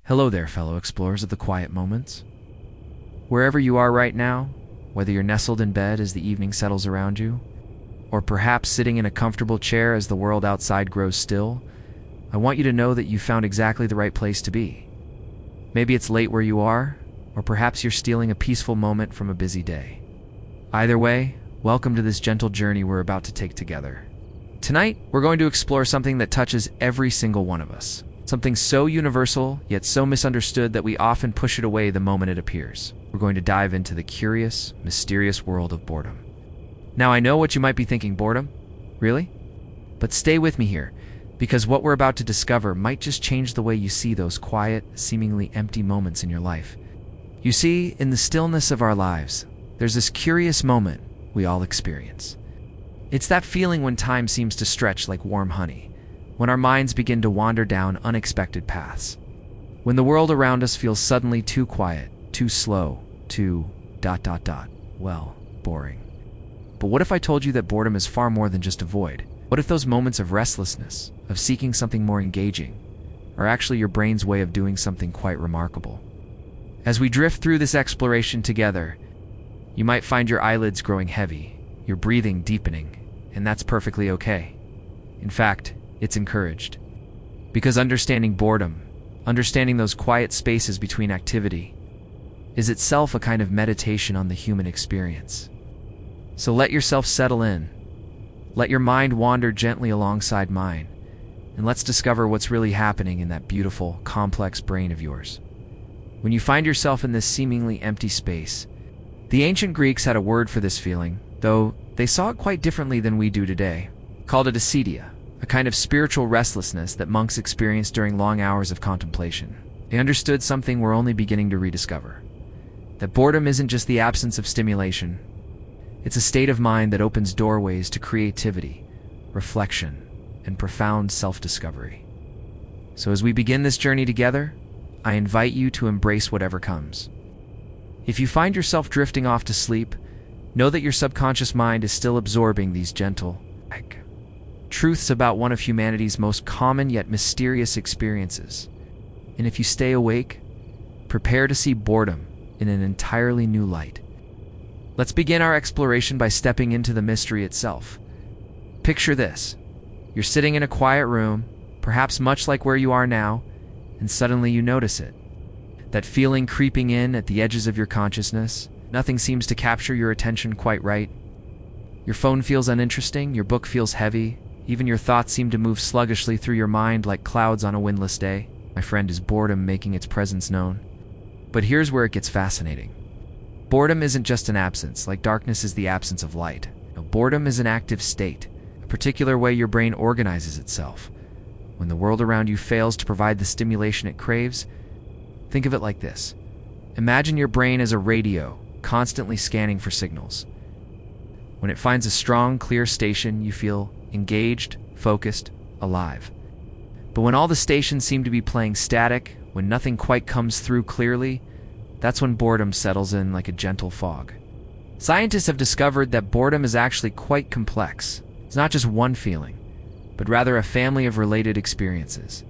Hello there, fellow explorers of the quiet moments. Wherever you are right now, whether you're nestled in bed as the evening settles around you, or perhaps sitting in a comfortable chair as the world outside grows still, I want you to know that you found exactly the right place to be. Maybe it's late where you are, or perhaps you're stealing a peaceful moment from a busy day. Either way, welcome to this gentle journey we're about to take together. Tonight, we're going to explore something that touches every single one of us. Something so universal, yet so misunderstood that we often push it away the moment it appears. We're going to dive into the curious, mysterious world of boredom. Now, I know what you might be thinking, boredom? Really? But stay with me here, because what we're about to discover might just change the way you see those quiet, seemingly empty moments in your life. You see, in the stillness of our lives, there's this curious moment we all experience. It's that feeling when time seems to stretch like warm honey, when our minds begin to wander down unexpected paths, when the world around us feels suddenly too quiet, too slow, too ... well, boring. But what if I told you that boredom is far more than just a void? What if those moments of restlessness, of seeking something more engaging, are actually your brain's way of doing something quite remarkable? As we drift through this exploration together, you might find your eyelids growing heavy, your breathing deepening, and that's perfectly okay. In fact, it's encouraged. Because understanding boredom, understanding those quiet spaces between activity, is itself a kind of meditation on the human experience. So let yourself settle in. Let your mind wander gently alongside mine, and let's discover what's really happening in that beautiful, complex brain of yours. When you find yourself in this seemingly empty space, the ancient Greeks had a word for this feeling, though they saw it quite differently than we do today, called it acedia, a kind of spiritual restlessness that monks experienced during long hours of contemplation. They understood something we're only beginning to rediscover. That boredom isn't just the absence of stimulation. It's a state of mind that opens doorways to creativity, reflection, and profound self-discovery. So as we begin this journey together, I invite you to embrace whatever comes. If you find yourself drifting off to sleep, know that your subconscious mind is still absorbing these gentle truths about one of humanity's most common yet mysterious experiences. And if you stay awake, prepare to see boredom in an entirely new light. Let's begin our exploration by stepping into the mystery itself. Picture this. You're sitting in a quiet room, perhaps much like where you are now, and suddenly you notice it. That feeling creeping in at the edges of your consciousness. Nothing seems to capture your attention quite right. Your phone feels uninteresting, your book feels heavy, even your thoughts seem to move sluggishly through your mind like clouds on a windless day. My friend, is boredom making its presence known? But here's where it gets fascinating. Boredom isn't just an absence, like darkness is the absence of light. No, boredom is an active state, a particular way your brain organizes itself. When the world around you fails to provide the stimulation it craves, think of it like this. Imagine your brain as a radio, constantly scanning for signals. When it finds a strong, clear station, you feel engaged, focused, alive. But when all the stations seem to be playing static, when nothing quite comes through clearly, that's when boredom settles in like a gentle fog. Scientists have discovered that boredom is actually quite complex. It's not just one feeling, but rather a family of related experiences.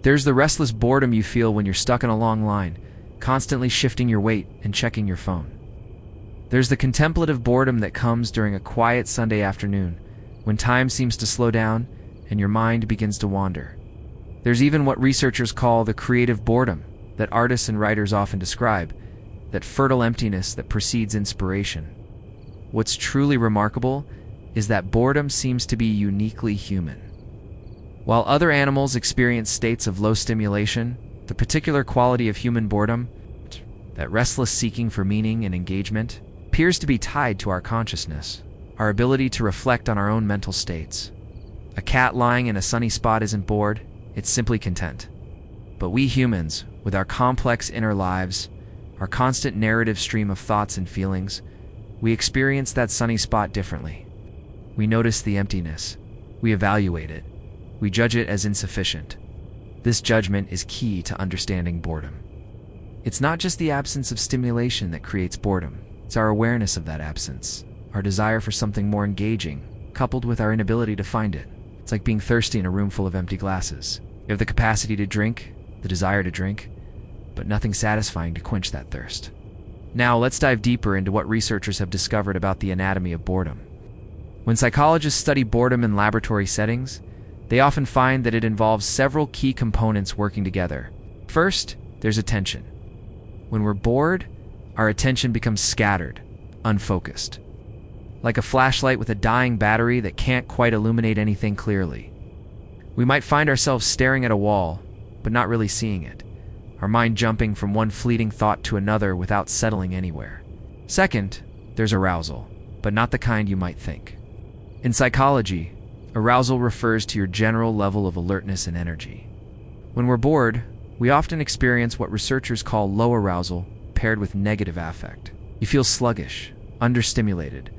There's the restless boredom you feel when you're stuck in a long line, constantly shifting your weight and checking your phone. There's the contemplative boredom that comes during a quiet Sunday afternoon, when time seems to slow down and your mind begins to wander. There's even what researchers call the creative boredom that artists and writers often describe, that fertile emptiness that precedes inspiration. What's truly remarkable is that boredom seems to be uniquely human. While other animals experience states of low stimulation, the particular quality of human boredom, that restless seeking for meaning and engagement, appears to be tied to our consciousness, our ability to reflect on our own mental states. A cat lying in a sunny spot isn't bored, it's simply content. But we humans, with our complex inner lives, our constant narrative stream of thoughts and feelings, we experience that sunny spot differently. We notice the emptiness, we evaluate it, we judge it as insufficient. This judgment is key to understanding boredom. It's not just the absence of stimulation that creates boredom, it's our awareness of that absence, our desire for something more engaging, coupled with our inability to find it. It's like being thirsty in a room full of empty glasses. You have the capacity to drink, the desire to drink, but nothing satisfying to quench that thirst. Now, let's dive deeper into what researchers have discovered about the anatomy of boredom. When psychologists study boredom in laboratory settings, they often find that it involves several key components working together. First, there's attention. When we're bored, our attention becomes scattered, unfocused. Like a flashlight with a dying battery that can't quite illuminate anything clearly. We might find ourselves staring at a wall, but not really seeing it, our mind jumping from one fleeting thought to another without settling anywhere. Second, there's arousal, but not the kind you might think. In psychology, arousal refers to your general level of alertness and energy. When we're bored, we often experience what researchers call low arousal paired with negative affect. You feel sluggish, understimulated,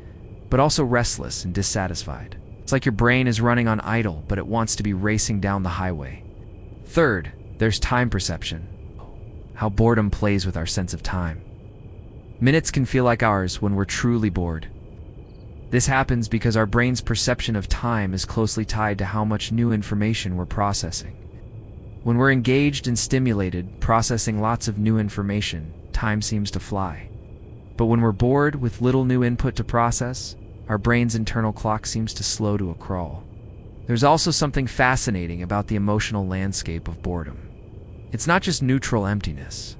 but also restless and dissatisfied. It's like your brain is running on idle, but it wants to be racing down the highway. Third, there's time perception. How boredom plays with our sense of time. Minutes can feel like hours when we're truly bored. This happens because our brain's perception of time is closely tied to how much new information we're processing. When we're engaged and stimulated, processing lots of new information, time seems to fly. But when we're bored with little new input to process, our brain's internal clock seems to slow to a crawl. There's also something fascinating about the emotional landscape of boredom. It's not just neutral emptiness.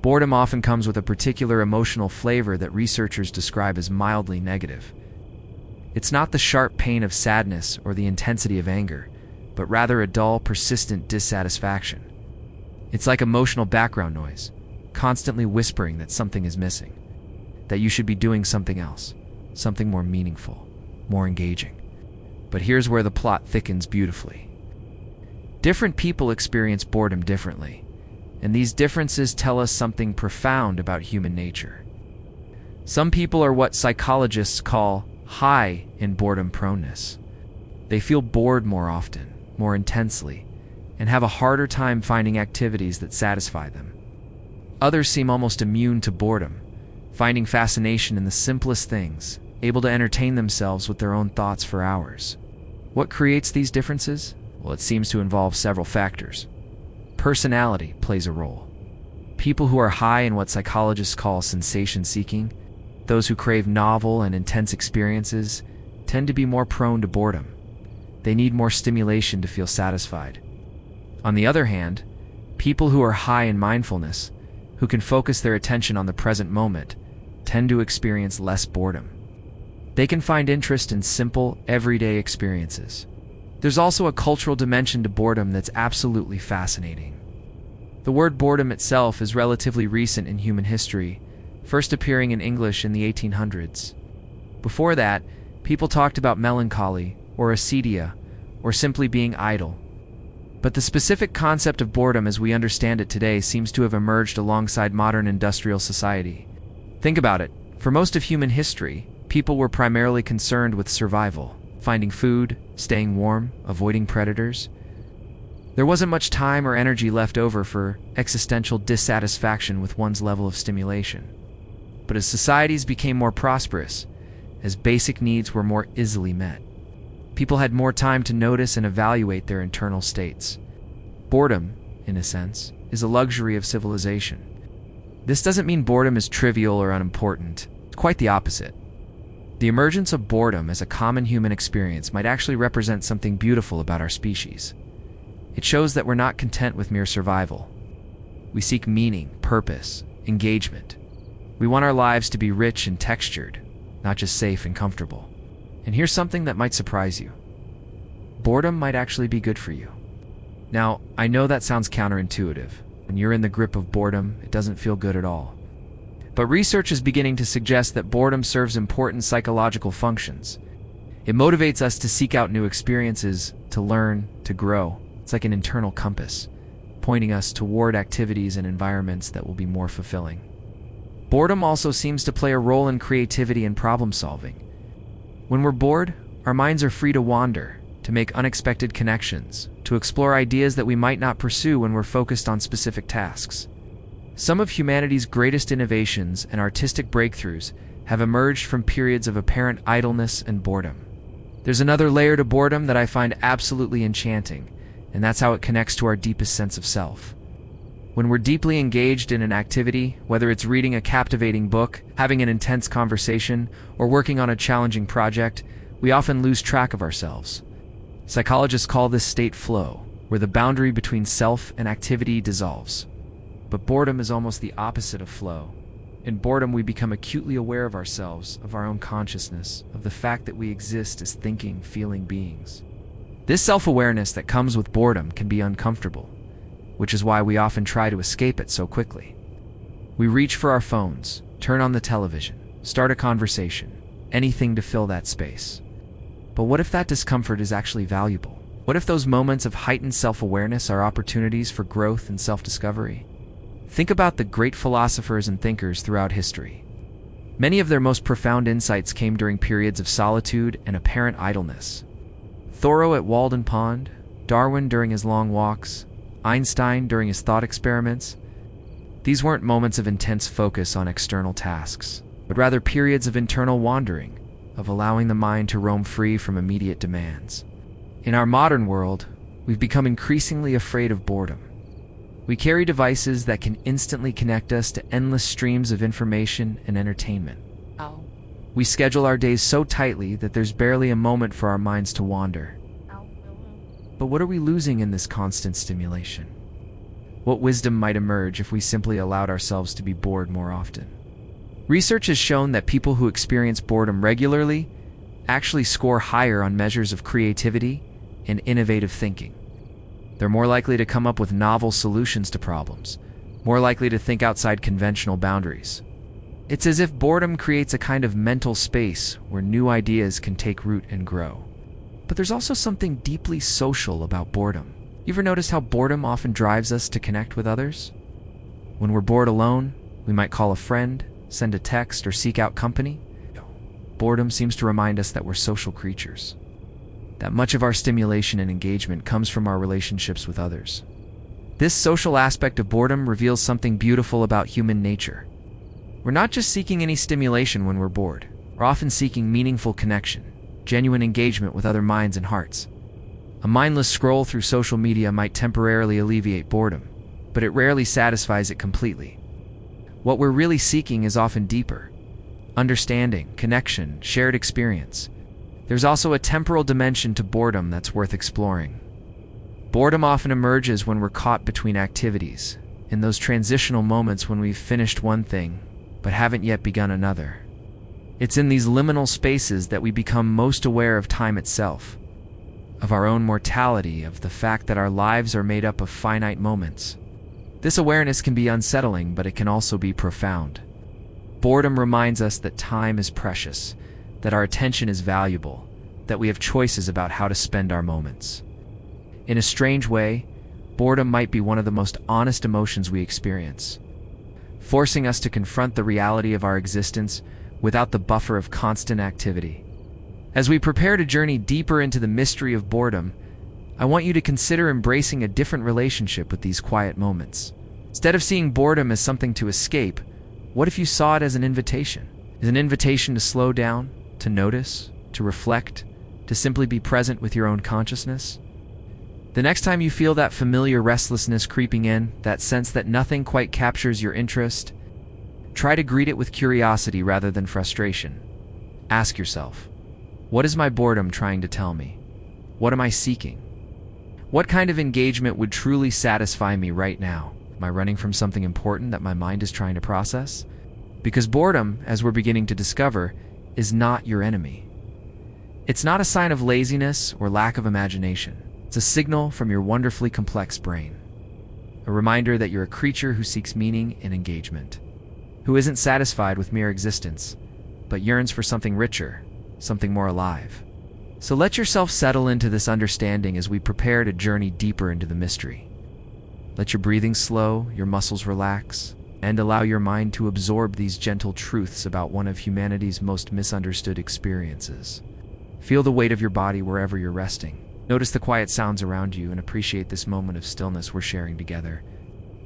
Boredom often comes with a particular emotional flavor that researchers describe as mildly negative. It's not the sharp pain of sadness or the intensity of anger, but rather a dull, persistent dissatisfaction. It's like emotional background noise, constantly whispering that something is missing, that you should be doing something else, something more meaningful, more engaging. But here's where the plot thickens beautifully. Different people experience boredom differently, and these differences tell us something profound about human nature. Some people are what psychologists call high in boredom proneness. They feel bored more often, more intensely, and have a harder time finding activities that satisfy them. Others seem almost immune to boredom, finding fascination in the simplest things, able to entertain themselves with their own thoughts for hours. What creates these differences? Well, it seems to involve several factors. Personality plays a role. People who are high in what psychologists call sensation-seeking, those who crave novel and intense experiences, tend to be more prone to boredom. They need more stimulation to feel satisfied. On the other hand, people who are high in mindfulness, who can focus their attention on the present moment, tend to experience less boredom. They can find interest in simple, everyday experiences. There's also a cultural dimension to boredom that's absolutely fascinating. The word boredom itself is relatively recent in human history, first appearing in English in the 1800s. Before that, people talked about melancholy, or acedia, or simply being idle. But the specific concept of boredom as we understand it today seems to have emerged alongside modern industrial society. Think about it. For most of human history, people were primarily concerned with survival, finding food, staying warm, avoiding predators. There wasn't much time or energy left over for existential dissatisfaction with one's level of stimulation. But as societies became more prosperous, as basic needs were more easily met, people had more time to notice and evaluate their internal states. Boredom, in a sense, is a luxury of civilization. This doesn't mean boredom is trivial or unimportant. It's quite the opposite. The emergence of boredom as a common human experience might actually represent something beautiful about our species. It shows that we're not content with mere survival. We seek meaning, purpose, engagement. We want our lives to be rich and textured, not just safe and comfortable. And here's something that might surprise you. Boredom might actually be good for you. Now, I know that sounds counterintuitive. When you're in the grip of boredom, it doesn't feel good at all. But research is beginning to suggest that boredom serves important psychological functions. It motivates us to seek out new experiences, to learn, to grow. It's like an internal compass, pointing us toward activities and environments that will be more fulfilling. Boredom also seems to play a role in creativity and problem solving. When we're bored, our minds are free to wander, to make unexpected connections, to explore ideas that we might not pursue when we're focused on specific tasks. Some of humanity's greatest innovations and artistic breakthroughs have emerged from periods of apparent idleness and boredom. There's another layer to boredom that I find absolutely enchanting, and that's how it connects to our deepest sense of self. When we're deeply engaged in an activity, whether it's reading a captivating book, having an intense conversation, or working on a challenging project, we often lose track of ourselves. Psychologists call this state flow, where the boundary between self and activity dissolves. But boredom is almost the opposite of flow. In boredom, we become acutely aware of ourselves, of our own consciousness, of the fact that we exist as thinking, feeling beings. This self-awareness that comes with boredom can be uncomfortable, which is why we often try to escape it so quickly. We reach for our phones, turn on the television, start a conversation, anything to fill that space. But what if that discomfort is actually valuable? What if those moments of heightened self-awareness are opportunities for growth and self-discovery? Think about the great philosophers and thinkers throughout history. Many of their most profound insights came during periods of solitude and apparent idleness. Thoreau at Walden Pond, Darwin during his long walks, Einstein during his thought experiments. These weren't moments of intense focus on external tasks, but rather periods of internal wandering, of allowing the mind to roam free from immediate demands. In our modern world, we've become increasingly afraid of boredom. We carry devices that can instantly connect us to endless streams of information and entertainment. We schedule our days so tightly that there's barely a moment for our minds to wander. But what are we losing in this constant stimulation? What wisdom might emerge if we simply allowed ourselves to be bored more often? Research has shown that people who experience boredom regularly actually score higher on measures of creativity and innovative thinking. They're more likely to come up with novel solutions to problems, more likely to think outside conventional boundaries. It's as if boredom creates a kind of mental space where new ideas can take root and grow. But there's also something deeply social about boredom. You ever noticed how boredom often drives us to connect with others? When we're bored alone, we might call a friend, send a text, or seek out company. Boredom seems to remind us that we're social creatures, that much of our stimulation and engagement comes from our relationships with others. This social aspect of boredom reveals something beautiful about human nature. We're not just seeking any stimulation when we're bored. We're often seeking meaningful connection, genuine engagement with other minds and hearts. A mindless scroll through social media might temporarily alleviate boredom, but it rarely satisfies it completely. What we're really seeking is often deeper: understanding, connection, shared experience. There's also a temporal dimension to boredom that's worth exploring. Boredom often emerges when we're caught between activities, in those transitional moments when we've finished one thing but haven't yet begun another. It's in these liminal spaces that we become most aware of time itself, of our own mortality, of the fact that our lives are made up of finite moments. This awareness can be unsettling, but it can also be profound. Boredom reminds us that time is precious, that our attention is valuable, that we have choices about how to spend our moments. In a strange way, boredom might be one of the most honest emotions we experience, forcing us to confront the reality of our existence without the buffer of constant activity. As we prepare to journey deeper into the mystery of boredom, I want you to consider embracing a different relationship with these quiet moments. Instead of seeing boredom as something to escape, what if you saw it as an invitation? As an invitation to slow down, to notice, to reflect, to simply be present with your own consciousness? The next time you feel that familiar restlessness creeping in, that sense that nothing quite captures your interest, try to greet it with curiosity rather than frustration. Ask yourself, what is my boredom trying to tell me? What am I seeking? What kind of engagement would truly satisfy me right now? Am I running from something important that my mind is trying to process? Because boredom, as we're beginning to discover, is not your enemy. It's not a sign of laziness or lack of imagination. It's a signal from your wonderfully complex brain. A reminder that you're a creature who seeks meaning and engagement, who isn't satisfied with mere existence, but yearns for something richer, something more alive. So let yourself settle into this understanding as we prepare to journey deeper into the mystery. Let your breathing slow, your muscles relax, and allow your mind to absorb these gentle truths about one of humanity's most misunderstood experiences. Feel the weight of your body wherever you're resting. Notice the quiet sounds around you and appreciate this moment of stillness we're sharing together.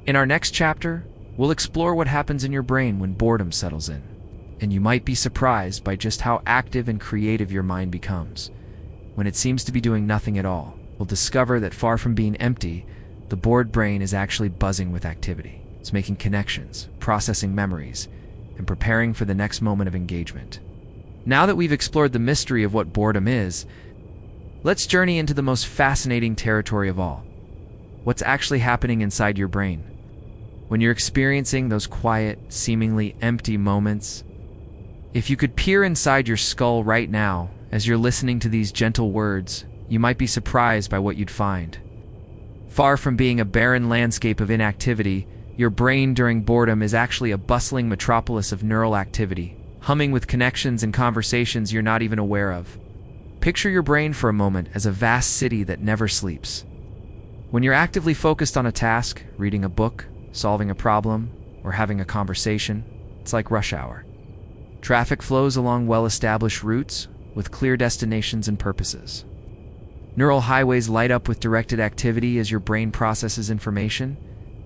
In our next chapter, we'll explore what happens in your brain when boredom settles in. And you might be surprised by just how active and creative your mind becomes when it seems to be doing nothing at all. will discover that far from being empty, the bored brain is actually buzzing with activity. It's making connections, processing memories, and preparing for the next moment of engagement. Now that we've explored the mystery of what boredom is, let's journey into the most fascinating territory of all. What's actually happening inside your brain? When you're experiencing those quiet, seemingly empty moments, if you could peer inside your skull right now as you're listening to these gentle words, you might be surprised by what you'd find. Far from being a barren landscape of inactivity, your brain during boredom is actually a bustling metropolis of neural activity, humming with connections and conversations you're not even aware of. Picture your brain for a moment as a vast city that never sleeps. When you're actively focused on a task, reading a book, solving a problem, or having a conversation, it's like rush hour. Traffic flows along well-established routes with clear destinations and purposes. Neural highways light up with directed activity as your brain processes information,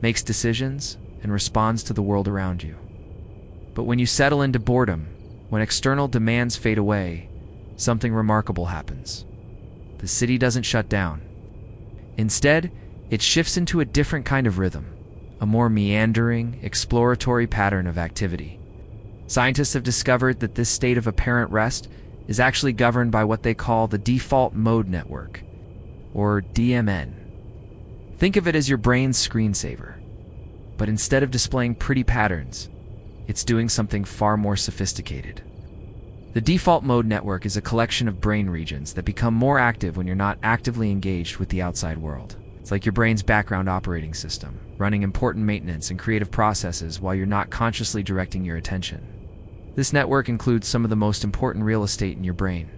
makes decisions, and responds to the world around you. But when you settle into boredom, when external demands fade away, something remarkable happens. The city doesn't shut down. Instead, it shifts into a different kind of rhythm, a more meandering, exploratory pattern of activity. Scientists have discovered that this state of apparent rest is actually governed by what they call the default mode network, or DMN. Think of it as your brain's screensaver. But instead of displaying pretty patterns, it's doing something far more sophisticated. The default mode network is a collection of brain regions that become more active when you're not actively engaged with the outside world. It's like your brain's background operating system, running important maintenance and creative processes while you're not consciously directing your attention. This network includes some of the most important real estate in your brain.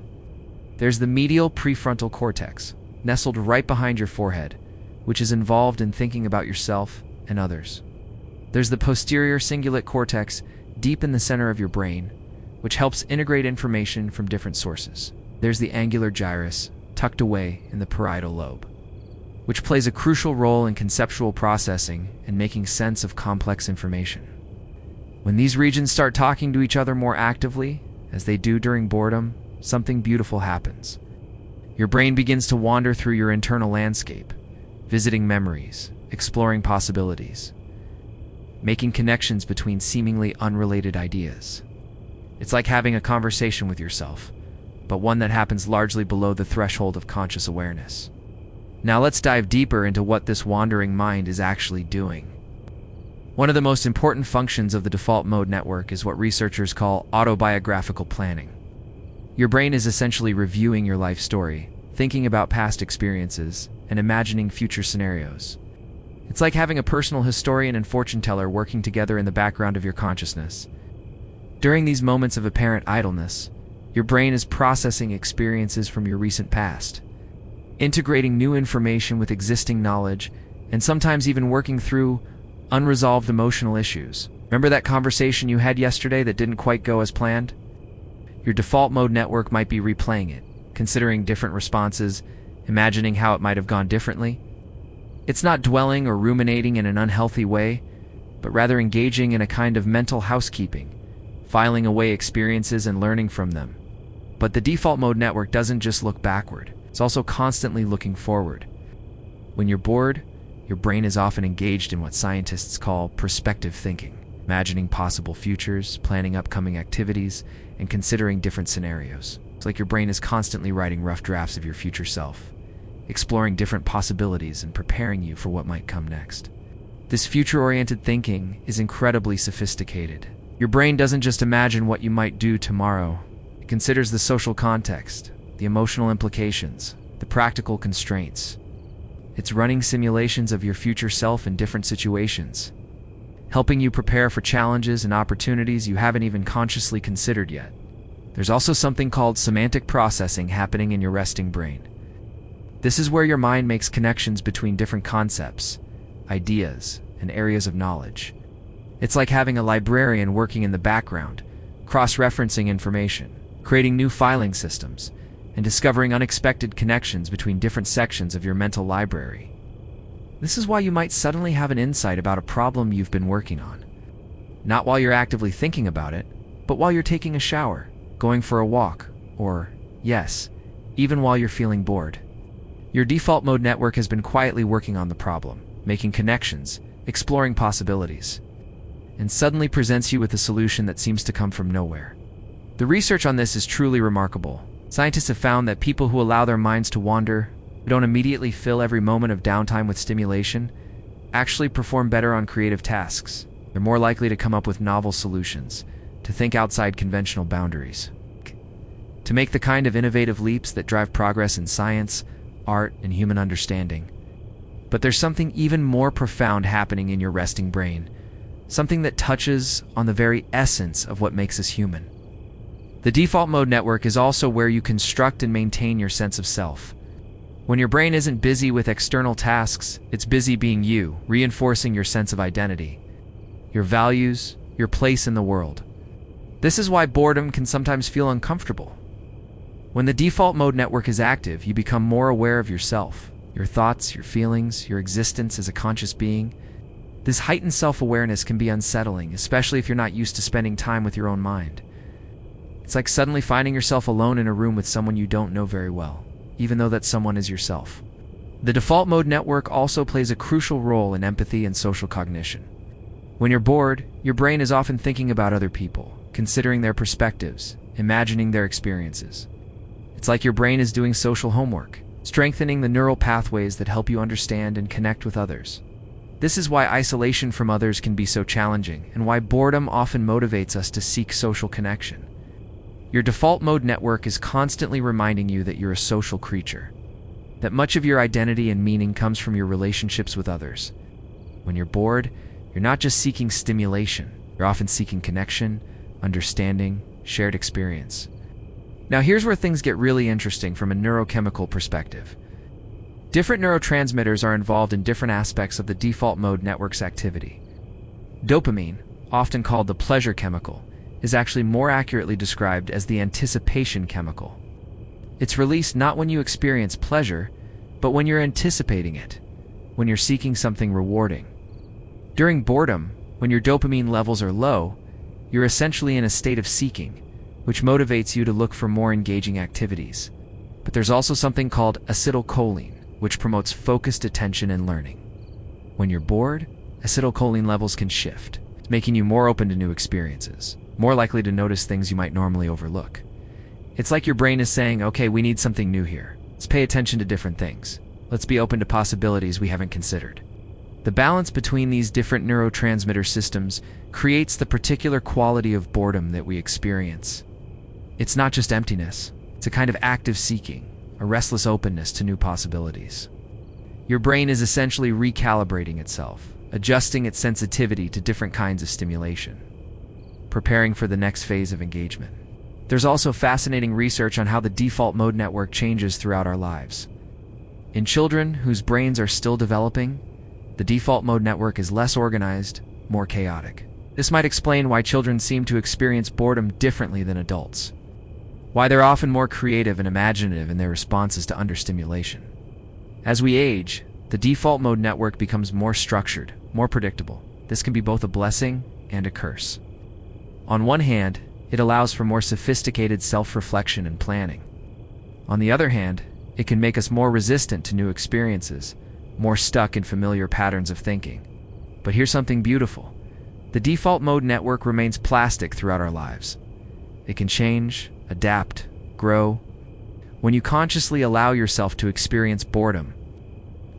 There's the medial prefrontal cortex, nestled right behind your forehead, which is involved in thinking about yourself and others. There's the posterior cingulate cortex, deep in the center of your brain, which helps integrate information from different sources. There's the angular gyrus, tucked away in the parietal lobe, which plays a crucial role in conceptual processing and making sense of complex information. When these regions start talking to each other more actively, as they do during boredom, something beautiful happens. Your brain begins to wander through your internal landscape, visiting memories, exploring possibilities, making connections between seemingly unrelated ideas. It's like having a conversation with yourself, but one that happens largely below the threshold of conscious awareness. Now let's dive deeper into what this wandering mind is actually doing. One of the most important functions of the default mode network is what researchers call autobiographical planning. Your brain is essentially reviewing your life story, thinking about past experiences, and imagining future scenarios. It's like having a personal historian and fortune teller working together in the background of your consciousness. During these moments of apparent idleness, your brain is processing experiences from your recent past, integrating new information with existing knowledge, and sometimes even working through unresolved emotional issues. Remember that conversation you had yesterday that didn't quite go as planned? Your default mode network might be replaying it, considering different responses, imagining how it might have gone differently. It's not dwelling or ruminating in an unhealthy way, but rather engaging in a kind of mental housekeeping, filing away experiences and learning from them. But the default mode network doesn't just look backward, it's also constantly looking forward. When you're bored, your brain is often engaged in what scientists call prospective thinking, imagining possible futures, planning upcoming activities, and considering different scenarios. It's like your brain is constantly writing rough drafts of your future self, exploring different possibilities and preparing you for what might come next. This future-oriented thinking is incredibly sophisticated. Your brain doesn't just imagine what you might do tomorrow. It considers the social context, the emotional implications, the practical constraints. It's running simulations of your future self in different situations, helping you prepare for challenges and opportunities you haven't even consciously considered yet. There's also something called semantic processing happening in your resting brain. This is where your mind makes connections between different concepts, ideas, and areas of knowledge. It's like having a librarian working in the background, cross-referencing information, creating new filing systems, and discovering unexpected connections between different sections of your mental library. This is why you might suddenly have an insight about a problem you've been working on. Not while you're actively thinking about it, but while you're taking a shower, going for a walk, or, yes, even while you're feeling bored. Your default mode network has been quietly working on the problem, making connections, exploring possibilities, and suddenly presents you with a solution that seems to come from nowhere. The research on this is truly remarkable. Scientists have found that people who allow their minds to wander, who don't immediately fill every moment of downtime with stimulation, actually perform better on creative tasks. They're more likely to come up with novel solutions, to think outside conventional boundaries, to make the kind of innovative leaps that drive progress in science, art, and human understanding. But there's something even more profound happening in your resting brain, something that touches on the very essence of what makes us human. The default mode network is also where you construct and maintain your sense of self. When your brain isn't busy with external tasks, it's busy being you, reinforcing your sense of identity, your values, your place in the world. This is why boredom can sometimes feel uncomfortable. When the default mode network is active, you become more aware of yourself, your thoughts, your feelings, your existence as a conscious being. This heightened self-awareness can be unsettling, especially if you're not used to spending time with your own mind. It's like suddenly finding yourself alone in a room with someone you don't know very well, even though that someone is yourself. The default mode network also plays a crucial role in empathy and social cognition. When you're bored, your brain is often thinking about other people, considering their perspectives, imagining their experiences. It's like your brain is doing social homework, strengthening the neural pathways that help you understand and connect with others. This is why isolation from others can be so challenging, and why boredom often motivates us to seek social connection. Your default mode network is constantly reminding you that you're a social creature, that much of your identity and meaning comes from your relationships with others. When you're bored, you're not just seeking stimulation, you're often seeking connection, understanding, shared experience. Now here's where things get really interesting from a neurochemical perspective. Different neurotransmitters are involved in different aspects of the default mode network's activity. Dopamine, often called the pleasure chemical, is actually more accurately described as the anticipation chemical. It's released not when you experience pleasure, but when you're anticipating it, when you're seeking something rewarding. During boredom, when your dopamine levels are low, you're essentially in a state of seeking, which motivates you to look for more engaging activities. But there's also something called acetylcholine, which promotes focused attention and learning. When you're bored, acetylcholine levels can shift, making you more open to new experiences, more likely to notice things you might normally overlook. It's like your brain is saying, okay, we need something new here. Let's pay attention to different things. Let's be open to possibilities we haven't considered. The balance between these different neurotransmitter systems creates the particular quality of boredom that we experience. It's not just emptiness, it's a kind of active seeking, a restless openness to new possibilities. Your brain is essentially recalibrating itself, adjusting its sensitivity to different kinds of stimulation, preparing for the next phase of engagement. There's also fascinating research on how the default mode network changes throughout our lives. In children whose brains are still developing, the default mode network is less organized, more chaotic. This might explain why children seem to experience boredom differently than adults, why they're often more creative and imaginative in their responses to understimulation. As we age, the default mode network becomes more structured, more predictable. This can be both a blessing and a curse. On one hand, it allows for more sophisticated self-reflection and planning. On the other hand, it can make us more resistant to new experiences, more stuck in familiar patterns of thinking. But here's something beautiful. The default mode network remains plastic throughout our lives. It can change, adapt, grow. When you consciously allow yourself to experience boredom,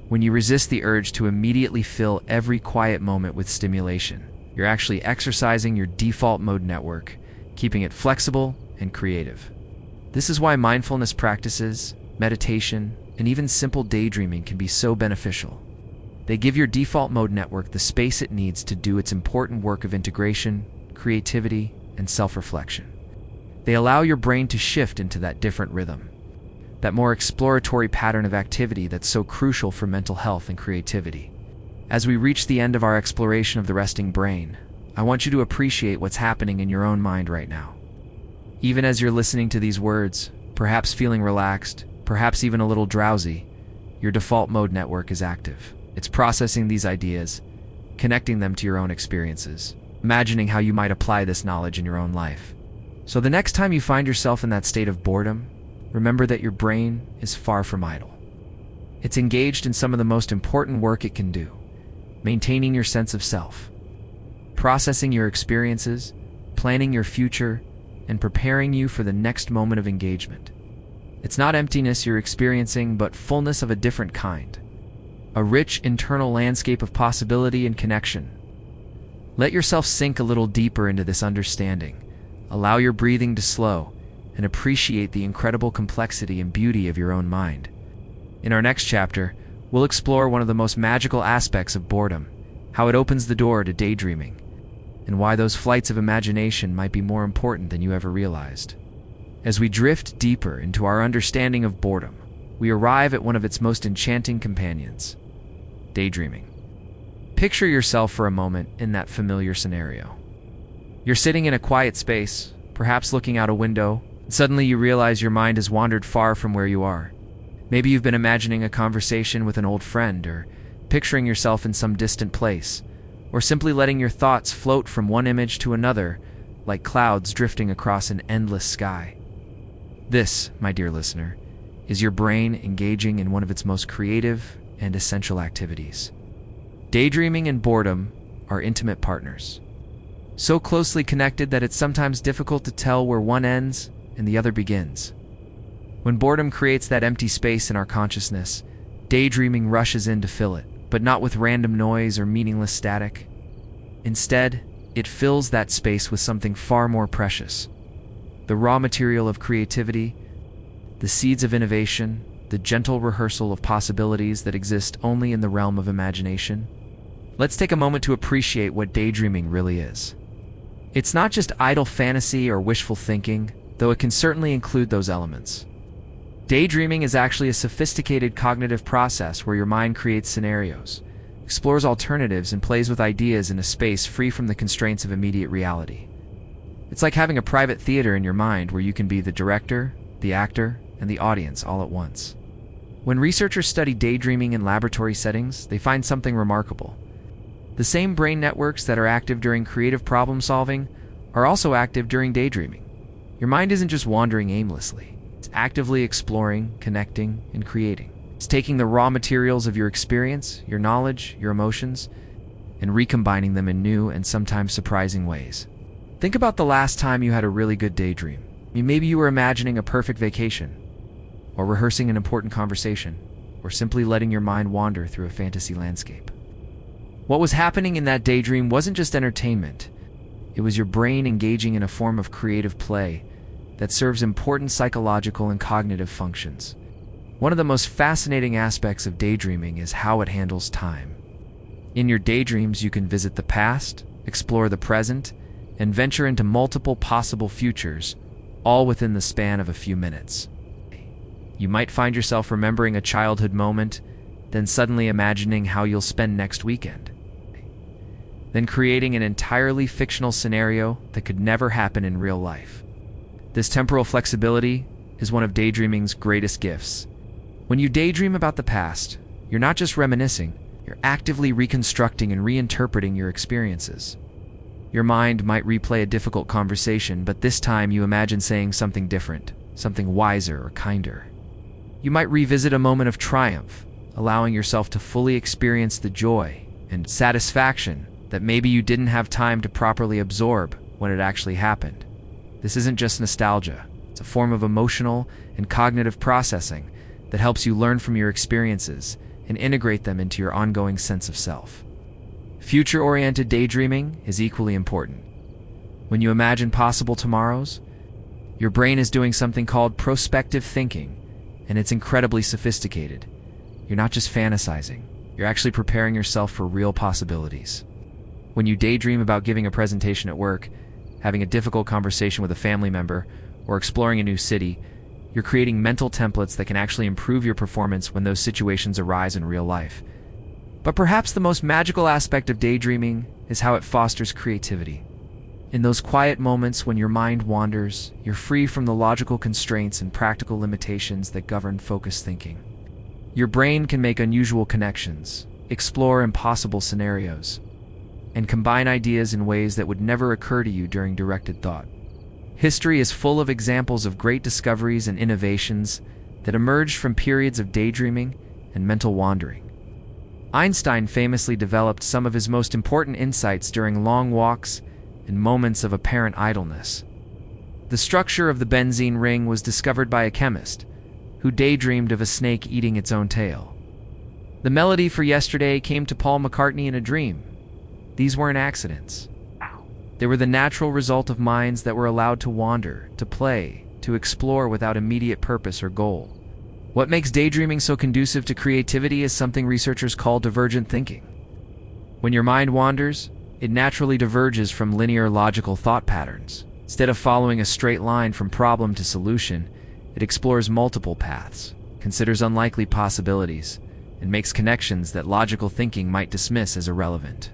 when you resist the urge to immediately fill every quiet moment with stimulation, you're actually exercising your default mode network, keeping it flexible and creative. This is why mindfulness practices, meditation, and even simple daydreaming can be so beneficial. They give your default mode network the space it needs to do its important work of integration, creativity, and self-reflection. They allow your brain to shift into that different rhythm, that more exploratory pattern of activity that's so crucial for mental health and creativity. As we reach the end of our exploration of the resting brain, I want you to appreciate what's happening in your own mind right now. Even as you're listening to these words, perhaps feeling relaxed, perhaps even a little drowsy, your default mode network is active. It's processing these ideas, connecting them to your own experiences, imagining how you might apply this knowledge in your own life. So the next time you find yourself in that state of boredom, remember that your brain is far from idle. It's engaged in some of the most important work it can do: maintaining your sense of self, processing your experiences, planning your future, and preparing you for the next moment of engagement. It's not emptiness you're experiencing, but fullness of a different kind. A rich internal landscape of possibility and connection. Let yourself sink a little deeper into this understanding. Allow your breathing to slow, and appreciate the incredible complexity and beauty of your own mind. In our next chapter, we'll explore one of the most magical aspects of boredom, how it opens the door to daydreaming, and why those flights of imagination might be more important than you ever realized. As we drift deeper into our understanding of boredom, we arrive at one of its most enchanting companions: daydreaming. Picture yourself for a moment in that familiar scenario. You're sitting in a quiet space, perhaps looking out a window, and suddenly you realize your mind has wandered far from where you are. Maybe you've been imagining a conversation with an old friend, or picturing yourself in some distant place, or simply letting your thoughts float from one image to another, like clouds drifting across an endless sky. This, my dear listener, is your brain engaging in one of its most creative and essential activities. Daydreaming and boredom are intimate partners, so closely connected that it's sometimes difficult to tell where one ends and the other begins. When boredom creates that empty space in our consciousness, daydreaming rushes in to fill it, but not with random noise or meaningless static. Instead, it fills that space with something far more precious: the raw material of creativity, the seeds of innovation, the gentle rehearsal of possibilities that exist only in the realm of imagination. Let's take a moment to appreciate what daydreaming really is. It's not just idle fantasy or wishful thinking, though it can certainly include those elements. Daydreaming is actually a sophisticated cognitive process where your mind creates scenarios, explores alternatives, and plays with ideas in a space free from the constraints of immediate reality. It's like having a private theater in your mind where you can be the director, the actor, and the audience all at once. When researchers study daydreaming in laboratory settings, they find something remarkable. The same brain networks that are active during creative problem solving are also active during daydreaming. Your mind isn't just wandering aimlessly. It's actively exploring, connecting, and creating. It's taking the raw materials of your experience, your knowledge, your emotions, and recombining them in new and sometimes surprising ways. Think about the last time you had a really good daydream. Maybe you were imagining a perfect vacation, or rehearsing an important conversation, or simply letting your mind wander through a fantasy landscape. What was happening in that daydream wasn't just entertainment. It was your brain engaging in a form of creative play that serves important psychological and cognitive functions. One of the most fascinating aspects of daydreaming is how it handles time. In your daydreams, you can visit the past, explore the present, and venture into multiple possible futures, all within the span of a few minutes. You might find yourself remembering a childhood moment, then suddenly imagining how you'll spend next weekend, then creating an entirely fictional scenario that could never happen in real life. This temporal flexibility is one of daydreaming's greatest gifts. When you daydream about the past, you're not just reminiscing, you're actively reconstructing and reinterpreting your experiences. Your mind might replay a difficult conversation, but this time you imagine saying something different, something wiser or kinder. You might revisit a moment of triumph, allowing yourself to fully experience the joy and satisfaction that maybe you didn't have time to properly absorb when it actually happened. This isn't just nostalgia. It's a form of emotional and cognitive processing that helps you learn from your experiences and integrate them into your ongoing sense of self. Future-oriented daydreaming is equally important. When you imagine possible tomorrows, your brain is doing something called prospective thinking, and it's incredibly sophisticated. You're not just fantasizing, you're actually preparing yourself for real possibilities. When you daydream about giving a presentation at work, having a difficult conversation with a family member, or exploring a new city, you're creating mental templates that can actually improve your performance when those situations arise in real life. But perhaps the most magical aspect of daydreaming is how it fosters creativity. In those quiet moments when your mind wanders, you're free from the logical constraints and practical limitations that govern focused thinking. Your brain can make unusual connections, explore impossible scenarios, and combine ideas in ways that would never occur to you during directed thought. History is full of examples of great discoveries and innovations that emerged from periods of daydreaming and mental wandering. Einstein famously developed some of his most important insights during long walks and moments of apparent idleness. The structure of the benzene ring was discovered by a chemist who daydreamed of a snake eating its own tail. The melody for Yesterday came to Paul McCartney in a dream. These weren't accidents. They were the natural result of minds that were allowed to wander, to play, to explore without immediate purpose or goal. What makes daydreaming so conducive to creativity is something researchers call divergent thinking. When your mind wanders, it naturally diverges from linear logical thought patterns. Instead of following a straight line from problem to solution, it explores multiple paths, considers unlikely possibilities, and makes connections that logical thinking might dismiss as irrelevant.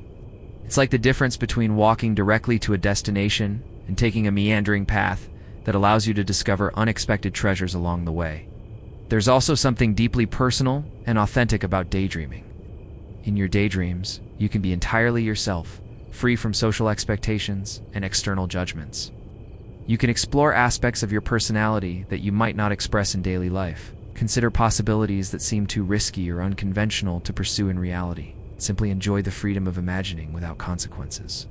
It's like the difference between walking directly to a destination and taking a meandering path that allows you to discover unexpected treasures along the way. There's also something deeply personal and authentic about daydreaming. In your daydreams, you can be entirely yourself, free from social expectations and external judgments. You can explore aspects of your personality that you might not express in daily life. Consider possibilities that seem too risky or unconventional to pursue in reality. Simply enjoy the freedom of imagining without consequences.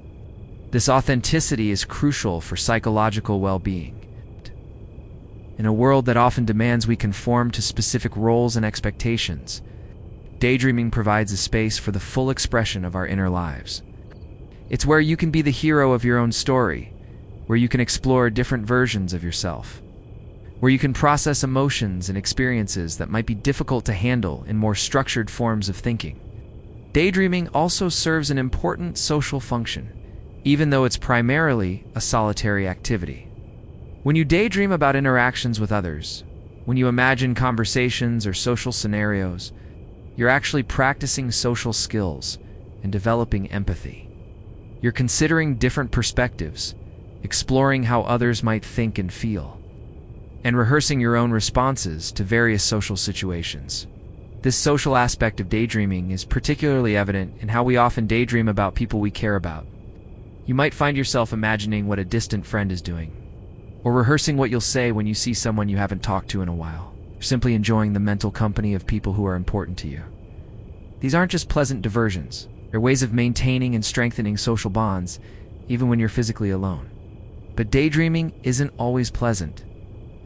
This authenticity is crucial for psychological well-being. In a world that often demands we conform to specific roles and expectations, daydreaming provides a space for the full expression of our inner lives. It's where you can be the hero of your own story, where you can explore different versions of yourself, where you can process emotions and experiences that might be difficult to handle in more structured forms of thinking. Daydreaming also serves an important social function, even though it's primarily a solitary activity. When you daydream about interactions with others, when you imagine conversations or social scenarios, you're actually practicing social skills and developing empathy. You're considering different perspectives, exploring how others might think and feel, and rehearsing your own responses to various social situations. This social aspect of daydreaming is particularly evident in how we often daydream about people we care about. You might find yourself imagining what a distant friend is doing, or rehearsing what you'll say when you see someone you haven't talked to in a while, or simply enjoying the mental company of people who are important to you. These aren't just pleasant diversions. They're ways of maintaining and strengthening social bonds, even when you're physically alone. But daydreaming isn't always pleasant,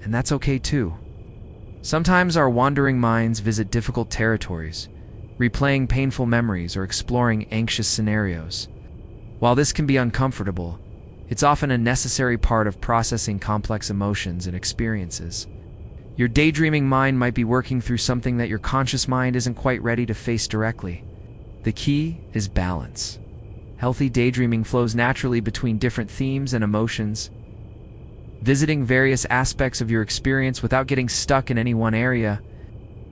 and that's okay too. Sometimes our wandering minds visit difficult territories, replaying painful memories or exploring anxious scenarios. While this can be uncomfortable, it's often a necessary part of processing complex emotions and experiences. Your daydreaming mind might be working through something that your conscious mind isn't quite ready to face directly. The key is balance. Healthy daydreaming flows naturally between different themes and emotions, visiting various aspects of your experience without getting stuck in any one area.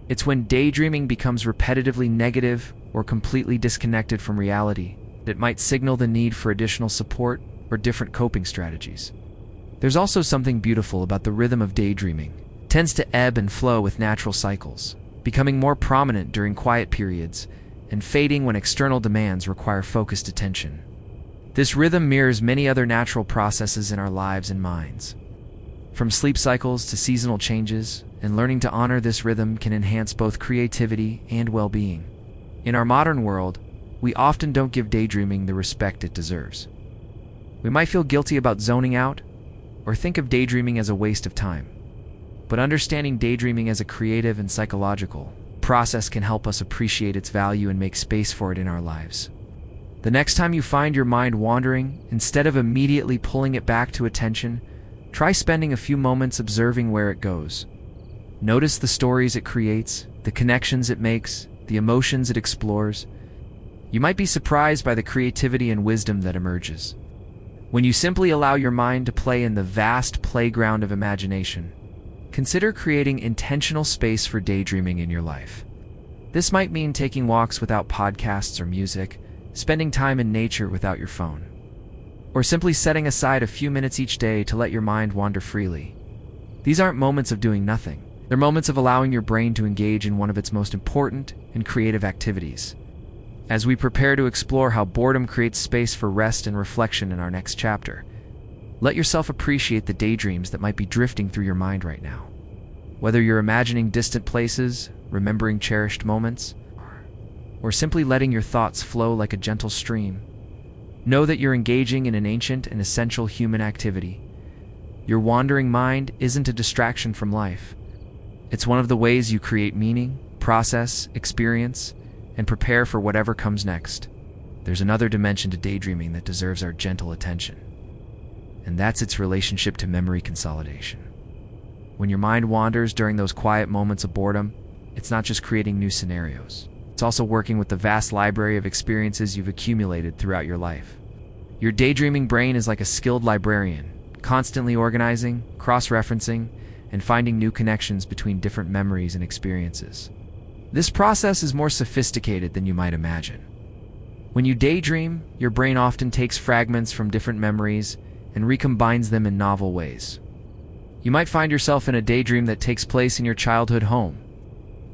It's when daydreaming becomes repetitively negative or completely disconnected from reality that it might signal the need for additional support or different coping strategies. There's also something beautiful about the rhythm of daydreaming. It tends to ebb and flow with natural cycles, becoming more prominent during quiet periods and fading when external demands require focused attention. This rhythm mirrors many other natural processes in our lives and minds. From sleep cycles to seasonal changes, and learning to honor this rhythm can enhance both creativity and well-being. In our modern world, we often don't give daydreaming the respect it deserves. We might feel guilty about zoning out, or think of daydreaming as a waste of time. But understanding daydreaming as a creative and psychological process can help us appreciate its value and make space for it in our lives. The next time you find your mind wandering, instead of immediately pulling it back to attention, try spending a few moments observing where it goes. Notice the stories it creates, the connections it makes, the emotions it explores. You might be surprised by the creativity and wisdom that emerges. When you simply allow your mind to play in the vast playground of imagination, consider creating intentional space for daydreaming in your life. This might mean taking walks without podcasts or music, spending time in nature without your phone, or simply setting aside a few minutes each day to let your mind wander freely. These aren't moments of doing nothing. They're moments of allowing your brain to engage in one of its most important and creative activities. As we prepare to explore how boredom creates space for rest and reflection in our next chapter, let yourself appreciate the daydreams that might be drifting through your mind right now. Whether you're imagining distant places, remembering cherished moments, or simply letting your thoughts flow like a gentle stream, know that you're engaging in an ancient and essential human activity. Your wandering mind isn't a distraction from life. It's one of the ways you create meaning, process, experience, and prepare for whatever comes next. There's another dimension to daydreaming that deserves our gentle attention, and that's its relationship to memory consolidation. When your mind wanders during those quiet moments of boredom, it's not just creating new scenarios. It's also working with the vast library of experiences you've accumulated throughout your life. Your daydreaming brain is like a skilled librarian, constantly organizing, cross-referencing, and finding new connections between different memories and experiences. This process is more sophisticated than you might imagine. When you daydream, your brain often takes fragments from different memories and recombines them in novel ways. You might find yourself in a daydream that takes place in your childhood home,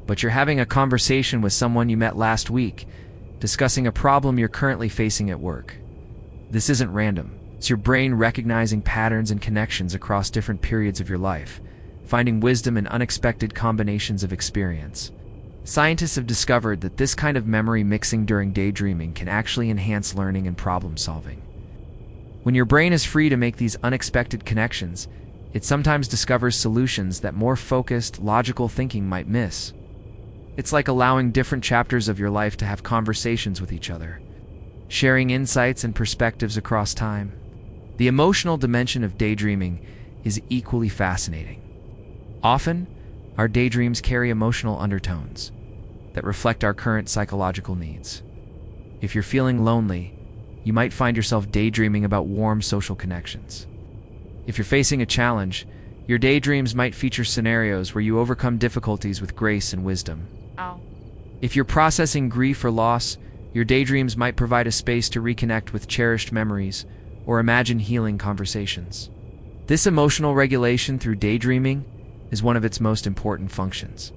but you're having a conversation with someone you met last week, discussing a problem you're currently facing at work. This isn't random. It's your brain recognizing patterns and connections across different periods of your life, finding wisdom in unexpected combinations of experience. Scientists have discovered that this kind of memory mixing during daydreaming can actually enhance learning and problem solving. When your brain is free to make these unexpected connections, it sometimes discovers solutions that more focused, logical thinking might miss. It's like allowing different chapters of your life to have conversations with each other, sharing insights and perspectives across time. The emotional dimension of daydreaming is equally fascinating. Often, our daydreams carry emotional undertones that reflect our current psychological needs. If you're feeling lonely, you might find yourself daydreaming about warm social connections. If you're facing a challenge, your daydreams might feature scenarios where you overcome difficulties with grace and wisdom. If you're processing grief or loss, your daydreams might provide a space to reconnect with cherished memories or imagine healing conversations. This emotional regulation through daydreaming is one of its most important functions.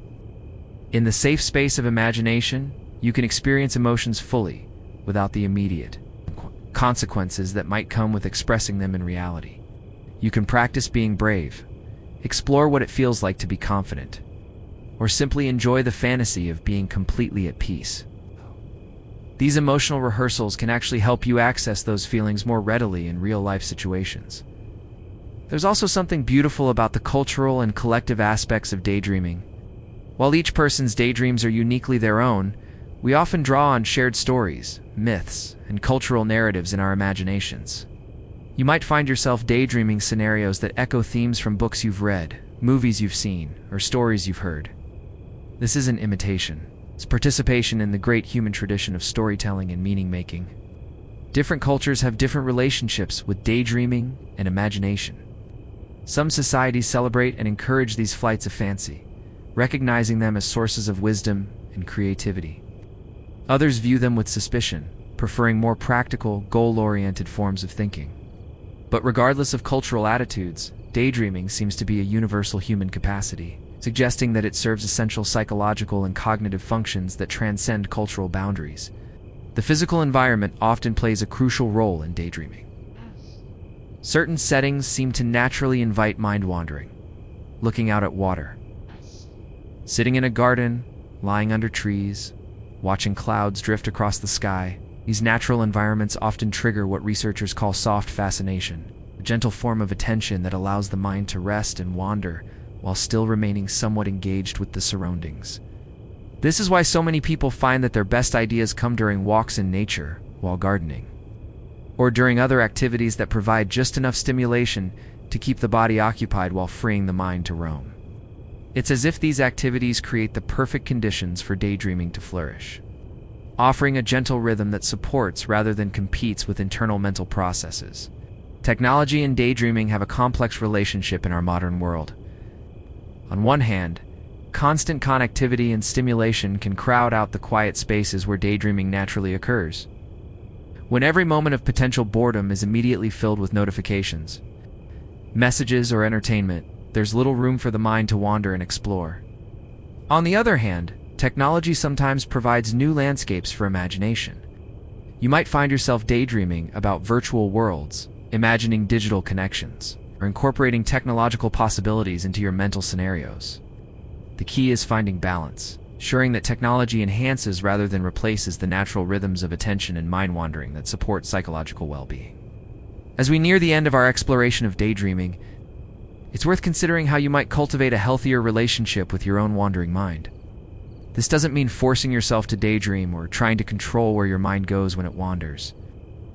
In the safe space of imagination, you can experience emotions fully without the immediate consequences that might come with expressing them in reality. You can practice being brave, explore what it feels like to be confident, or simply enjoy the fantasy of being completely at peace. These emotional rehearsals can actually help you access those feelings more readily in real-life situations. There's also something beautiful about the cultural and collective aspects of daydreaming. While each person's daydreams are uniquely their own, we often draw on shared stories, myths, and cultural narratives in our imaginations. You might find yourself daydreaming scenarios that echo themes from books you've read, movies you've seen, or stories you've heard. This isn't imitation. It's participation in the great human tradition of storytelling and meaning-making. Different cultures have different relationships with daydreaming and imagination. Some societies celebrate and encourage these flights of fancy, recognizing them as sources of wisdom and creativity. Others view them with suspicion, preferring more practical, goal-oriented forms of thinking. But regardless of cultural attitudes, daydreaming seems to be a universal human capacity, suggesting that it serves essential psychological and cognitive functions that transcend cultural boundaries. The physical environment often plays a crucial role in daydreaming. Certain settings seem to naturally invite mind-wandering. Looking out at water, sitting in a garden, lying under trees, watching clouds drift across the sky. These natural environments often trigger what researchers call soft fascination, a gentle form of attention that allows the mind to rest and wander while still remaining somewhat engaged with the surroundings. This is why so many people find that their best ideas come during walks in nature, while gardening, or during other activities that provide just enough stimulation to keep the body occupied while freeing the mind to roam. It's as if these activities create the perfect conditions for daydreaming to flourish, offering a gentle rhythm that supports rather than competes with internal mental processes. Technology and daydreaming have a complex relationship in our modern world. On one hand, constant connectivity and stimulation can crowd out the quiet spaces where daydreaming naturally occurs. When every moment of potential boredom is immediately filled with notifications, messages, or entertainment, there's little room for the mind to wander and explore. On the other hand, technology sometimes provides new landscapes for imagination. You might find yourself daydreaming about virtual worlds, imagining digital connections, or incorporating technological possibilities into your mental scenarios. The key is finding balance, ensuring that technology enhances rather than replaces the natural rhythms of attention and mind wandering that support psychological well-being. As we near the end of our exploration of daydreaming, it's worth considering how you might cultivate a healthier relationship with your own wandering mind. This doesn't mean forcing yourself to daydream or trying to control where your mind goes when it wanders.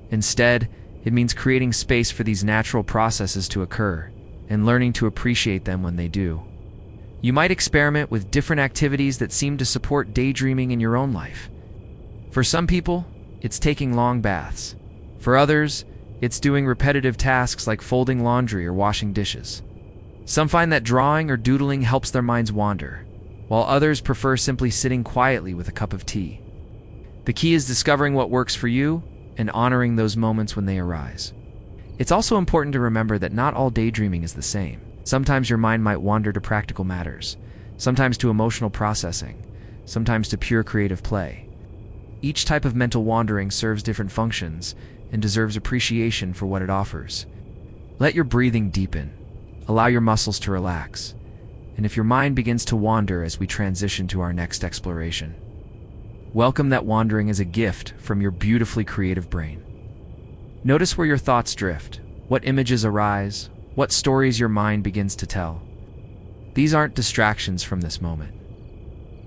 Instead, it means creating space for these natural processes to occur and learning to appreciate them when they do. You might experiment with different activities that seem to support daydreaming in your own life. For some people, it's taking long baths. For others, it's doing repetitive tasks like folding laundry or washing dishes. Some find that drawing or doodling helps their minds wander, while others prefer simply sitting quietly with a cup of tea. The key is discovering what works for you and honoring those moments when they arise. It's also important to remember that not all daydreaming is the same. Sometimes your mind might wander to practical matters, sometimes to emotional processing, sometimes to pure creative play. Each type of mental wandering serves different functions and deserves appreciation for what it offers. Let your breathing deepen, allow your muscles to relax, and if your mind begins to wander as we transition to our next exploration, welcome that wandering as a gift from your beautifully creative brain. Notice where your thoughts drift, what images arise, what stories your mind begins to tell. These aren't distractions from this moment.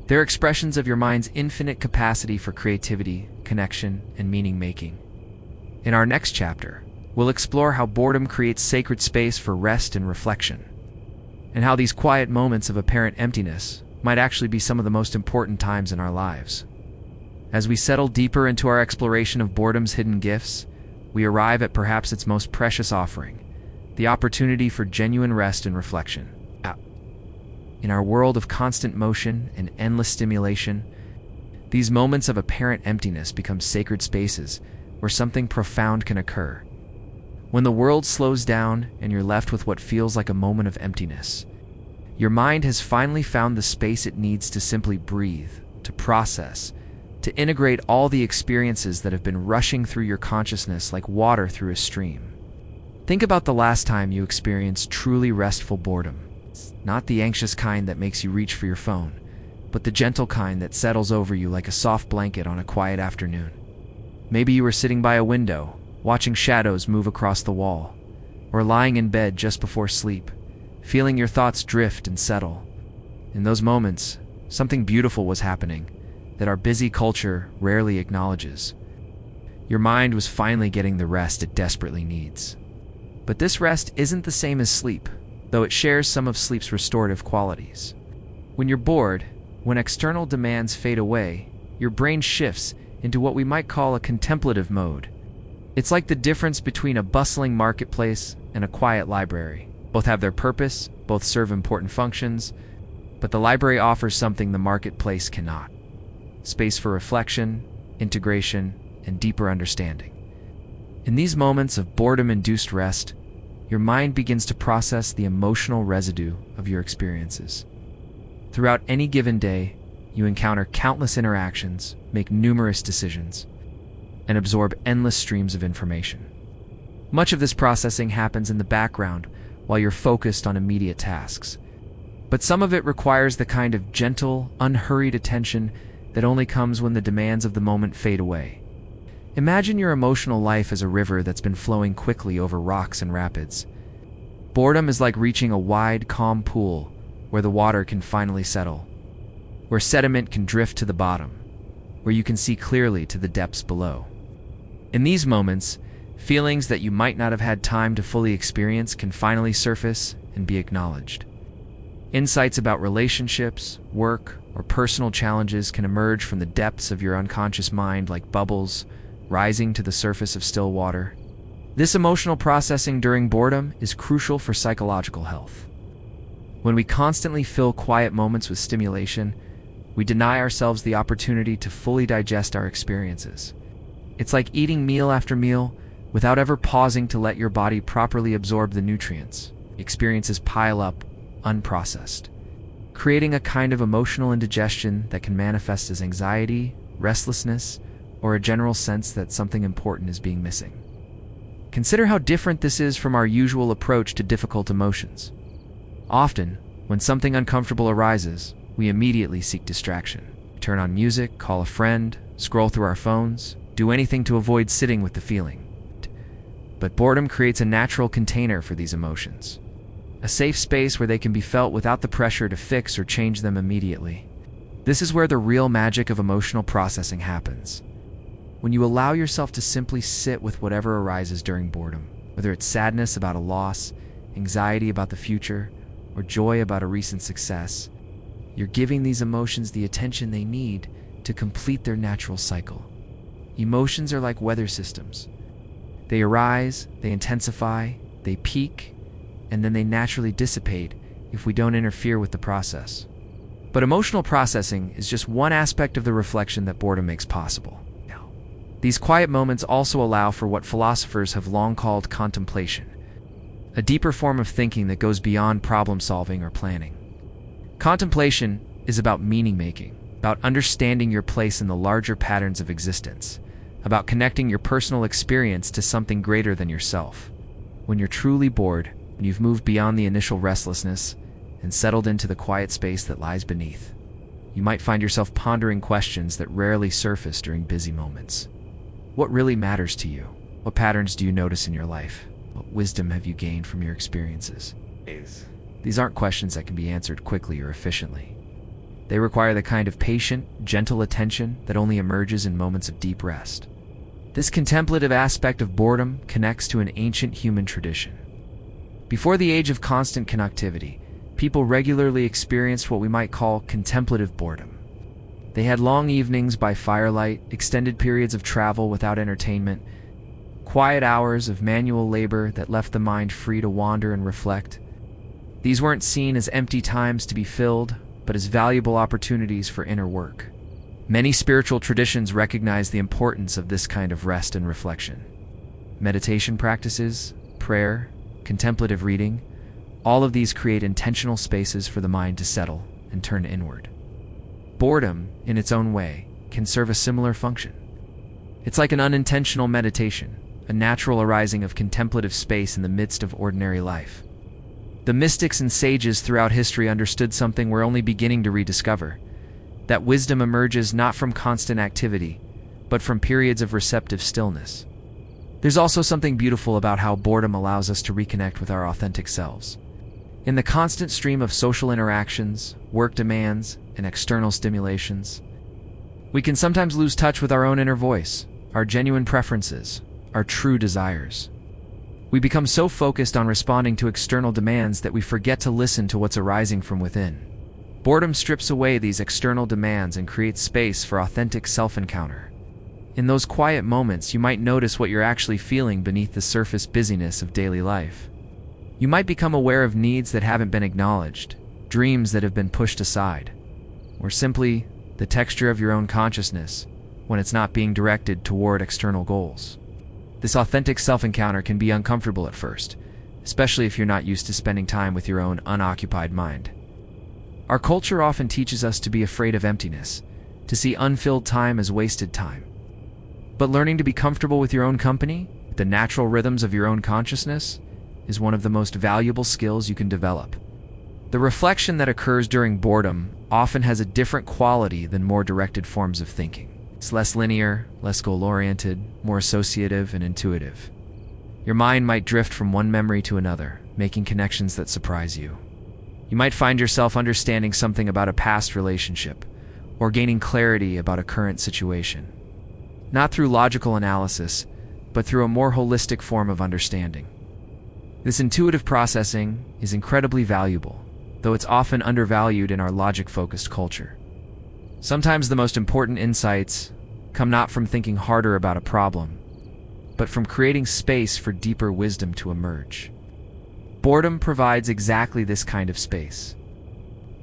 They're expressions of your mind's infinite capacity for creativity, connection, and meaning-making. In our next chapter, we'll explore how boredom creates sacred space for rest and reflection, and how these quiet moments of apparent emptiness might actually be some of the most important times in our lives. As we settle deeper into our exploration of boredom's hidden gifts, we arrive at perhaps its most precious offering, the opportunity for genuine rest and reflection. In our world of constant motion and endless stimulation, these moments of apparent emptiness become sacred spaces where something profound can occur. When the world slows down and you're left with what feels like a moment of emptiness, your mind has finally found the space it needs to simply breathe, to process, to integrate all the experiences that have been rushing through your consciousness like water through a stream. Think about the last time you experienced truly restful boredom. Not the anxious kind that makes you reach for your phone, but the gentle kind that settles over you like a soft blanket on a quiet afternoon. Maybe you were sitting by a window, watching shadows move across the wall, or lying in bed just before sleep, feeling your thoughts drift and settle. In those moments, something beautiful was happening that our busy culture rarely acknowledges. Your mind was finally getting the rest it desperately needs. But this rest isn't the same as sleep, though it shares some of sleep's restorative qualities. When you're bored, when external demands fade away, your brain shifts into what we might call a contemplative mode. It's like the difference between a bustling marketplace and a quiet library. Both have their purpose, both serve important functions, but the library offers something the marketplace cannot: space for reflection, integration, and deeper understanding. In these moments of boredom-induced rest, your mind begins to process the emotional residue of your experiences. Throughout any given day, you encounter countless interactions, make numerous decisions, and absorb endless streams of information. Much of this processing happens in the background while you're focused on immediate tasks. But some of it requires the kind of gentle, unhurried attention that only comes when the demands of the moment fade away. Imagine your emotional life as a river that's been flowing quickly over rocks and rapids. Boredom is like reaching a wide, calm pool where the water can finally settle, where sediment can drift to the bottom, where you can see clearly to the depths below. In these moments, feelings that you might not have had time to fully experience can finally surface and be acknowledged. Insights about relationships, work, or personal challenges can emerge from the depths of your unconscious mind like bubbles rising to the surface of still water. This emotional processing during boredom is crucial for psychological health. When we constantly fill quiet moments with stimulation, we deny ourselves the opportunity to fully digest our experiences. It's like eating meal after meal without ever pausing to let your body properly absorb the nutrients. Experiences pile up, unprocessed, creating a kind of emotional indigestion that can manifest as anxiety, restlessness, or a general sense that something important is being missing. Consider how different this is from our usual approach to difficult emotions. Often, when something uncomfortable arises, we immediately seek distraction. Turn on music, call a friend, scroll through our phones, do anything to avoid sitting with the feeling. But boredom creates a natural container for these emotions, a safe space where they can be felt without the pressure to fix or change them immediately. This is where the real magic of emotional processing happens. When you allow yourself to simply sit with whatever arises during boredom, whether it's sadness about a loss, anxiety about the future, or joy about a recent success, you're giving these emotions the attention they need to complete their natural cycle. Emotions are like weather systems. They arise, they intensify, they peak, and then they naturally dissipate if we don't interfere with the process. But emotional processing is just one aspect of the reflection that boredom makes possible. These quiet moments also allow for what philosophers have long called contemplation, a deeper form of thinking that goes beyond problem solving or planning. Contemplation is about meaning-making, about understanding your place in the larger patterns of existence, about connecting your personal experience to something greater than yourself. When you're truly bored, when you've moved beyond the initial restlessness and settled into the quiet space that lies beneath, you might find yourself pondering questions that rarely surface during busy moments. What really matters to you? What patterns do you notice in your life? What wisdom have you gained from your experiences? These aren't questions that can be answered quickly or efficiently. They require the kind of patient, gentle attention that only emerges in moments of deep rest. This contemplative aspect of boredom connects to an ancient human tradition. Before the age of constant connectivity, people regularly experienced what we might call contemplative boredom. They had long evenings by firelight, extended periods of travel without entertainment, quiet hours of manual labor that left the mind free to wander and reflect. These weren't seen as empty times to be filled, but as valuable opportunities for inner work. Many spiritual traditions recognize the importance of this kind of rest and reflection. Meditation practices, prayer, contemplative reading, all of these create intentional spaces for the mind to settle and turn inward. Boredom, in its own way, can serve a similar function. It's like an unintentional meditation, a natural arising of contemplative space in the midst of ordinary life. The mystics and sages throughout history understood something we're only beginning to rediscover, that wisdom emerges not from constant activity, but from periods of receptive stillness. There's also something beautiful about how boredom allows us to reconnect with our authentic selves. In the constant stream of social interactions, work demands, and external stimulations, we can sometimes lose touch with our own inner voice, our genuine preferences, our true desires. We become so focused on responding to external demands that we forget to listen to what's arising from within. Boredom strips away these external demands and creates space for authentic self-encounter. In those quiet moments, you might notice what you're actually feeling beneath the surface busyness of daily life. You might become aware of needs that haven't been acknowledged, dreams that have been pushed aside, or simply the texture of your own consciousness when it's not being directed toward external goals. This authentic self-encounter can be uncomfortable at first, especially if you're not used to spending time with your own unoccupied mind. Our culture often teaches us to be afraid of emptiness, to see unfilled time as wasted time. But learning to be comfortable with your own company, the natural rhythms of your own consciousness, is one of the most valuable skills you can develop. The reflection that occurs during boredom often has a different quality than more directed forms of thinking. It's less linear, less goal-oriented, more associative and intuitive. Your mind might drift from one memory to another, making connections that surprise you. You might find yourself understanding something about a past relationship, or gaining clarity about a current situation. Not through logical analysis, but through a more holistic form of understanding. This intuitive processing is incredibly valuable, though it's often undervalued in our logic-focused culture. Sometimes the most important insights come not from thinking harder about a problem, but from creating space for deeper wisdom to emerge. Boredom provides exactly this kind of space,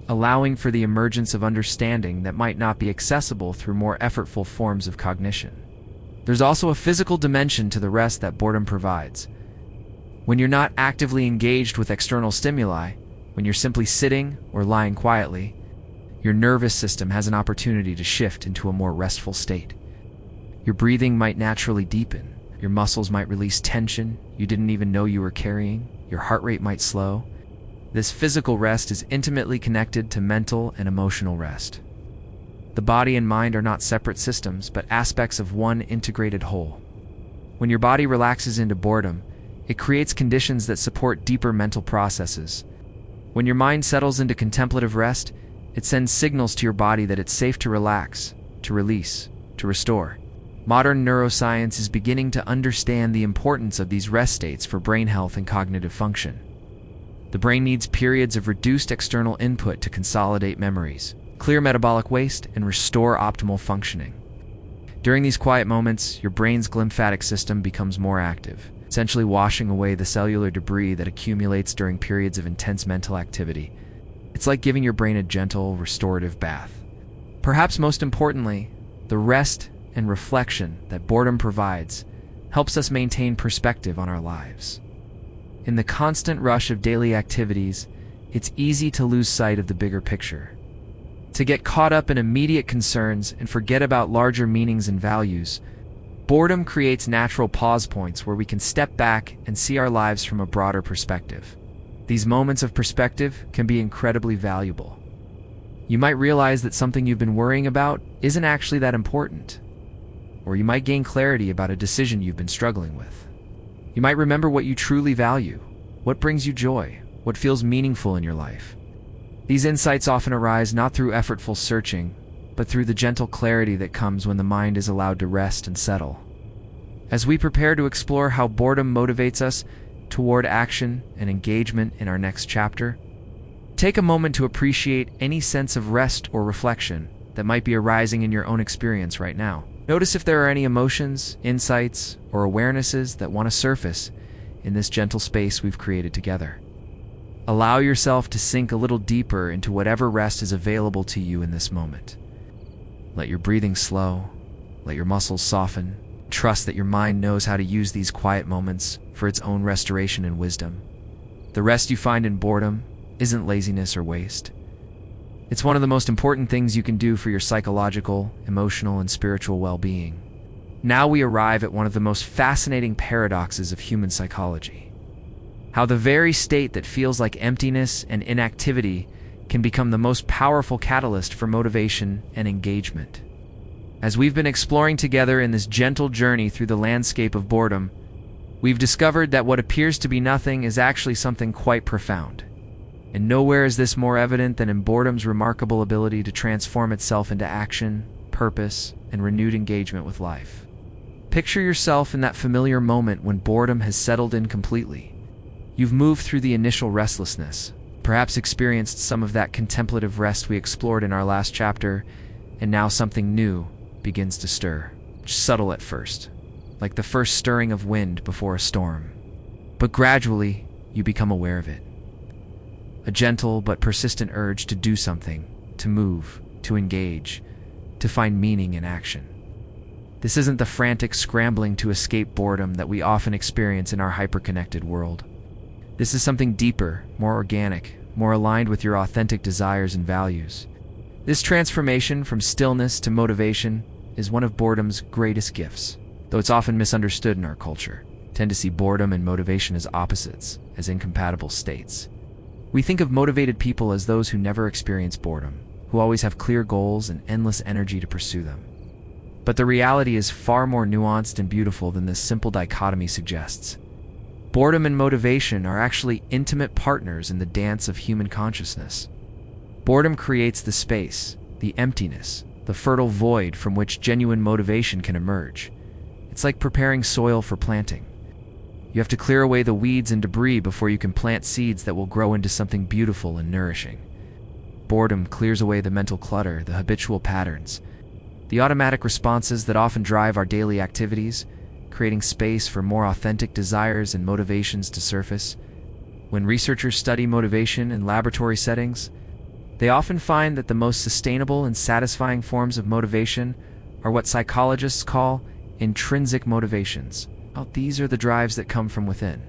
allowing for the emergence of understanding that might not be accessible through more effortful forms of cognition. There's also a physical dimension to the rest that boredom provides. When you're not actively engaged with external stimuli, when you're simply sitting or lying quietly, your nervous system has an opportunity to shift into a more restful state. Your breathing might naturally deepen, your muscles might release tension you didn't even know you were carrying, your heart rate might slow. This physical rest is intimately connected to mental and emotional rest. The body and mind are not separate systems, but aspects of one integrated whole. When your body relaxes into boredom, it creates conditions that support deeper mental processes. When your mind settles into contemplative rest, it sends signals to your body that it's safe to relax, to release, to restore. Modern neuroscience is beginning to understand the importance of these rest states for brain health and cognitive function. The brain needs periods of reduced external input to consolidate memories, clear metabolic waste, and restore optimal functioning. During these quiet moments, your brain's glymphatic system becomes more active, essentially washing away the cellular debris that accumulates during periods of intense mental activity. It's like giving your brain a gentle, restorative bath. Perhaps most importantly, the rest and reflection that boredom provides helps us maintain perspective on our lives. In the constant rush of daily activities, it's easy to lose sight of the bigger picture, to get caught up in immediate concerns and forget about larger meanings and values. Boredom creates natural pause points where we can step back and see our lives from a broader perspective. These moments of perspective can be incredibly valuable. You might realize that something you've been worrying about isn't actually that important, or you might gain clarity about a decision you've been struggling with. You might remember what you truly value, what brings you joy, what feels meaningful in your life. These insights often arise not through effortful searching, but through the gentle clarity that comes when the mind is allowed to rest and settle. As we prepare to explore how boredom motivates us toward action and engagement in our next chapter, take a moment to appreciate any sense of rest or reflection that might be arising in your own experience right now. Notice if there are any emotions, insights, or awarenesses that want to surface in this gentle space we've created together. Allow yourself to sink a little deeper into whatever rest is available to you in this moment. Let your breathing slow, let your muscles soften. Trust that your mind knows how to use these quiet moments for its own restoration and wisdom. The rest you find in boredom isn't laziness or waste. It's one of the most important things you can do for your psychological, emotional, and spiritual well-being. Now we arrive at one of the most fascinating paradoxes of human psychology. How the very state that feels like emptiness and inactivity can become the most powerful catalyst for motivation and engagement. As we've been exploring together in this gentle journey through the landscape of boredom, we've discovered that what appears to be nothing is actually something quite profound. And nowhere is this more evident than in boredom's remarkable ability to transform itself into action, purpose, and renewed engagement with life. Picture yourself in that familiar moment when boredom has settled in completely. You've moved through the initial restlessness, perhaps experienced some of that contemplative rest we explored in our last chapter, and now something new begins to stir. Subtle at first, like the first stirring of wind before a storm. But gradually, you become aware of it. A gentle but persistent urge to do something, to move, to engage, to find meaning in action. This isn't the frantic scrambling to escape boredom that we often experience in our hyper-connected world. This is something deeper, more organic, more aligned with your authentic desires and values. This transformation from stillness to motivation is one of boredom's greatest gifts, though it's often misunderstood in our culture. We tend to see boredom and motivation as opposites, as incompatible states. We think of motivated people as those who never experience boredom, who always have clear goals and endless energy to pursue them. But the reality is far more nuanced and beautiful than this simple dichotomy suggests. Boredom and motivation are actually intimate partners in the dance of human consciousness. Boredom creates the space, the emptiness, the fertile void from which genuine motivation can emerge. It's like preparing soil for planting. You have to clear away the weeds and debris before you can plant seeds that will grow into something beautiful and nourishing. Boredom clears away the mental clutter, the habitual patterns, the automatic responses that often drive our daily activities, creating space for more authentic desires and motivations to surface. When researchers study motivation in laboratory settings, they often find that the most sustainable and satisfying forms of motivation are what psychologists call intrinsic motivations. These are the drives that come from within,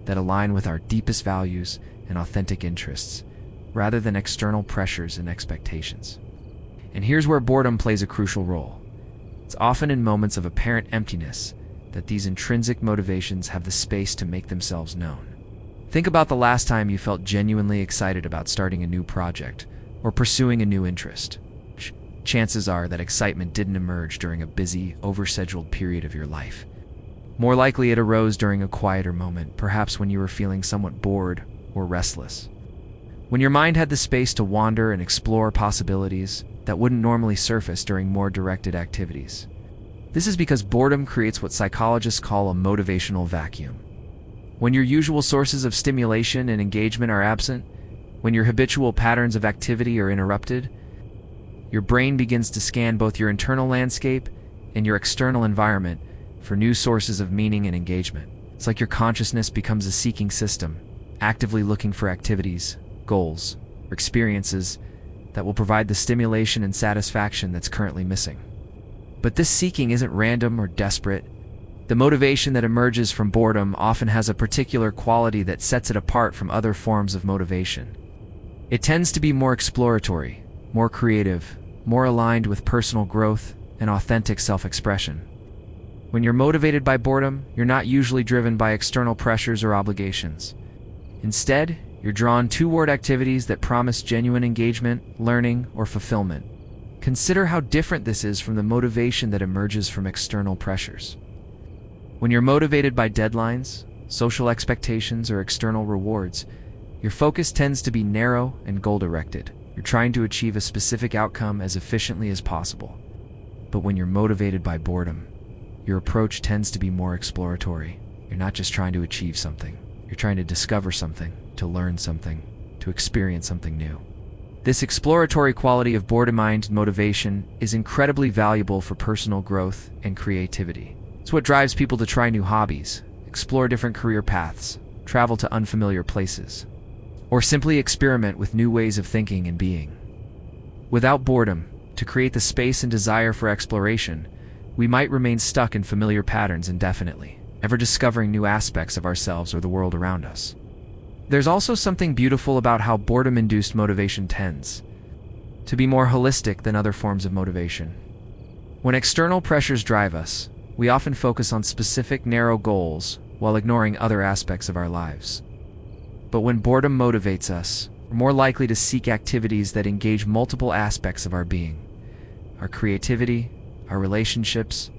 that align with our deepest values and authentic interests, rather than external pressures and expectations. And here's where boredom plays a crucial role. It's often in moments of apparent emptiness that these intrinsic motivations have the space to make themselves known. Think about the last time you felt genuinely excited about starting a new project or pursuing a new interest. Chances are that excitement didn't emerge during a busy, overscheduled period of your life. More likely it arose during a quieter moment, perhaps when you were feeling somewhat bored or restless. When your mind had the space to wander and explore possibilities that wouldn't normally surface during more directed activities. This is because boredom creates what psychologists call a motivational vacuum. When your usual sources of stimulation and engagement are absent, when your habitual patterns of activity are interrupted, your brain begins to scan both your internal landscape and your external environment for new sources of meaning and engagement. It's like your consciousness becomes a seeking system, actively looking for activities, goals, or experiences that will provide the stimulation and satisfaction that's currently missing. But this seeking isn't random or desperate. The motivation that emerges from boredom often has a particular quality that sets it apart from other forms of motivation. It tends to be more exploratory, more creative, more aligned with personal growth and authentic self-expression. When you're motivated by boredom, you're not usually driven by external pressures or obligations. Instead, you're drawn toward activities that promise genuine engagement, learning, or fulfillment. Consider how different this is from the motivation that emerges from external pressures. When you're motivated by deadlines, social expectations, or external rewards, your focus tends to be narrow and goal-directed. You're trying to achieve a specific outcome as efficiently as possible. But when you're motivated by boredom, your approach tends to be more exploratory. You're not just trying to achieve something. You're trying to discover something, to learn something, to experience something new. This exploratory quality of boredom-minded motivation is incredibly valuable for personal growth and creativity. It's what drives people to try new hobbies, explore different career paths, travel to unfamiliar places, or simply experiment with new ways of thinking and being. Without boredom, to create the space and desire for exploration, we might remain stuck in familiar patterns indefinitely, never discovering new aspects of ourselves or the world around us. There's also something beautiful about how boredom-induced motivation tends to be more holistic than other forms of motivation. When external pressures drive us, we often focus on specific, narrow goals while ignoring other aspects of our lives. But when boredom motivates us, we're more likely to seek activities that engage multiple aspects of our being: our creativity, our relationships,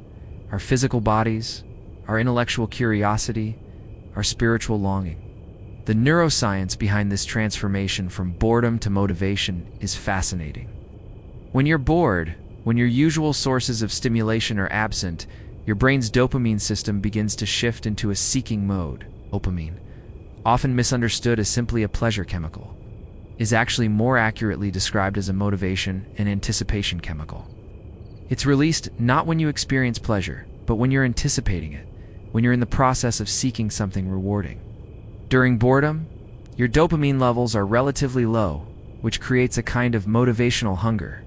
our physical bodies, our intellectual curiosity, our spiritual longing. The neuroscience behind this transformation from boredom to motivation is fascinating. When you're bored, when your usual sources of stimulation are absent, your brain's dopamine system begins to shift into a seeking mode. Dopamine, often misunderstood as simply a pleasure chemical, is actually more accurately described as a motivation and anticipation chemical. It's released not when you experience pleasure, but when you're anticipating it, when you're in the process of seeking something rewarding. During boredom, your dopamine levels are relatively low, which creates a kind of motivational hunger.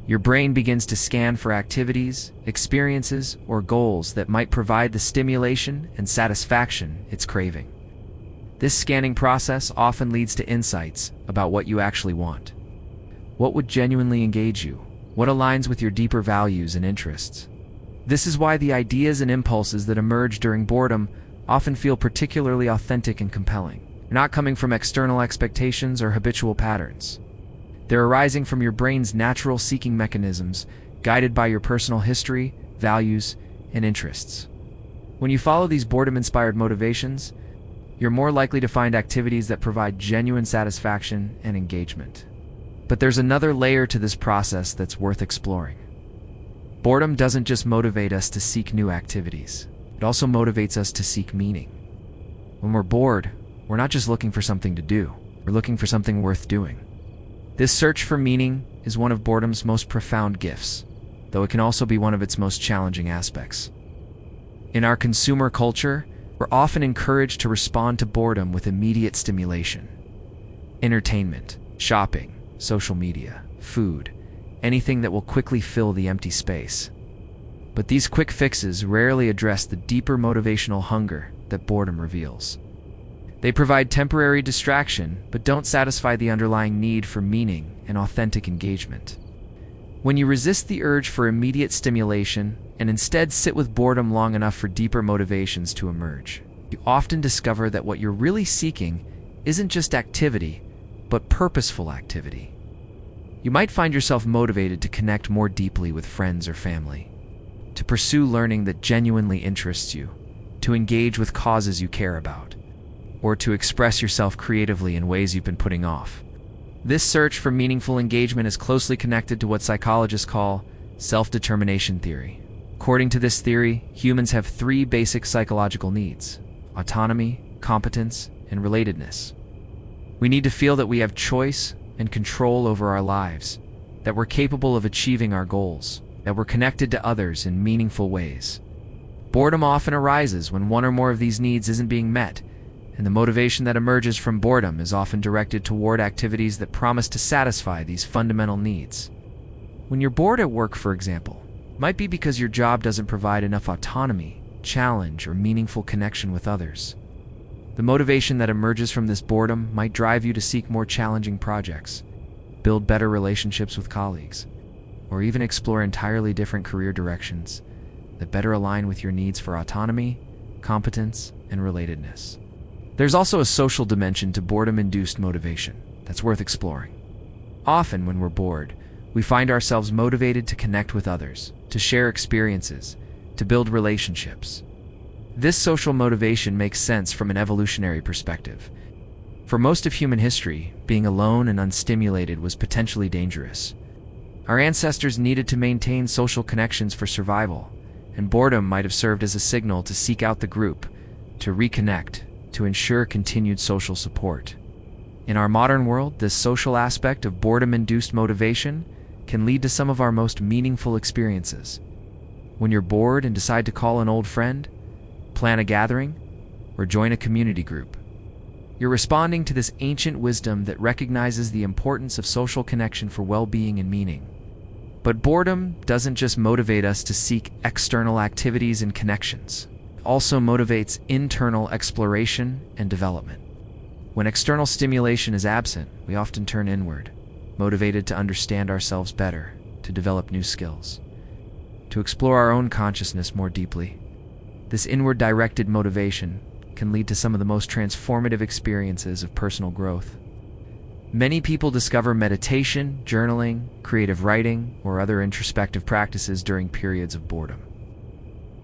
Your brain begins to scan for activities, experiences, or goals that might provide the stimulation and satisfaction it's craving. This scanning process often leads to insights about what you actually want. What would genuinely engage you? What aligns with your deeper values and interests? This is why the ideas and impulses that emerge during boredom often feel particularly authentic and compelling. They're not coming from external expectations or habitual patterns. They're arising from your brain's natural seeking mechanisms, guided by your personal history, values, and interests. When you follow these boredom-inspired motivations, you're more likely to find activities that provide genuine satisfaction and engagement. But there's another layer to this process that's worth exploring. Boredom doesn't just motivate us to seek new activities. It also motivates us to seek meaning. When we're bored, we're not just looking for something to do. We're looking for something worth doing. This search for meaning is one of boredom's most profound gifts, though it can also be one of its most challenging aspects. In our consumer culture, we're often encouraged to respond to boredom with immediate stimulation. Entertainment, shopping, social media, food, anything that will quickly fill the empty space. But these quick fixes rarely address the deeper motivational hunger that boredom reveals. They provide temporary distraction, but don't satisfy the underlying need for meaning and authentic engagement. When you resist the urge for immediate stimulation and instead sit with boredom long enough for deeper motivations to emerge, you often discover that what you're really seeking isn't just activity, but purposeful activity. You might find yourself motivated to connect more deeply with friends or family, to pursue learning that genuinely interests you, to engage with causes you care about, or to express yourself creatively in ways you've been putting off. This search for meaningful engagement is closely connected to what psychologists call self-determination theory. According to this theory, humans have three basic psychological needs: autonomy, competence, and relatedness. We need to feel that we have choice and control over our lives, that we're capable of achieving our goals, that we're connected to others in meaningful ways. Boredom often arises when one or more of these needs isn't being met, and the motivation that emerges from boredom is often directed toward activities that promise to satisfy these fundamental needs. When you're bored at work, for example, it might be because your job doesn't provide enough autonomy, challenge, or meaningful connection with others. The motivation that emerges from this boredom might drive you to seek more challenging projects, build better relationships with colleagues, or even explore entirely different career directions that better align with your needs for autonomy, competence, and relatedness. There's also a social dimension to boredom-induced motivation that's worth exploring. Often, when we're bored, we find ourselves motivated to connect with others, to share experiences, to build relationships. This social motivation makes sense from an evolutionary perspective. For most of human history, being alone and unstimulated was potentially dangerous. Our ancestors needed to maintain social connections for survival, and boredom might have served as a signal to seek out the group, to reconnect, to ensure continued social support. In our modern world, this social aspect of boredom-induced motivation can lead to some of our most meaningful experiences. When you're bored and decide to call an old friend, plan a gathering, or join a community group, you're responding to this ancient wisdom that recognizes the importance of social connection for well-being and meaning. But boredom doesn't just motivate us to seek external activities and connections. It also motivates internal exploration and development. When external stimulation is absent, we often turn inward, motivated to understand ourselves better, to develop new skills, to explore our own consciousness more deeply. This inward-directed motivation can lead to some of the most transformative experiences of personal growth. Many people discover meditation, journaling, creative writing, or other introspective practices during periods of boredom.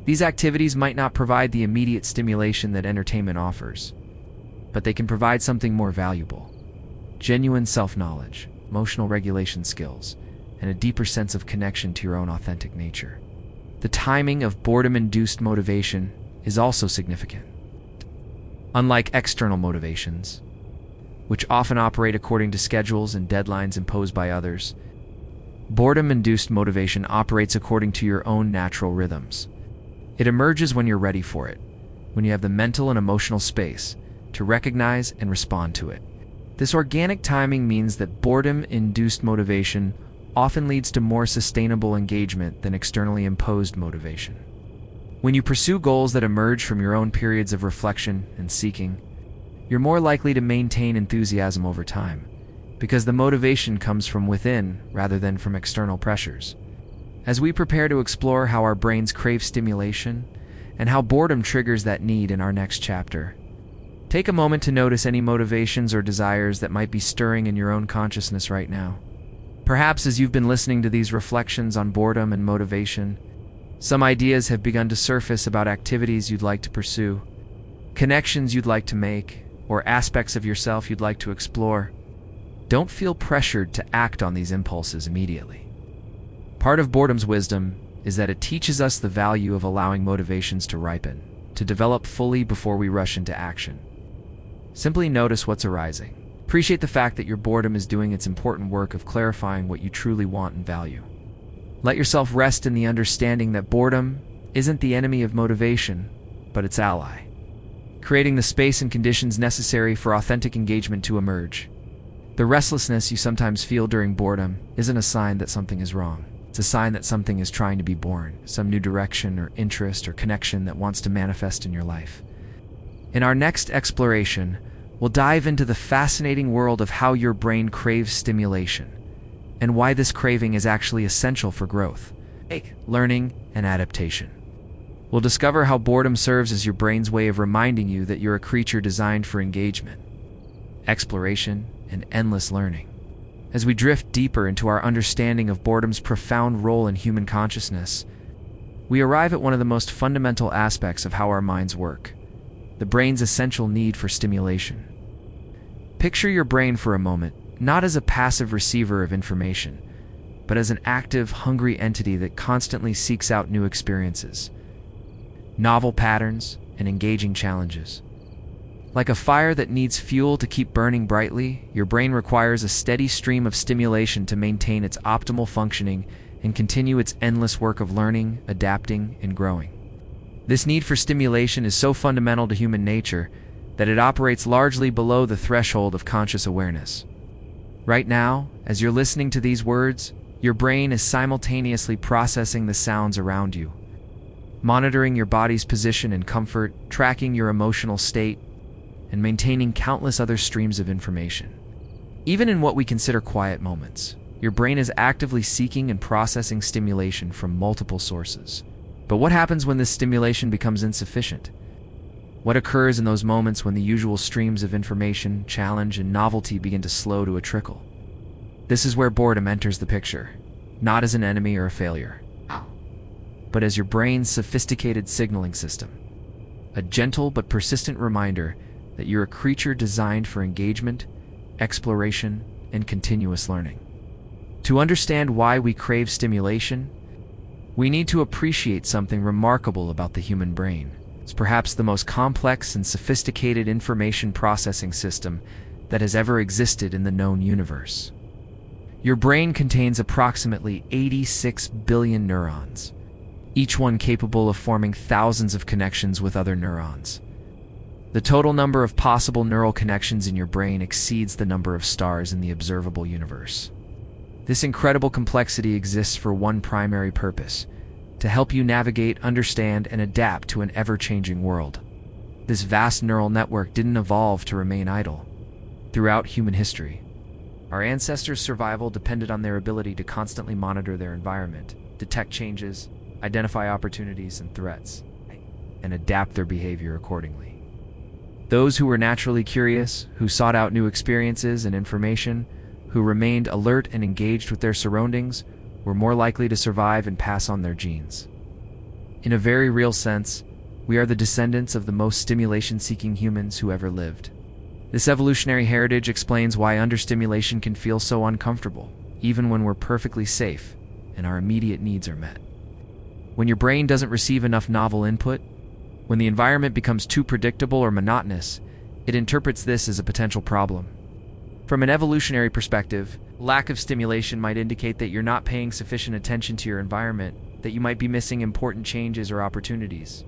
These activities might not provide the immediate stimulation that entertainment offers, but they can provide something more valuable: genuine self-knowledge, emotional regulation skills, and a deeper sense of connection to your own authentic nature. The timing of boredom-induced motivation is also significant. Unlike external motivations, which often operate according to schedules and deadlines imposed by others, boredom-induced motivation operates according to your own natural rhythms. It emerges when you're ready for it, when you have the mental and emotional space to recognize and respond to it. This organic timing means that boredom-induced motivation often leads to more sustainable engagement than externally imposed motivation. When you pursue goals that emerge from your own periods of reflection and seeking, you're more likely to maintain enthusiasm over time, because the motivation comes from within rather than from external pressures. As we prepare to explore how our brains crave stimulation and how boredom triggers that need in our next chapter, take a moment to notice any motivations or desires that might be stirring in your own consciousness right now. Perhaps as you've been listening to these reflections on boredom and motivation, some ideas have begun to surface about activities you'd like to pursue, connections you'd like to make, or aspects of yourself you'd like to explore. Don't feel pressured to act on these impulses immediately. Part of boredom's wisdom is that it teaches us the value of allowing motivations to ripen, to develop fully before we rush into action. Simply notice what's arising. Appreciate the fact that your boredom is doing its important work of clarifying what you truly want and value. Let yourself rest in the understanding that boredom isn't the enemy of motivation, but its ally, creating the space and conditions necessary for authentic engagement to emerge. The restlessness you sometimes feel during boredom isn't a sign that something is wrong. It's a sign that something is trying to be born, some new direction or interest or connection that wants to manifest in your life. In our next exploration, we'll dive into the fascinating world of how your brain craves stimulation and why this craving is actually essential for growth, learning, and adaptation. We'll discover how boredom serves as your brain's way of reminding you that you're a creature designed for engagement, exploration, and endless learning. As we drift deeper into our understanding of boredom's profound role in human consciousness, we arrive at one of the most fundamental aspects of how our minds work: the brain's essential need for stimulation. Picture your brain for a moment, not as a passive receiver of information, but as an active, hungry entity that constantly seeks out new experiences, novel patterns, and engaging challenges. Like a fire that needs fuel to keep burning brightly, your brain requires a steady stream of stimulation to maintain its optimal functioning and continue its endless work of learning, adapting, and growing. This need for stimulation is so fundamental to human nature that it operates largely below the threshold of conscious awareness. Right now, as you're listening to these words, your brain is simultaneously processing the sounds around you, monitoring your body's position and comfort, tracking your emotional state, and maintaining countless other streams of information. Even in what we consider quiet moments, your brain is actively seeking and processing stimulation from multiple sources. But what happens when this stimulation becomes insufficient? What occurs in those moments when the usual streams of information, challenge, and novelty begin to slow to a trickle? This is where boredom enters the picture, not as an enemy or a failure, but as your brain's sophisticated signaling system, a gentle but persistent reminder that you're a creature designed for engagement, exploration, and continuous learning. To understand why we crave stimulation, we need to appreciate something remarkable about the human brain. It's perhaps the most complex and sophisticated information processing system that has ever existed in the known universe. Your brain contains approximately 86 billion neurons, each one capable of forming thousands of connections with other neurons. The total number of possible neural connections in your brain exceeds the number of stars in the observable universe. This incredible complexity exists for one primary purpose: to help you navigate, understand, and adapt to an ever-changing world. This vast neural network didn't evolve to remain idle. Throughout human history, our ancestors' survival depended on their ability to constantly monitor their environment, detect changes, identify opportunities and threats, and adapt their behavior accordingly. Those who were naturally curious, who sought out new experiences and information, who remained alert and engaged with their surroundings, were more likely to survive and pass on their genes. In a very real sense, we are the descendants of the most stimulation-seeking humans who ever lived. This evolutionary heritage explains why understimulation can feel so uncomfortable, even when we're perfectly safe and our immediate needs are met. When your brain doesn't receive enough novel input, when the environment becomes too predictable or monotonous, it interprets this as a potential problem. From an evolutionary perspective, lack of stimulation might indicate that you're not paying sufficient attention to your environment, that you might be missing important changes or opportunities.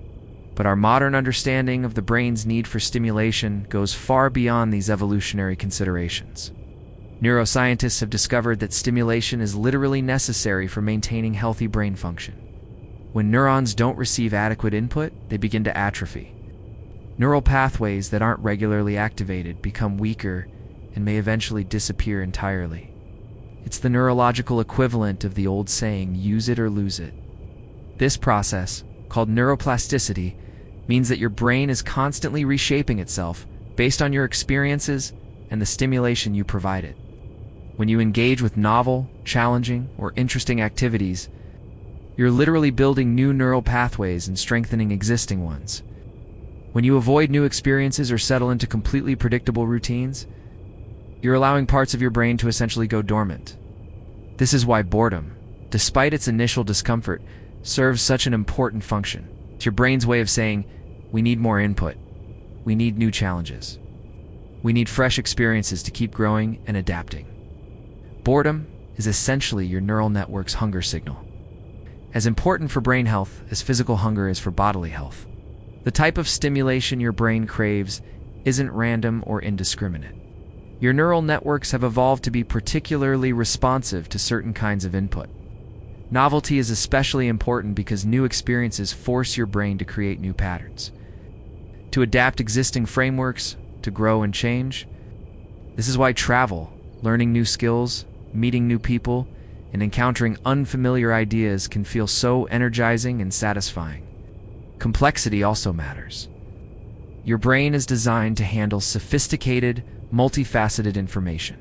But our modern understanding of the brain's need for stimulation goes far beyond these evolutionary considerations. Neuroscientists have discovered that stimulation is literally necessary for maintaining healthy brain function. When neurons don't receive adequate input, they begin to atrophy. Neural pathways that aren't regularly activated become weaker and may eventually disappear entirely. It's the neurological equivalent of the old saying, use it or lose it. This process, called neuroplasticity, means that your brain is constantly reshaping itself based on your experiences and the stimulation you provide it. When you engage with novel, challenging, or interesting activities, you're literally building new neural pathways and strengthening existing ones. When you avoid new experiences or settle into completely predictable routines, you're allowing parts of your brain to essentially go dormant. This is why boredom, despite its initial discomfort, serves such an important function. It's your brain's way of saying, we need more input. We need new challenges. We need fresh experiences to keep growing and adapting. Boredom is essentially your neural network's hunger signal. As important for brain health as physical hunger is for bodily health. The type of stimulation your brain craves isn't random or indiscriminate. Your neural networks have evolved to be particularly responsive to certain kinds of input. Novelty is especially important because new experiences force your brain to create new patterns, to adapt existing frameworks, to grow and change. This is why travel, learning new skills, meeting new people, and encountering unfamiliar ideas can feel so energizing and satisfying. Complexity also matters. Your brain is designed to handle sophisticated, multifaceted information.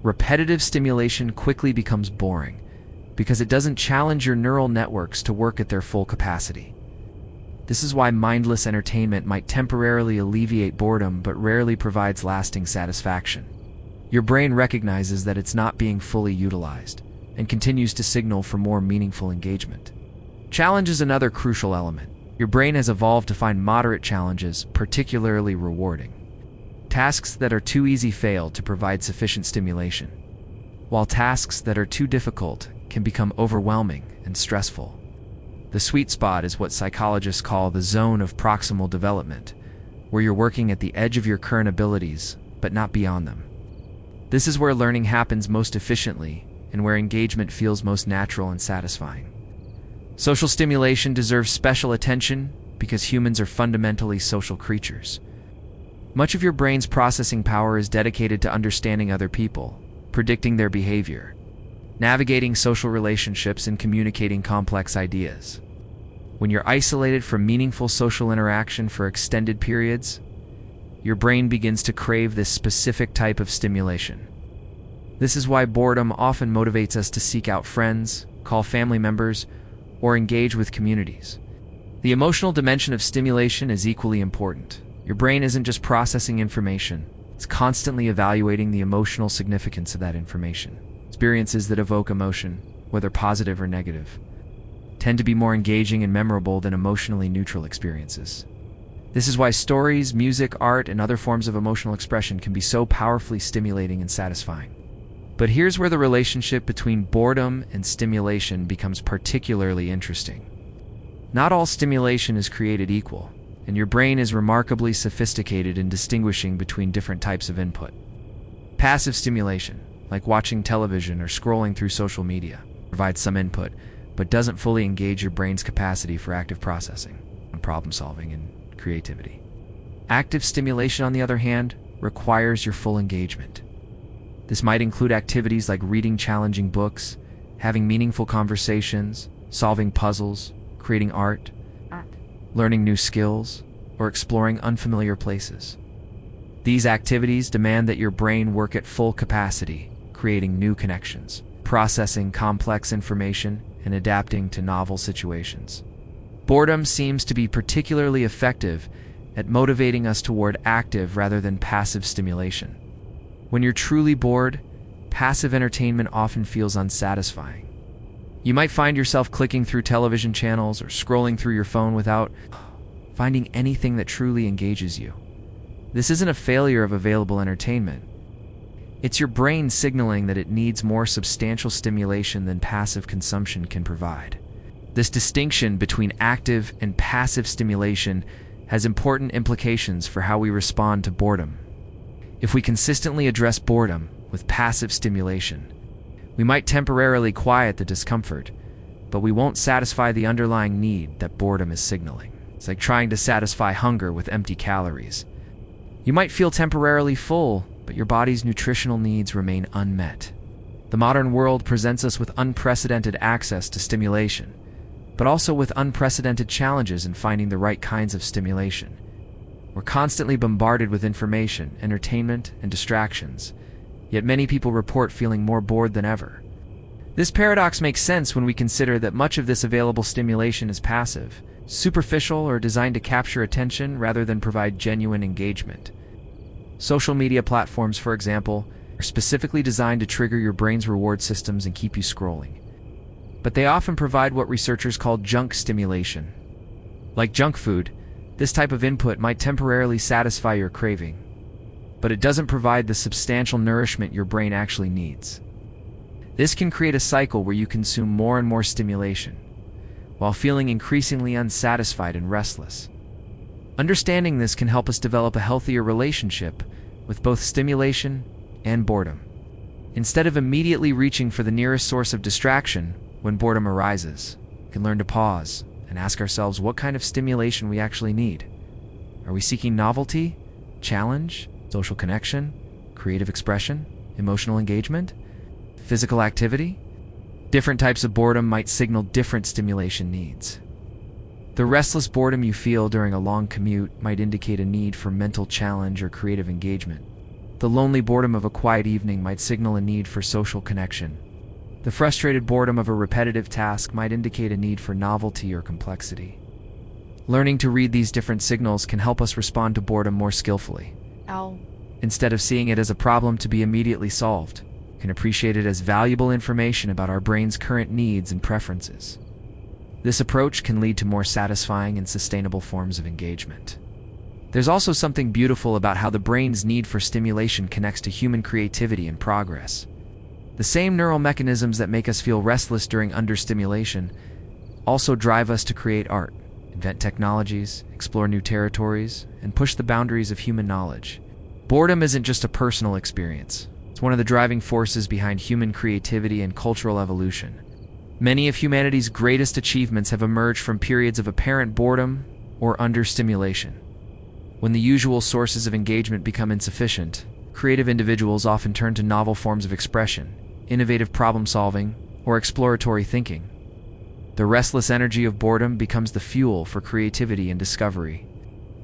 Repetitive stimulation quickly becomes boring because it doesn't challenge your neural networks to work at their full capacity. This is why mindless entertainment might temporarily alleviate boredom but rarely provides lasting satisfaction. Your brain recognizes that it's not being fully utilized and continues to signal for more meaningful engagement. Challenge is another crucial element. Your brain has evolved to find moderate challenges particularly rewarding. Tasks that are too easy fail to provide sufficient stimulation, while tasks that are too difficult can become overwhelming and stressful. The sweet spot is what psychologists call the zone of proximal development, where you're working at the edge of your current abilities, but not beyond them. This is where learning happens most efficiently and where engagement feels most natural and satisfying. Social stimulation deserves special attention because humans are fundamentally social creatures. Much of your brain's processing power is dedicated to understanding other people, predicting their behavior, navigating social relationships, and communicating complex ideas. When you're isolated from meaningful social interaction for extended periods, your brain begins to crave this specific type of stimulation. This is why boredom often motivates us to seek out friends, call family members, or engage with communities. The emotional dimension of stimulation is equally important. Your brain isn't just processing information, it's constantly evaluating the emotional significance of that information. Experiences that evoke emotion, whether positive or negative, tend to be more engaging and memorable than emotionally neutral experiences. This is why stories, music, art, and other forms of emotional expression can be so powerfully stimulating and satisfying. But here's where the relationship between boredom and stimulation becomes particularly interesting. Not all stimulation is created equal, and your brain is remarkably sophisticated in distinguishing between different types of input. Passive stimulation, like watching television or scrolling through social media, provides some input, but doesn't fully engage your brain's capacity for active processing, problem solving, and creativity. Active stimulation, on the other hand, requires your full engagement. This might include activities like reading challenging books, having meaningful conversations, solving puzzles, creating art, learning new skills, or exploring unfamiliar places. These activities demand that your brain work at full capacity, creating new connections, processing complex information, and adapting to novel situations. Boredom seems to be particularly effective at motivating us toward active rather than passive stimulation. When you're truly bored, passive entertainment often feels unsatisfying. You might find yourself clicking through television channels or scrolling through your phone without finding anything that truly engages you. This isn't a failure of available entertainment. It's your brain signaling that it needs more substantial stimulation than passive consumption can provide. This distinction between active and passive stimulation has important implications for how we respond to boredom. If we consistently address boredom with passive stimulation, we might temporarily quiet the discomfort, but we won't satisfy the underlying need that boredom is signaling. It's like trying to satisfy hunger with empty calories. You might feel temporarily full, but your body's nutritional needs remain unmet. The modern world presents us with unprecedented access to stimulation, but also with unprecedented challenges in finding the right kinds of stimulation. We're constantly bombarded with information, entertainment, and distractions, yet many people report feeling more bored than ever. This paradox makes sense when we consider that much of this available stimulation is passive, superficial, or designed to capture attention rather than provide genuine engagement. Social media platforms, for example, are specifically designed to trigger your brain's reward systems and keep you scrolling. But they often provide what researchers call junk stimulation. Like junk food, this type of input might temporarily satisfy your craving, but it doesn't provide the substantial nourishment your brain actually needs. This can create a cycle where you consume more and more stimulation, while feeling increasingly unsatisfied and restless. Understanding this can help us develop a healthier relationship with both stimulation and boredom. Instead of immediately reaching for the nearest source of distraction when boredom arises, we can learn to pause and ask ourselves what kind of stimulation we actually need. Are we seeking novelty, challenge, social connection, creative expression, emotional engagement, physical activity? Different types of boredom might signal different stimulation needs. The restless boredom you feel during a long commute might indicate a need for mental challenge or creative engagement. The lonely boredom of a quiet evening might signal a need for social connection. The frustrated boredom of a repetitive task might indicate a need for novelty or complexity. Learning to read these different signals can help us respond to boredom more skillfully. Instead of seeing it as a problem to be immediately solved, we can appreciate it as valuable information about our brain's current needs and preferences. This approach can lead to more satisfying and sustainable forms of engagement. There's also something beautiful about how the brain's need for stimulation connects to human creativity and progress. The same neural mechanisms that make us feel restless during understimulation also drive us to create art, invent technologies, explore new territories, and push the boundaries of human knowledge. Boredom isn't just a personal experience. It's one of the driving forces behind human creativity and cultural evolution. Many of humanity's greatest achievements have emerged from periods of apparent boredom or understimulation. When the usual sources of engagement become insufficient, creative individuals often turn to novel forms of expression, innovative problem-solving, or exploratory thinking. The restless energy of boredom becomes the fuel for creativity and discovery.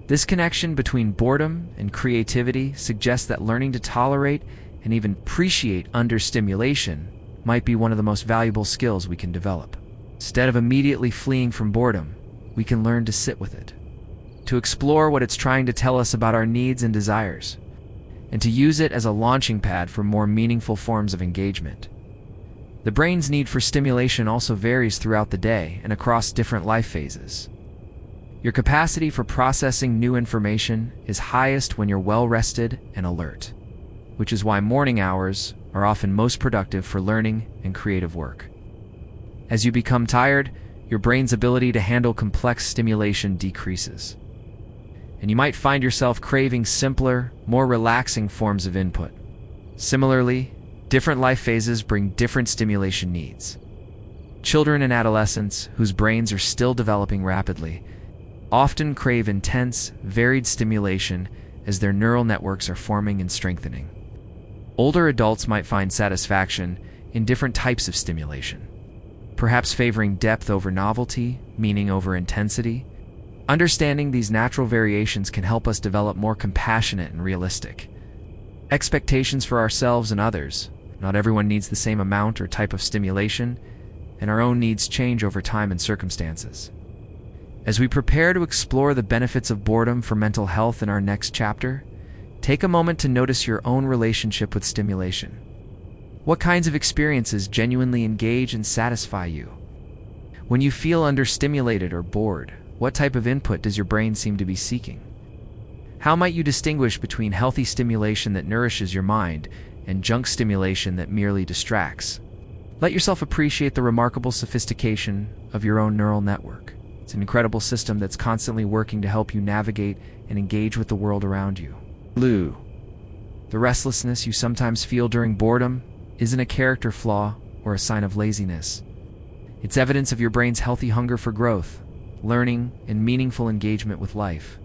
This connection between boredom and creativity suggests that learning to tolerate and even appreciate understimulation might be one of the most valuable skills we can develop. Instead of immediately fleeing from boredom, we can learn to sit with it, to explore what it's trying to tell us about our needs and desires, and to use it as a launching pad for more meaningful forms of engagement. The brain's need for stimulation also varies throughout the day and across different life phases. Your capacity for processing new information is highest when you're well-rested and alert, which is why morning hours are often most productive for learning and creative work. As you become tired, your brain's ability to handle complex stimulation decreases, and you might find yourself craving simpler, more relaxing forms of input. Similarly, different life phases bring different stimulation needs. Children and adolescents, whose brains are still developing rapidly, often crave intense, varied stimulation as their neural networks are forming and strengthening. Older adults might find satisfaction in different types of stimulation, perhaps favoring depth over novelty, meaning over intensity. Understanding these natural variations can help us develop more compassionate and realistic expectations for ourselves and others. Not everyone needs the same amount or type of stimulation, and our own needs change over time and circumstances. As we prepare to explore the benefits of boredom for mental health in our next chapter, take a moment to notice your own relationship with stimulation. What kinds of experiences genuinely engage and satisfy you? When you feel understimulated or bored, what type of input does your brain seem to be seeking? How might you distinguish between healthy stimulation that nourishes your mind and junk stimulation that merely distracts? Let yourself appreciate the remarkable sophistication of your own neural network. It's an incredible system that's constantly working to help you navigate and engage with the world around you. The restlessness you sometimes feel during boredom isn't a character flaw or a sign of laziness. It's evidence of your brain's healthy hunger for growth, learning, and meaningful engagement with life.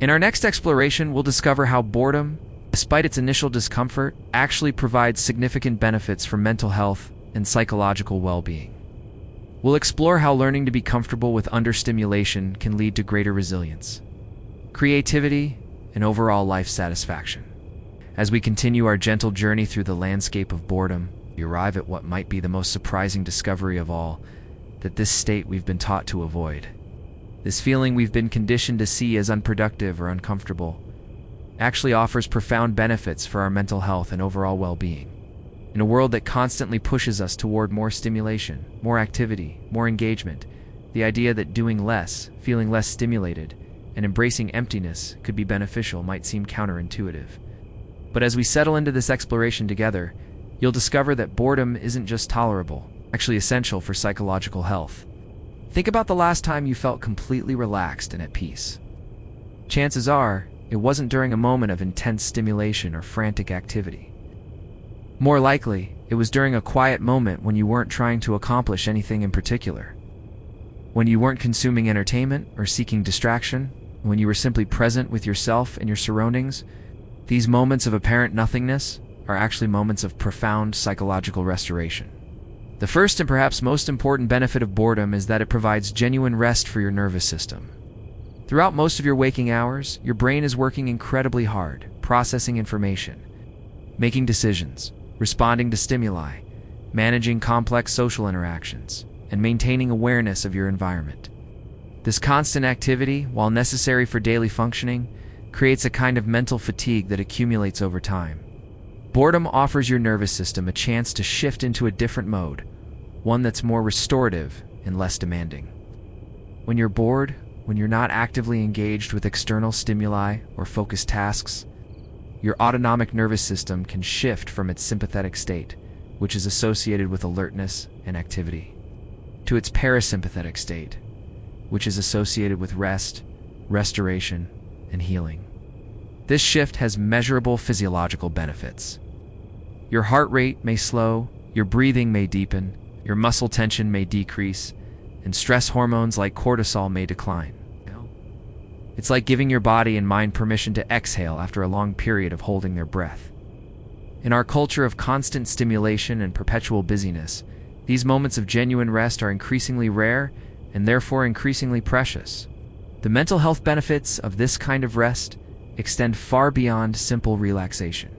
In our next exploration, we'll discover how boredom, despite its initial discomfort, actually provides significant benefits for mental health and psychological well-being. We'll explore how learning to be comfortable with understimulation can lead to greater resilience, creativity, and overall life satisfaction. As we continue our gentle journey through the landscape of boredom, we arrive at what might be the most surprising discovery of all, that this state we've been taught to avoid, this feeling we've been conditioned to see as unproductive or uncomfortable, actually offers profound benefits for our mental health and overall well-being. In a world that constantly pushes us toward more stimulation, more activity, more engagement, the idea that doing less, feeling less stimulated, and embracing emptiness could be beneficial might seem counterintuitive. But as we settle into this exploration together, you'll discover that boredom isn't just tolerable, actually essential for psychological health. Think about the last time you felt completely relaxed and at peace. Chances are, it wasn't during a moment of intense stimulation or frantic activity. More likely, it was during a quiet moment when you weren't trying to accomplish anything in particular. When you weren't consuming entertainment or seeking distraction, when you were simply present with yourself and your surroundings. These moments of apparent nothingness are actually moments of profound psychological restoration. The first and perhaps most important benefit of boredom is that it provides genuine rest for your nervous system. Throughout most of your waking hours, your brain is working incredibly hard, processing information, making decisions, responding to stimuli, managing complex social interactions, and maintaining awareness of your environment. This constant activity, while necessary for daily functioning, creates a kind of mental fatigue that accumulates over time. Boredom offers your nervous system a chance to shift into a different mode, one that's more restorative and less demanding. When you're bored, when you're not actively engaged with external stimuli or focused tasks, your autonomic nervous system can shift from its sympathetic state, which is associated with alertness and activity, to its parasympathetic state, which is associated with rest, restoration, and healing. This shift has measurable physiological benefits. Your heart rate may slow, your breathing may deepen, your muscle tension may decrease, and stress hormones like cortisol may decline. It's like giving your body and mind permission to exhale after a long period of holding their breath. In our culture of constant stimulation and perpetual busyness, these moments of genuine rest are increasingly rare and therefore increasingly precious. The mental health benefits of this kind of rest extend far beyond simple relaxation.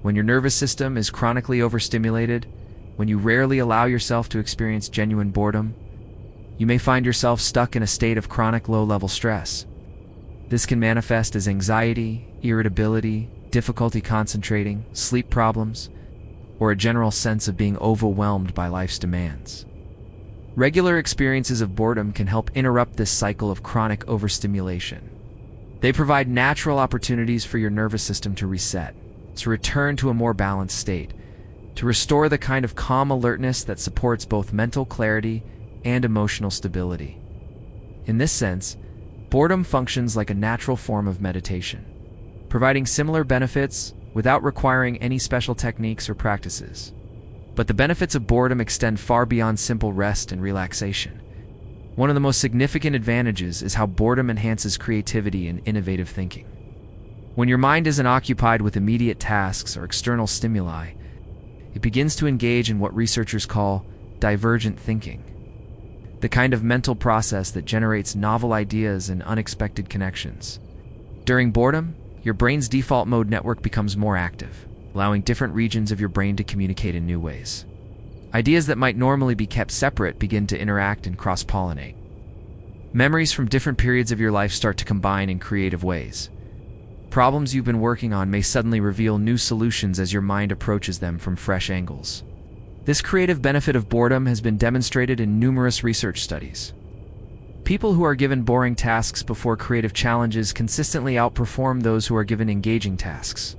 When your nervous system is chronically overstimulated, when you rarely allow yourself to experience genuine boredom, you may find yourself stuck in a state of chronic low-level stress. This can manifest as anxiety, irritability, difficulty concentrating, sleep problems, or a general sense of being overwhelmed by life's demands. Regular experiences of boredom can help interrupt this cycle of chronic overstimulation. They provide natural opportunities for your nervous system to reset, to return to a more balanced state, to restore the kind of calm alertness that supports both mental clarity and emotional stability. In this sense, boredom functions like a natural form of meditation, providing similar benefits without requiring any special techniques or practices. But the benefits of boredom extend far beyond simple rest and relaxation. One of the most significant advantages is how boredom enhances creativity and innovative thinking. When your mind isn't occupied with immediate tasks or external stimuli, it begins to engage in what researchers call divergent thinking, the kind of mental process that generates novel ideas and unexpected connections. During boredom, your brain's default mode network becomes more active, allowing different regions of your brain to communicate in new ways. Ideas that might normally be kept separate begin to interact and cross-pollinate. Memories from different periods of your life start to combine in creative ways. Problems you've been working on may suddenly reveal new solutions as your mind approaches them from fresh angles. This creative benefit of boredom has been demonstrated in numerous research studies. People who are given boring tasks before creative challenges consistently outperform those who are given engaging tasks.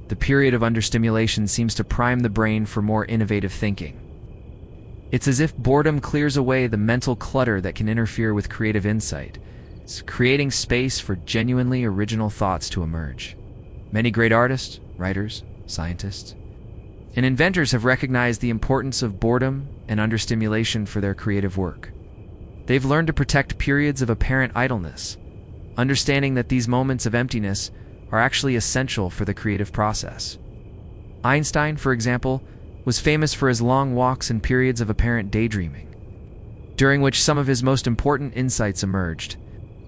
The period of understimulation seems to prime the brain for more innovative thinking. It's as if boredom clears away the mental clutter that can interfere with creative insight, creating space for genuinely original thoughts to emerge. Many great artists, writers, scientists, and inventors have recognized the importance of boredom and understimulation for their creative work. They've learned to protect periods of apparent idleness, understanding that these moments of emptiness are actually essential for the creative process. Einstein, for example, was famous for his long walks and periods of apparent daydreaming, during which some of his most important insights emerged.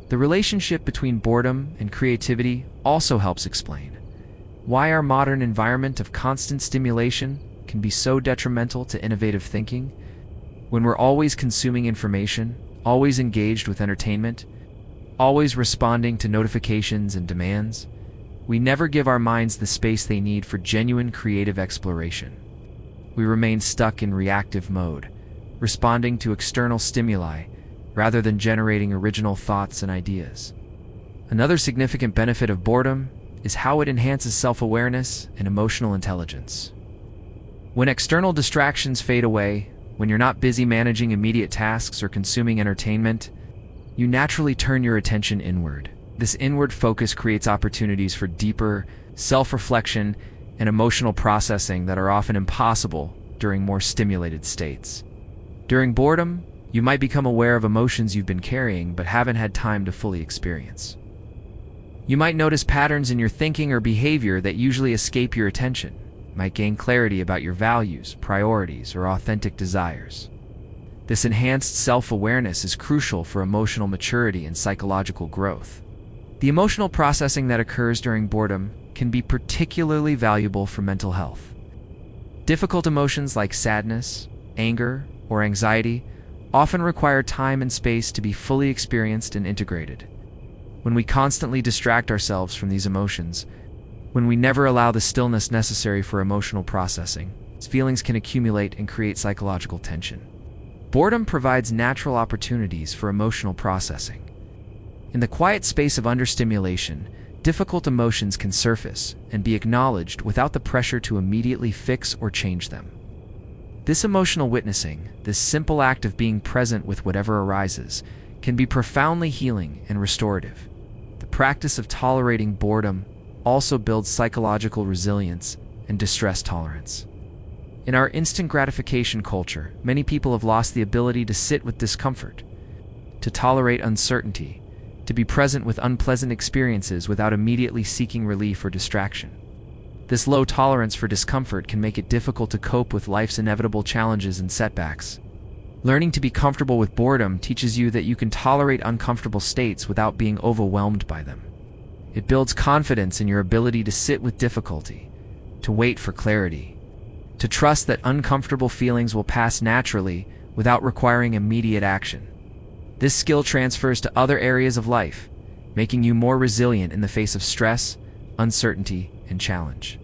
The relationship between boredom and creativity also helps explain why our modern environment of constant stimulation can be so detrimental to innovative thinking. When we're always consuming information, always engaged with entertainment, always responding to notifications and demands, we never give our minds the space they need for genuine creative exploration. We remain stuck in reactive mode, responding to external stimuli rather than generating original thoughts and ideas. Another significant benefit of boredom is how it enhances self-awareness and emotional intelligence. When external distractions fade away, when you're not busy managing immediate tasks or consuming entertainment, you naturally turn your attention inward. This inward focus creates opportunities for deeper self-reflection and emotional processing that are often impossible during more stimulated states. During boredom, you might become aware of emotions you've been carrying but haven't had time to fully experience. You might notice patterns in your thinking or behavior that usually escape your attention, might gain clarity about your values, priorities, or authentic desires. This enhanced self-awareness is crucial for emotional maturity and psychological growth. The emotional processing that occurs during boredom can be particularly valuable for mental health. Difficult emotions like sadness, anger, or anxiety often require time and space to be fully experienced and integrated. When we constantly distract ourselves from these emotions, when we never allow the stillness necessary for emotional processing, feelings can accumulate and create psychological tension. Boredom provides natural opportunities for emotional processing. In the quiet space of understimulation, difficult emotions can surface and be acknowledged without the pressure to immediately fix or change them. This emotional witnessing, this simple act of being present with whatever arises, can be profoundly healing and restorative. The practice of tolerating boredom also builds psychological resilience and distress tolerance. In our instant gratification culture, many people have lost the ability to sit with discomfort, to tolerate uncertainty, to be present with unpleasant experiences without immediately seeking relief or distraction. This low tolerance for discomfort can make it difficult to cope with life's inevitable challenges and setbacks. Learning to be comfortable with boredom teaches you that you can tolerate uncomfortable states without being overwhelmed by them. It builds confidence in your ability to sit with difficulty, to wait for clarity, to trust that uncomfortable feelings will pass naturally without requiring immediate action. This skill transfers to other areas of life, making you more resilient in the face of stress, uncertainty, and challenge.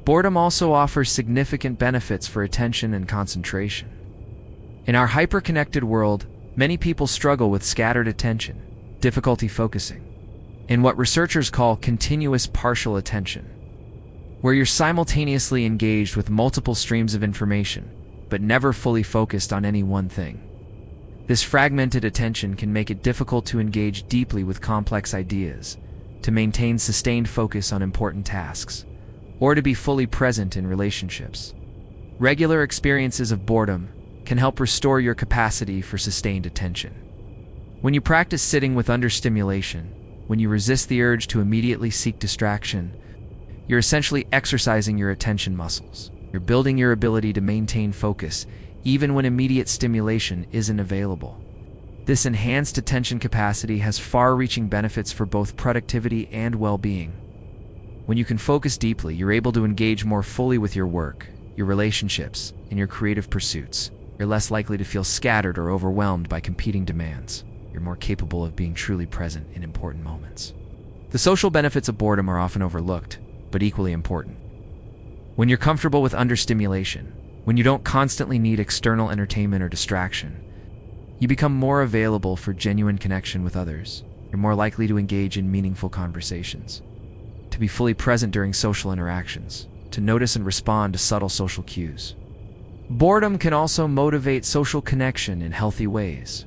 Boredom also offers significant benefits for attention and concentration. In our hyper-connected world, many people struggle with scattered attention, difficulty focusing, and what researchers call continuous partial attention, where you're simultaneously engaged with multiple streams of information, but never fully focused on any one thing. This fragmented attention can make it difficult to engage deeply with complex ideas, to maintain sustained focus on important tasks, or to be fully present in relationships. Regular experiences of boredom can help restore your capacity for sustained attention. When you practice sitting with understimulation, when you resist the urge to immediately seek distraction, you're essentially exercising your attention muscles. You're building your ability to maintain focus even when immediate stimulation isn't available. This enhanced attention capacity has far-reaching benefits for both productivity and well-being. When you can focus deeply, you're able to engage more fully with your work, your relationships, and your creative pursuits. You're less likely to feel scattered or overwhelmed by competing demands. You're more capable of being truly present in important moments. The social benefits of boredom are often overlooked, but equally important. When you're comfortable with understimulation, when you don't constantly need external entertainment or distraction, you become more available for genuine connection with others. You're more likely to engage in meaningful conversations, to be fully present during social interactions, to notice and respond to subtle social cues. Boredom can also motivate social connection in healthy ways.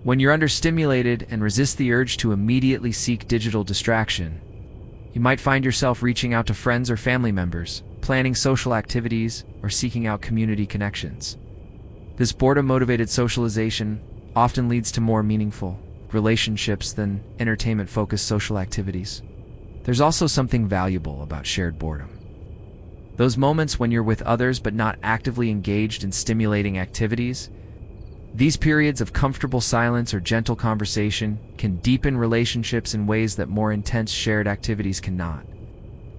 When you're understimulated and resist the urge to immediately seek digital distraction, you might find yourself reaching out to friends or family members, planning social activities, or seeking out community connections. This boredom-motivated socialization often leads to more meaningful relationships than entertainment-focused social activities. There's also something valuable about shared boredom. Those moments when you're with others but not actively engaged in stimulating activities, these periods of comfortable silence or gentle conversation can deepen relationships in ways that more intense shared activities cannot.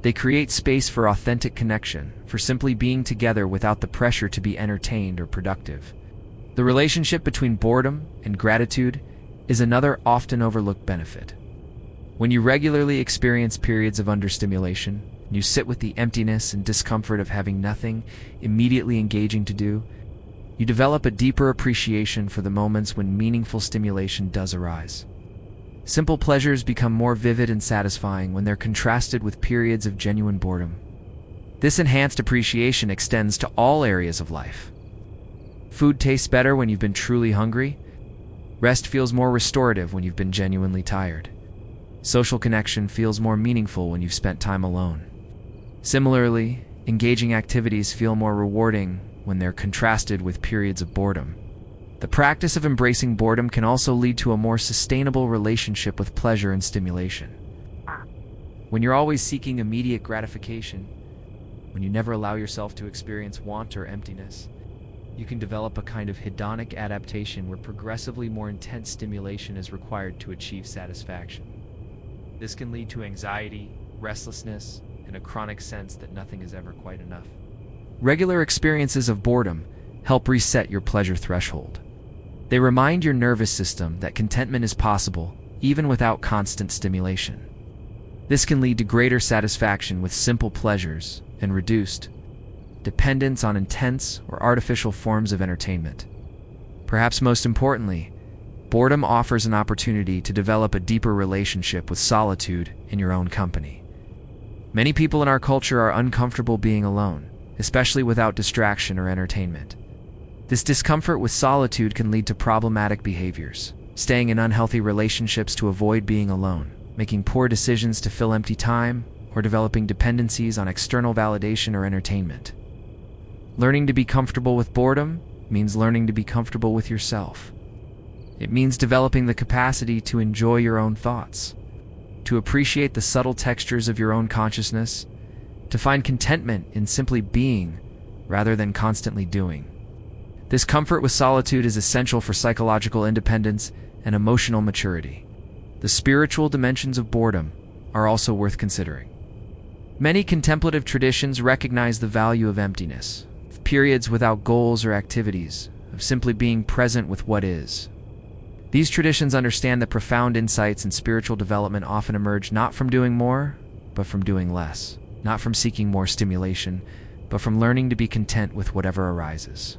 They create space for authentic connection, for simply being together without the pressure to be entertained or productive. The relationship between boredom and gratitude is another often overlooked benefit. When you regularly experience periods of understimulation, and you sit with the emptiness and discomfort of having nothing immediately engaging to do, you develop a deeper appreciation for the moments when meaningful stimulation does arise. Simple pleasures become more vivid and satisfying when they're contrasted with periods of genuine boredom. This enhanced appreciation extends to all areas of life. Food tastes better when you've been truly hungry. Rest feels more restorative when you've been genuinely tired. Social connection feels more meaningful when you've spent time alone. Similarly, engaging activities feel more rewarding when they're contrasted with periods of boredom. The practice of embracing boredom can also lead to a more sustainable relationship with pleasure and stimulation. When you're always seeking immediate gratification, when you never allow yourself to experience want or emptiness, you can develop a kind of hedonic adaptation where progressively more intense stimulation is required to achieve satisfaction. This can lead to anxiety, restlessness, and a chronic sense that nothing is ever quite enough. Regular experiences of boredom help reset your pleasure threshold. They remind your nervous system that contentment is possible even without constant stimulation. This can lead to greater satisfaction with simple pleasures and reduced dependence on intense or artificial forms of entertainment. Perhaps most importantly, boredom offers an opportunity to develop a deeper relationship with solitude in your own company. Many people in our culture are uncomfortable being alone, especially without distraction or entertainment. This discomfort with solitude can lead to problematic behaviors, staying in unhealthy relationships to avoid being alone, making poor decisions to fill empty time, or developing dependencies on external validation or entertainment. Learning to be comfortable with boredom means learning to be comfortable with yourself. It means developing the capacity to enjoy your own thoughts, to appreciate the subtle textures of your own consciousness, to find contentment in simply being rather than constantly doing. This comfort with solitude is essential for psychological independence and emotional maturity. The spiritual dimensions of boredom are also worth considering. Many contemplative traditions recognize the value of emptiness, of periods without goals or activities, of simply being present with what is. These traditions understand that profound insights and spiritual development often emerge not from doing more, but from doing less, not from seeking more stimulation, but from learning to be content with whatever arises.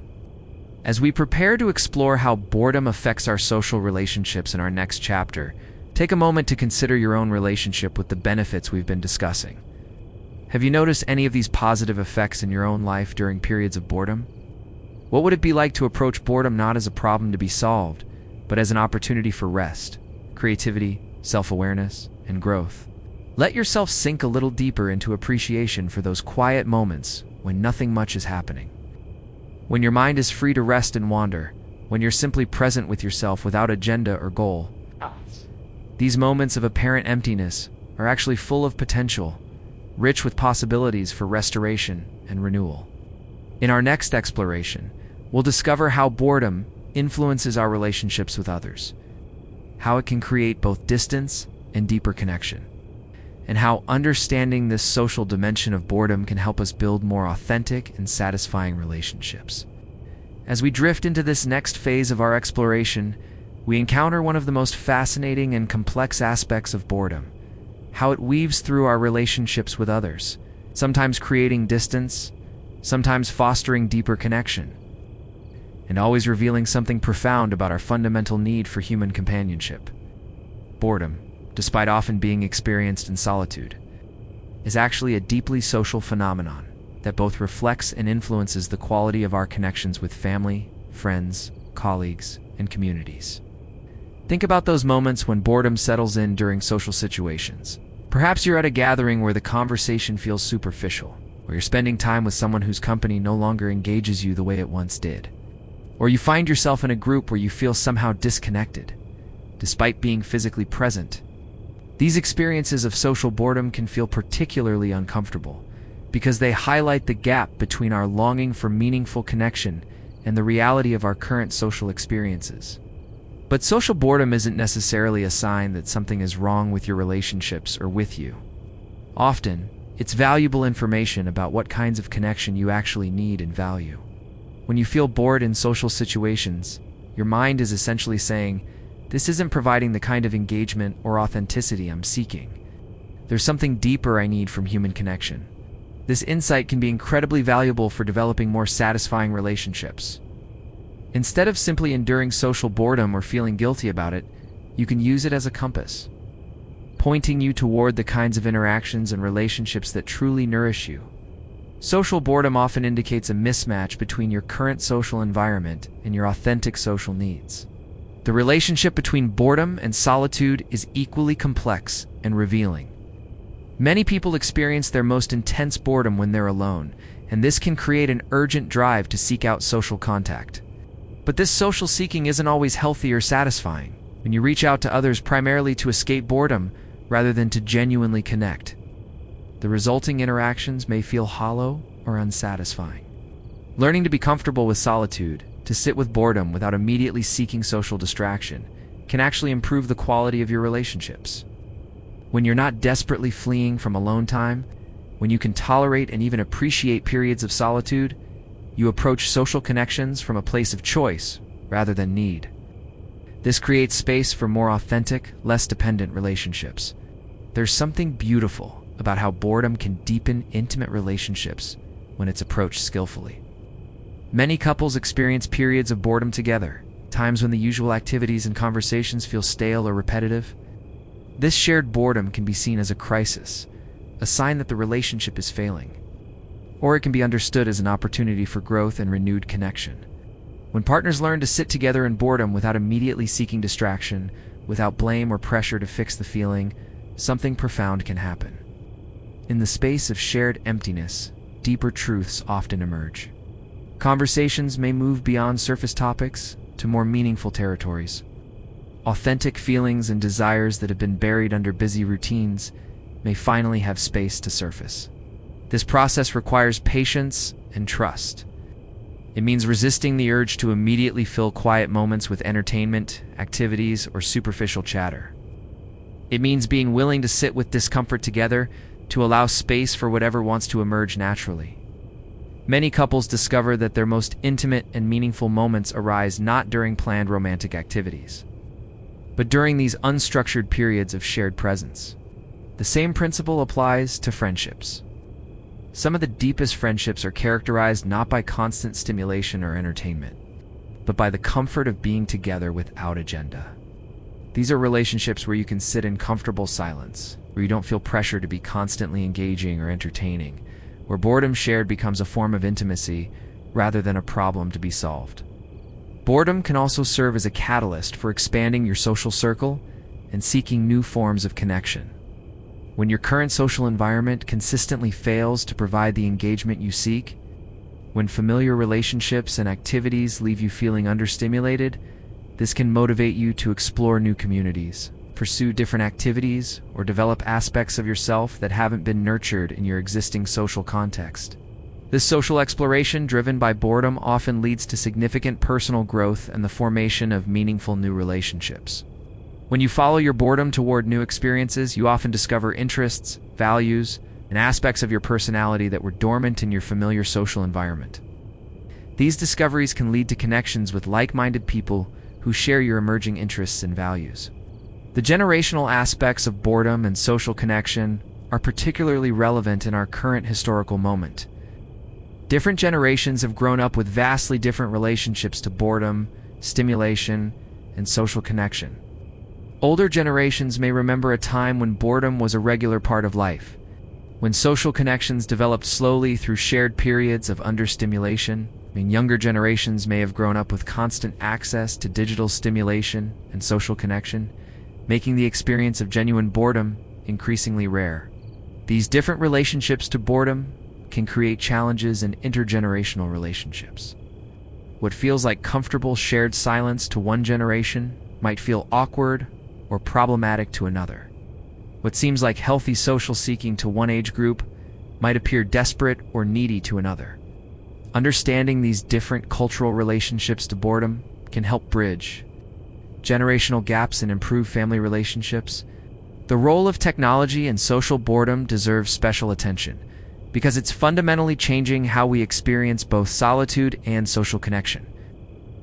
As we prepare to explore how boredom affects our social relationships in our next chapter, take a moment to consider your own relationship with the benefits we've been discussing. Have you noticed any of these positive effects in your own life during periods of boredom? What would it be like to approach boredom not as a problem to be solved, but as an opportunity for rest, creativity, self-awareness, and growth? Let yourself sink a little deeper into appreciation for those quiet moments when nothing much is happening. When your mind is free to rest and wander, when you're simply present with yourself without agenda or goal. These moments of apparent emptiness are actually full of potential, rich with possibilities for restoration and renewal. In our next exploration, we'll discover how boredom influences our relationships with others, how it can create both distance and deeper connection, and how understanding this social dimension of boredom can help us build more authentic and satisfying relationships. As we drift into this next phase of our exploration, we encounter one of the most fascinating and complex aspects of boredom: how it weaves through our relationships with others, sometimes creating distance, sometimes fostering deeper connection, and always revealing something profound about our fundamental need for human companionship. Boredom, despite often being experienced in solitude, is actually a deeply social phenomenon that both reflects and influences the quality of our connections with family, friends, colleagues, and communities. Think about those moments when boredom settles in during social situations. Perhaps you're at a gathering where the conversation feels superficial, or you're spending time with someone whose company no longer engages you the way it once did. Or you find yourself in a group where you feel somehow disconnected, despite being physically present. These experiences of social boredom can feel particularly uncomfortable because they highlight the gap between our longing for meaningful connection and the reality of our current social experiences. But social boredom isn't necessarily a sign that something is wrong with your relationships or with you. Often, it's valuable information about what kinds of connection you actually need and value. When you feel bored in social situations, your mind is essentially saying, "This isn't providing the kind of engagement or authenticity I'm seeking. There's something deeper I need from human connection." This insight can be incredibly valuable for developing more satisfying relationships. Instead of simply enduring social boredom or feeling guilty about it, you can use it as a compass, pointing you toward the kinds of interactions and relationships that truly nourish you. Social boredom often indicates a mismatch between your current social environment and your authentic social needs. The relationship between boredom and solitude is equally complex and revealing. Many people experience their most intense boredom when they're alone, and this can create an urgent drive to seek out social contact. But this social seeking isn't always healthy or satisfying when you reach out to others primarily to escape boredom rather than to genuinely connect. the resulting interactions may feel hollow or unsatisfying. Learning to be comfortable with solitude, to sit with boredom without immediately seeking social distraction, can actually improve the quality of your relationships. When you're not desperately fleeing from alone time, when you can tolerate and even appreciate periods of solitude, you approach social connections from a place of choice rather than need. This creates space for more authentic, less dependent relationships. There's something beautiful about how boredom can deepen intimate relationships when it's approached skillfully. Many couples experience periods of boredom together, times when the usual activities and conversations feel stale or repetitive. This shared boredom can be seen as a crisis, a sign that the relationship is failing. Or it can be understood as an opportunity for growth and renewed connection. When partners learn to sit together in boredom without immediately seeking distraction, without blame or pressure to fix the feeling, something profound can happen. In the space of shared emptiness, deeper truths often emerge. Conversations may move beyond surface topics to more meaningful territories. Authentic feelings and desires that have been buried under busy routines may finally have space to surface. This process requires patience and trust. It means resisting the urge to immediately fill quiet moments with entertainment, activities, or superficial chatter. It means being willing to sit with discomfort together to allow space for whatever wants to emerge naturally. Many couples discover that their most intimate and meaningful moments arise not during planned romantic activities, but during these unstructured periods of shared presence. The same principle applies to friendships. Some of the deepest friendships are characterized not by constant stimulation or entertainment, but by the comfort of being together without agenda. These are relationships where you can sit in comfortable silence, where you don't feel pressure to be constantly engaging or entertaining, where boredom shared becomes a form of intimacy rather than a problem to be solved. Boredom can also serve as a catalyst for expanding your social circle and seeking new forms of connection. When your current social environment consistently fails to provide the engagement you seek, when familiar relationships and activities leave you feeling understimulated, this can motivate you to explore new communities, pursue different activities, or develop aspects of yourself that haven't been nurtured in your existing social context. This social exploration, driven by boredom, often leads to significant personal growth and the formation of meaningful new relationships. When you follow your boredom toward new experiences, you often discover interests, values, and aspects of your personality that were dormant in your familiar social environment. These discoveries can lead to connections with like-minded people who share your emerging interests and values. The generational aspects of boredom and social connection are particularly relevant in our current historical moment. Different generations have grown up with vastly different relationships to boredom, stimulation, and social connection. Older generations may remember a time when boredom was a regular part of life, when social connections developed slowly through shared periods of understimulation. Younger generations may have grown up with constant access to digital stimulation and social connection, making the experience of genuine boredom increasingly rare. These different relationships to boredom can create challenges in intergenerational relationships. What feels like comfortable shared silence to one generation might feel awkward or problematic to another. What seems like healthy social seeking to one age group might appear desperate or needy to another. Understanding these different cultural relationships to boredom can help bridge generational gaps and improve family relationships. The role of technology in social boredom deserves special attention because it's fundamentally changing how we experience both solitude and social connection.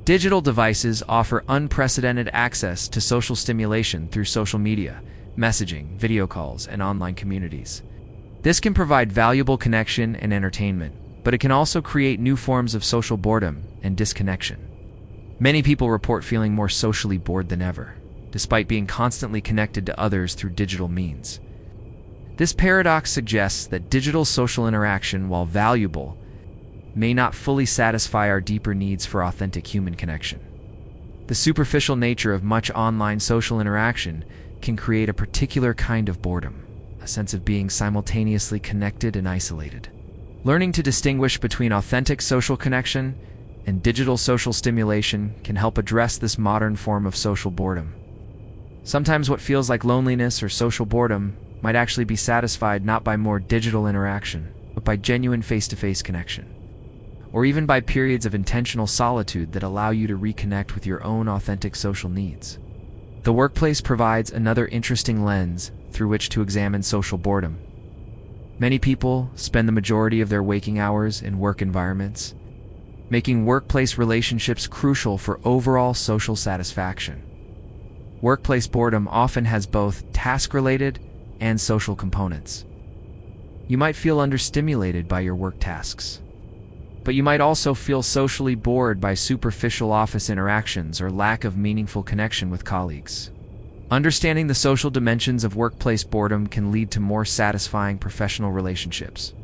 Digital devices offer unprecedented access to social stimulation through social media, messaging, video calls, and online communities. This can provide valuable connection and entertainment, but it can also create new forms of social boredom and disconnection. Many people report feeling more socially bored than ever, despite being constantly connected to others through digital means. This paradox suggests that digital social interaction, while valuable, may not fully satisfy our deeper needs for authentic human connection. The superficial nature of much online social interaction can create a particular kind of boredom, a sense of being simultaneously connected and isolated. Learning to distinguish between authentic social connection and digital social stimulation can help address this modern form of social boredom. Sometimes what feels like loneliness or social boredom might actually be satisfied not by more digital interaction, but by genuine face-to-face connection, or even by periods of intentional solitude that allow you to reconnect with your own authentic social needs. The workplace provides another interesting lens through which to examine social boredom. Many people spend the majority of their waking hours in work environments, making workplace relationships crucial for overall social satisfaction. Workplace boredom often has both task-related and social components. You might feel understimulated by your work tasks, but you might also feel socially bored by superficial office interactions or lack of meaningful connection with colleagues. Understanding the social dimensions of workplace boredom can lead to more satisfying professional relationships.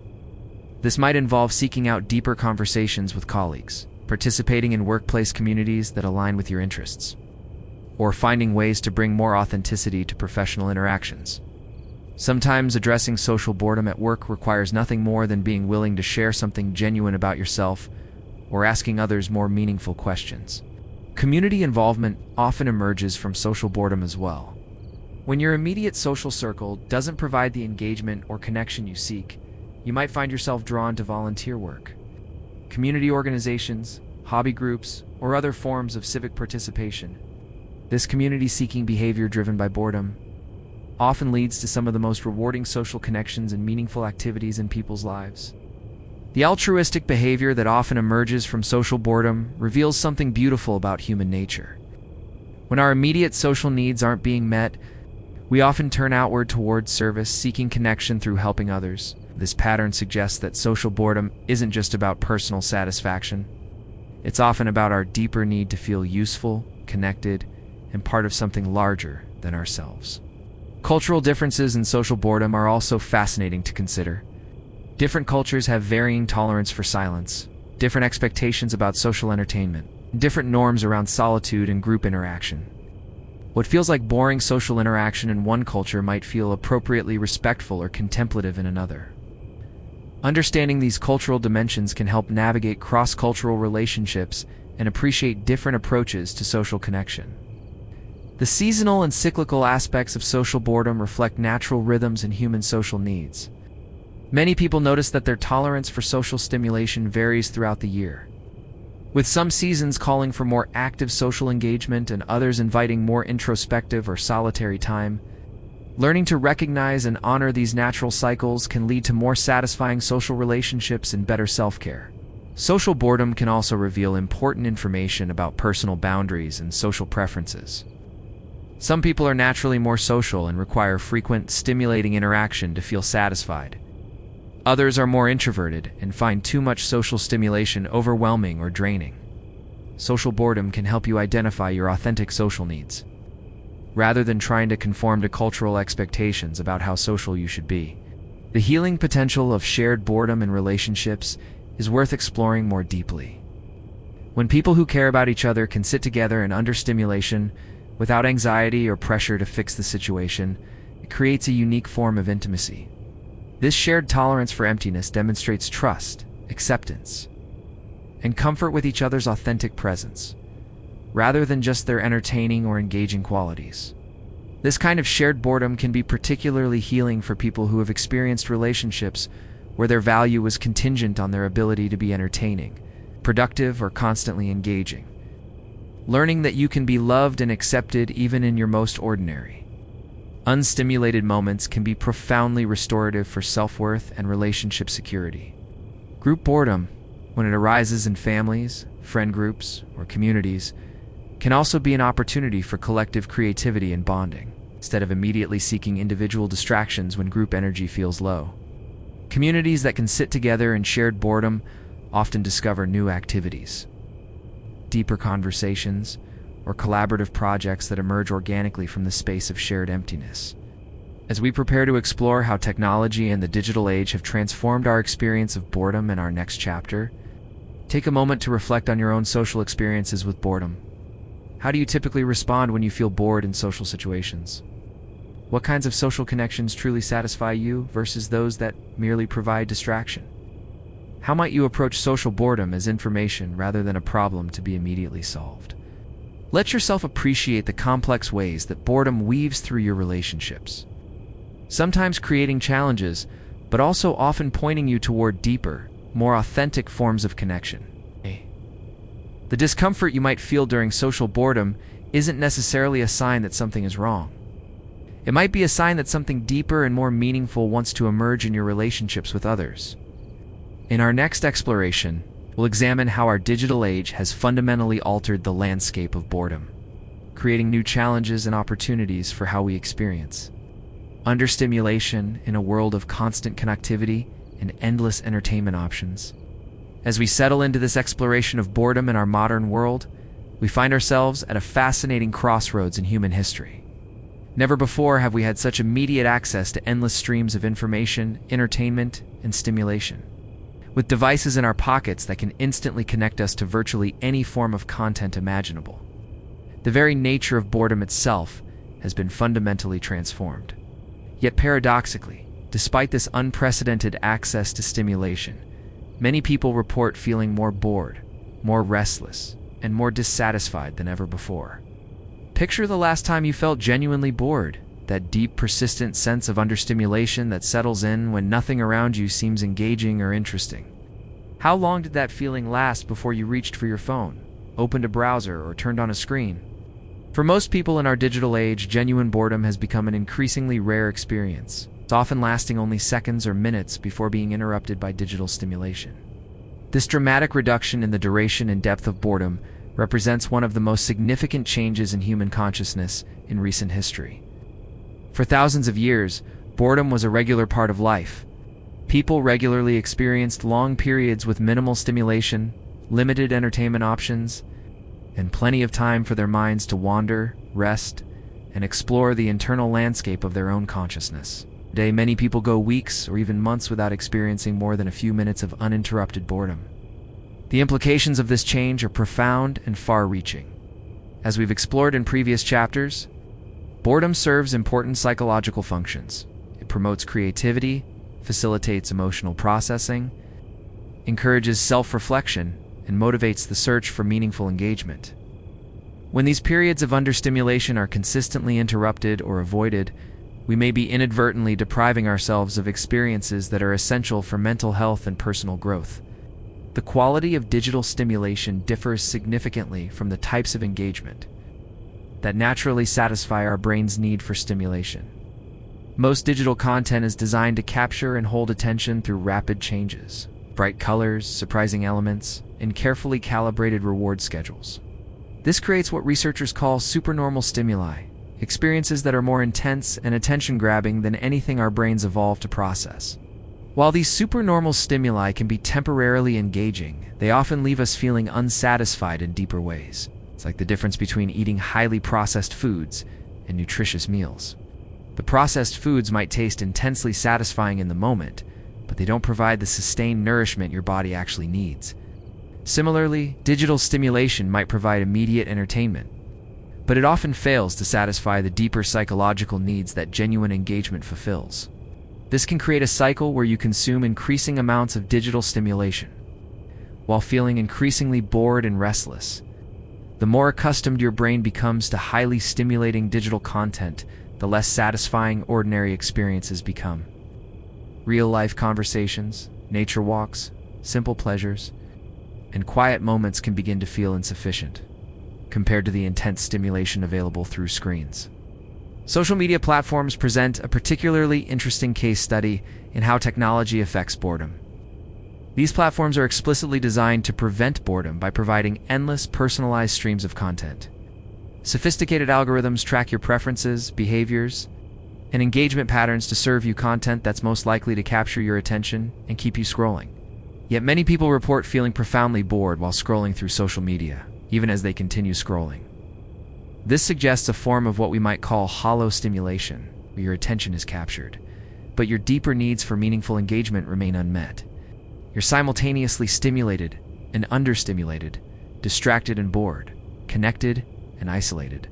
This might involve seeking out deeper conversations with colleagues, participating in workplace communities that align with your interests, or finding ways to bring more authenticity to professional interactions. Sometimes addressing social boredom at work requires nothing more than being willing to share something genuine about yourself or asking others more meaningful questions. Community involvement often emerges from social boredom as well. When your immediate social circle doesn't provide the engagement or connection you seek, you might find yourself drawn to volunteer work. Community organizations, hobby groups, or other forms of civic participation. This community-seeking behavior driven by boredom often leads to some of the most rewarding social connections and meaningful activities in people's lives. The altruistic behavior that often emerges from social boredom reveals something beautiful about human nature. When our immediate social needs aren't being met, we often turn outward towards service, seeking connection through helping others. This pattern suggests that social boredom isn't just about personal satisfaction. It's often about our deeper need to feel useful, connected, and part of something larger than ourselves. Cultural differences in social boredom are also fascinating to consider. Different cultures have varying tolerance for silence, different expectations about social entertainment, and different norms around solitude and group interaction. What feels like boring social interaction in one culture might feel appropriately respectful or contemplative in another. Understanding these cultural dimensions can help navigate cross-cultural relationships and appreciate different approaches to social connection. The seasonal and cyclical aspects of social boredom reflect natural rhythms and human social needs. Many people notice that their tolerance for social stimulation varies throughout the year, with some seasons calling for more active social engagement and others inviting more introspective or solitary time. Learning to recognize and honor these natural cycles can lead to more satisfying social relationships and better self-care. Social boredom can also reveal important information about personal boundaries and social preferences. Some people are naturally more social and require frequent, stimulating interaction to feel satisfied. Others are more introverted and find too much social stimulation overwhelming or draining. Social boredom can help you identify your authentic social needs, rather than trying to conform to cultural expectations about how social you should be. The healing potential of shared boredom in relationships is worth exploring more deeply. When people who care about each other can sit together and under stimulation, without anxiety or pressure to fix the situation, it creates a unique form of intimacy. This shared tolerance for emptiness demonstrates trust, acceptance, and comfort with each other's authentic presence, rather than just their entertaining or engaging qualities. This kind of shared boredom can be particularly healing for people who have experienced relationships where their value was contingent on their ability to be entertaining, productive, or constantly engaging. Learning that you can be loved and accepted even in your most ordinary, unstimulated moments can be profoundly restorative for self-worth and relationship security. Group boredom, when it arises in families, friend groups, or communities, can also be an opportunity for collective creativity and bonding, instead of immediately seeking individual distractions when group energy feels low. Communities that can sit together in shared boredom often discover new activities, deeper conversations, or collaborative projects that emerge organically from the space of shared emptiness. As we prepare to explore how technology and the digital age have transformed our experience of boredom in our next chapter, take a moment to reflect on your own social experiences with boredom. How do you typically respond when you feel bored in social situations? What kinds of social connections truly satisfy you versus those that merely provide distraction? How might you approach social boredom as information rather than a problem to be immediately solved? Let yourself appreciate the complex ways that boredom weaves through your relationships. sometimes creating challenges, but also often pointing you toward deeper, more authentic forms of connection. The discomfort you might feel during social boredom isn't necessarily a sign that something is wrong. It might be a sign that something deeper and more meaningful wants to emerge in your relationships with others. In our next exploration, we'll examine how our digital age has fundamentally altered the landscape of boredom, creating new challenges and opportunities for how we experience understimulation in a world of constant connectivity and endless entertainment options. As we settle into this exploration of boredom in our modern world, we find ourselves at a fascinating crossroads in human history. Never before have we had such immediate access to endless streams of information, entertainment, and stimulation. With devices in our pockets that can instantly connect us to virtually any form of content imaginable, the very nature of boredom itself has been fundamentally transformed. Yet paradoxically, despite this unprecedented access to stimulation, many people report feeling more bored, more restless, and more dissatisfied than ever before. Picture the last time you felt genuinely bored, that deep, persistent sense of understimulation that settles in when nothing around you seems engaging or interesting. How long did that feeling last before you reached for your phone, opened a browser, or turned on a screen? For most people in our digital age, genuine boredom has become an increasingly rare experience. It's often lasting only seconds or minutes before being interrupted by digital stimulation. This dramatic reduction in the duration and depth of boredom represents one of the most significant changes in human consciousness in recent history. For thousands of years, boredom was a regular part of life. People regularly experienced long periods with minimal stimulation, limited entertainment options, and plenty of time for their minds to wander, rest, and explore the internal landscape of their own consciousness. Today, many people go weeks or even months without experiencing more than a few minutes of uninterrupted boredom. The implications of this change are profound and far-reaching. As we've explored in previous chapters, boredom serves important psychological functions. It promotes creativity, facilitates emotional processing, encourages self-reflection, and motivates the search for meaningful engagement. When these periods of understimulation are consistently interrupted or avoided, we may be inadvertently depriving ourselves of experiences that are essential for mental health and personal growth. The quality of digital stimulation differs significantly from the types of engagement that naturally satisfy our brain's need for stimulation. Most digital content is designed to capture and hold attention through rapid changes, bright colors, surprising elements, and carefully calibrated reward schedules. This creates what researchers call supernormal stimuli, experiences that are more intense and attention-grabbing than anything our brains evolved to process. While these supernormal stimuli can be temporarily engaging, they often leave us feeling unsatisfied in deeper ways. It's like the difference between eating highly processed foods and nutritious meals. The processed foods might taste intensely satisfying in the moment, but they don't provide the sustained nourishment your body actually needs. Similarly, digital stimulation might provide immediate entertainment, but it often fails to satisfy the deeper psychological needs that genuine engagement fulfills. This can create a cycle where you consume increasing amounts of digital stimulation, while feeling increasingly bored and restless. The more accustomed your brain becomes to highly stimulating digital content, the less satisfying ordinary experiences become. Real-life conversations, nature walks, simple pleasures, and quiet moments can begin to feel insufficient compared to the intense stimulation available through screens. Social media platforms present a particularly interesting case study in how technology affects boredom. These platforms are explicitly designed to prevent boredom by providing endless, personalized streams of content. Sophisticated algorithms track your preferences, behaviors, and engagement patterns to serve you content that's most likely to capture your attention and keep you scrolling. Yet many people report feeling profoundly bored while scrolling through social media, even as they continue scrolling. This suggests a form of what we might call hollow stimulation, where your attention is captured, but your deeper needs for meaningful engagement remain unmet. You're simultaneously stimulated and understimulated, distracted and bored, connected and isolated.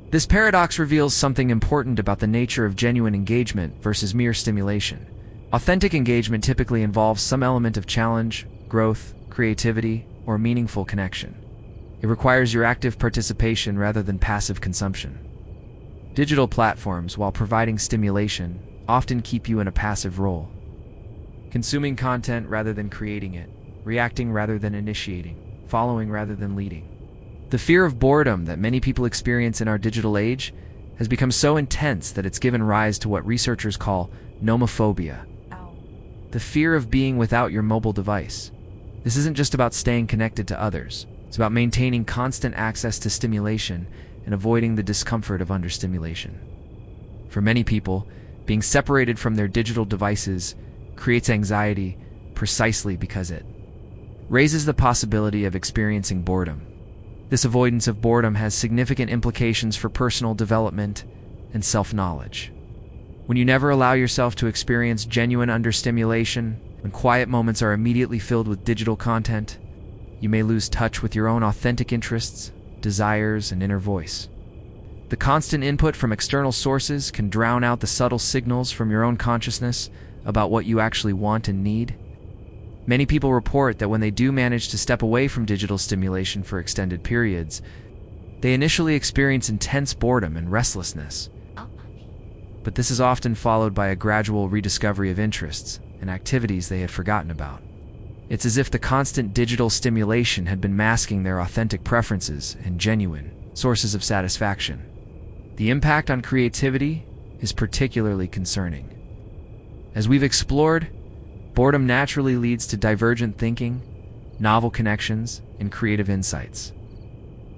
This paradox reveals something important about the nature of genuine engagement versus mere stimulation. Authentic engagement typically involves some element of challenge, growth, creativity, or meaningful connection. It requires your active participation rather than passive consumption. Digital platforms, while providing stimulation, often keep you in a passive role, consuming content rather than creating it, reacting rather than initiating, following rather than leading. The fear of boredom that many people experience in our digital age has become so intense that it's given rise to what researchers call nomophobia, the fear of being without your mobile device. This isn't just about staying connected to others. It's about maintaining constant access to stimulation and avoiding the discomfort of understimulation. For many people, being separated from their digital devices creates anxiety precisely because it raises the possibility of experiencing boredom. This avoidance of boredom has significant implications for personal development and self-knowledge. When you never allow yourself to experience genuine understimulation, when quiet moments are immediately filled with digital content, you may lose touch with your own authentic interests, desires, and inner voice. The constant input from external sources can drown out the subtle signals from your own consciousness about what you actually want and need. Many people report that when they do manage to step away from digital stimulation for extended periods, they initially experience intense boredom and restlessness. But this is often followed by a gradual rediscovery of interests and activities they had forgotten about. It's as if the constant digital stimulation had been masking their authentic preferences and genuine sources of satisfaction. The impact on creativity is particularly concerning. As we've explored, boredom naturally leads to divergent thinking, novel connections, and creative insights.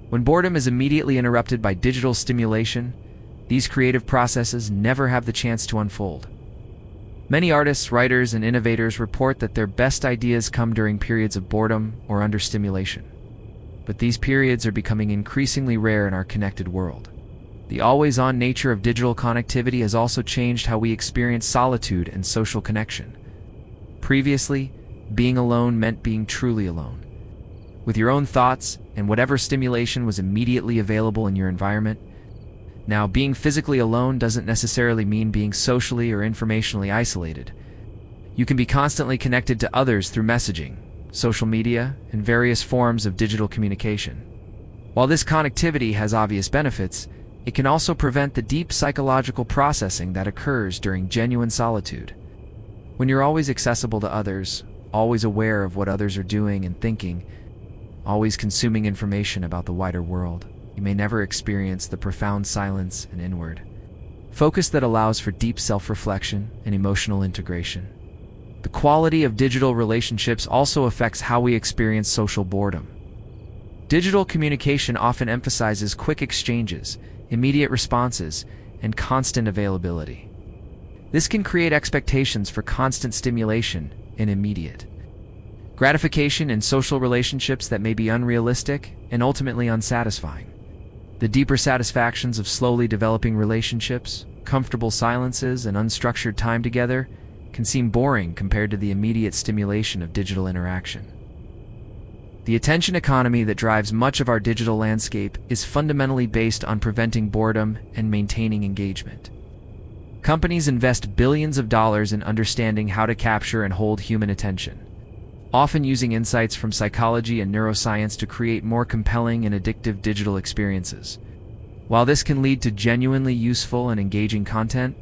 When boredom is immediately interrupted by digital stimulation, these creative processes never have the chance to unfold. Many artists, writers, and innovators report that their best ideas come during periods of boredom or understimulation. But these periods are becoming increasingly rare in our connected world. The always-on nature of digital connectivity has also changed how we experience solitude and social connection. Previously, being alone meant being truly alone, with your own thoughts and whatever stimulation was immediately available in your environment. Now, being physically alone doesn't necessarily mean being socially or informationally isolated. You can be constantly connected to others through messaging, social media, and various forms of digital communication. While this connectivity has obvious benefits, it can also prevent the deep psychological processing that occurs during genuine solitude. When you're always accessible to others, always aware of what others are doing and thinking, always consuming information about the wider world, you may never experience the profound silence and inward focus that allows for deep self-reflection and emotional integration. The quality of digital relationships also affects how we experience social boredom. Digital communication often emphasizes quick exchanges, immediate responses, and constant availability. This can create expectations for constant stimulation and immediate gratification in social relationships that may be unrealistic and ultimately unsatisfying. The deeper satisfactions of slowly developing relationships, comfortable silences, and unstructured time together can seem boring compared to the immediate stimulation of digital interaction. The attention economy that drives much of our digital landscape is fundamentally based on preventing boredom and maintaining engagement. Companies invest billions of dollars in understanding how to capture and hold human attention, often using insights from psychology and neuroscience to create more compelling and addictive digital experiences. While this can lead to genuinely useful and engaging content,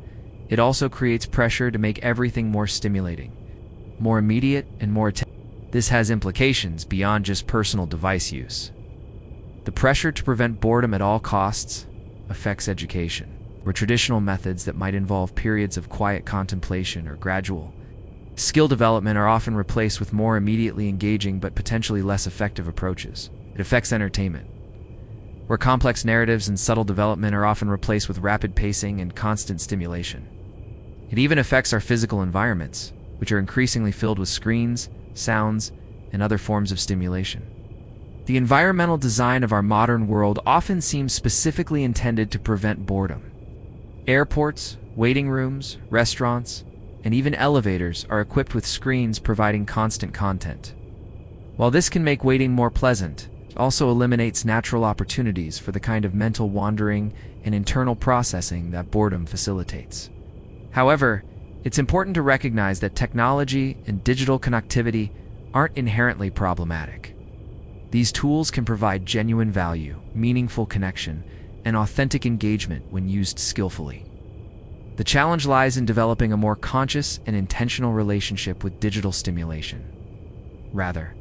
it also creates pressure to make everything more stimulating, more immediate, and more attentive. This has implications beyond just personal device use. The pressure to prevent boredom at all costs affects education, where traditional methods that might involve periods of quiet contemplation or gradual skill development are often replaced with more immediately engaging but potentially less effective approaches. It affects entertainment, where complex narratives and subtle development are often replaced with rapid pacing and constant stimulation. It even affects our physical environments, which are increasingly filled with screens, sounds, and other forms of stimulation. The environmental design of our modern world often seems specifically intended to prevent boredom. Airports, waiting rooms, restaurants, and even elevators are equipped with screens providing constant content. While this can make waiting more pleasant, it also eliminates natural opportunities for the kind of mental wandering and internal processing that boredom facilitates. However, it's important to recognize that technology and digital connectivity aren't inherently problematic. These tools can provide genuine value, meaningful connection, and authentic engagement when used skillfully. The challenge lies in developing a more conscious and intentional relationship with digital stimulation, rather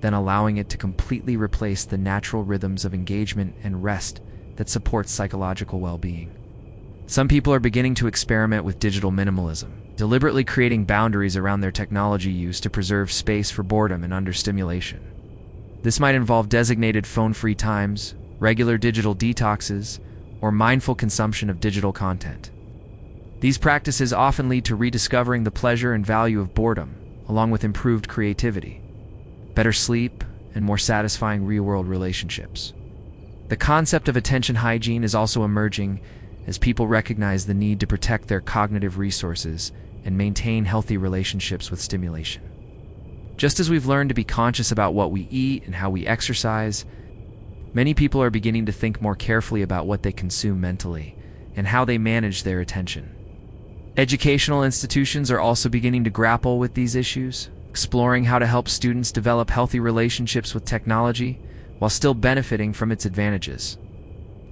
than allowing it to completely replace the natural rhythms of engagement and rest that support psychological well-being. Some people are beginning to experiment with digital minimalism, deliberately creating boundaries around their technology use to preserve space for boredom and understimulation. This might involve designated phone-free times, regular digital detoxes, or mindful consumption of digital content. These practices often lead to rediscovering the pleasure and value of boredom, along with improved creativity, better sleep, and more satisfying real-world relationships. The concept of attention hygiene is also emerging as people recognize the need to protect their cognitive resources and maintain healthy relationships with stimulation. Just as we've learned to be conscious about what we eat and how we exercise, many people are beginning to think more carefully about what they consume mentally and how they manage their attention. Educational institutions are also beginning to grapple with these issues, exploring how to help students develop healthy relationships with technology while still benefiting from its advantages.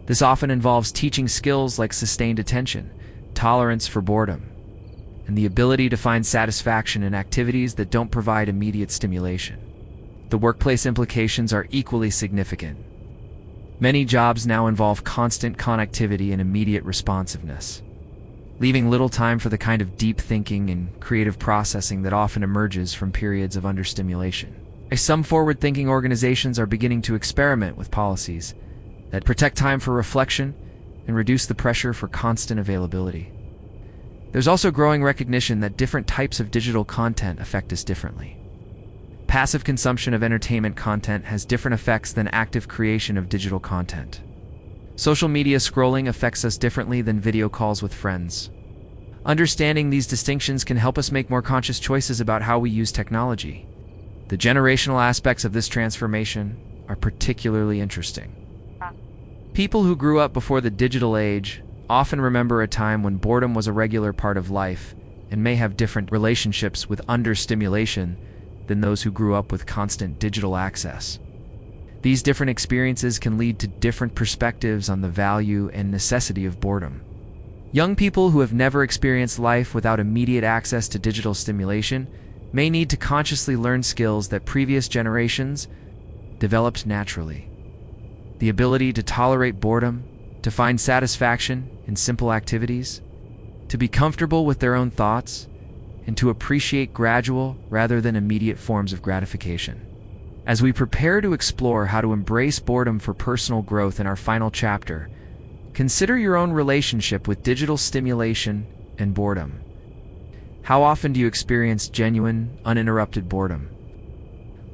This often involves teaching skills like sustained attention, tolerance for boredom, and the ability to find satisfaction in activities that don't provide immediate stimulation. The workplace implications are equally significant. Many jobs now involve constant connectivity and immediate responsiveness, leaving little time for the kind of deep thinking and creative processing that often emerges from periods of understimulation. Some forward-thinking organizations are beginning to experiment with policies that protect time for reflection and reduce the pressure for constant availability. There's also growing recognition that different types of digital content affect us differently. Passive consumption of entertainment content has different effects than active creation of digital content. Social media scrolling affects us differently than video calls with friends. Understanding these distinctions can help us make more conscious choices about how we use technology. The generational aspects of this transformation are particularly interesting. People who grew up before the digital age often remember a time when boredom was a regular part of life and may have different relationships with understimulation than those who grew up with constant digital access. These different experiences can lead to different perspectives on the value and necessity of boredom. Young people who have never experienced life without immediate access to digital stimulation may need to consciously learn skills that previous generations developed naturally. The ability to tolerate boredom, to find satisfaction in simple activities, to be comfortable with their own thoughts, and to appreciate gradual rather than immediate forms of gratification. As we prepare to explore how to embrace boredom for personal growth in our final chapter, consider your own relationship with digital stimulation and boredom. How often do you experience genuine, uninterrupted boredom?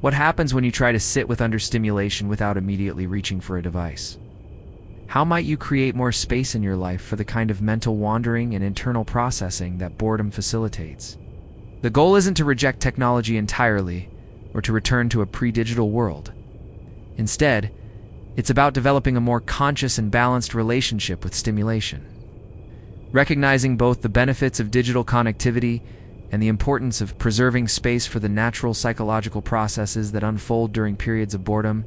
What happens when you try to sit with understimulation without immediately reaching for a device? How might you create more space in your life for the kind of mental wandering and internal processing that boredom facilitates? The goal isn't to reject technology entirely or to return to a pre-digital world. Instead, it's about developing a more conscious and balanced relationship with stimulation. Recognizing both the benefits of digital connectivity and the importance of preserving space for the natural psychological processes that unfold during periods of boredom,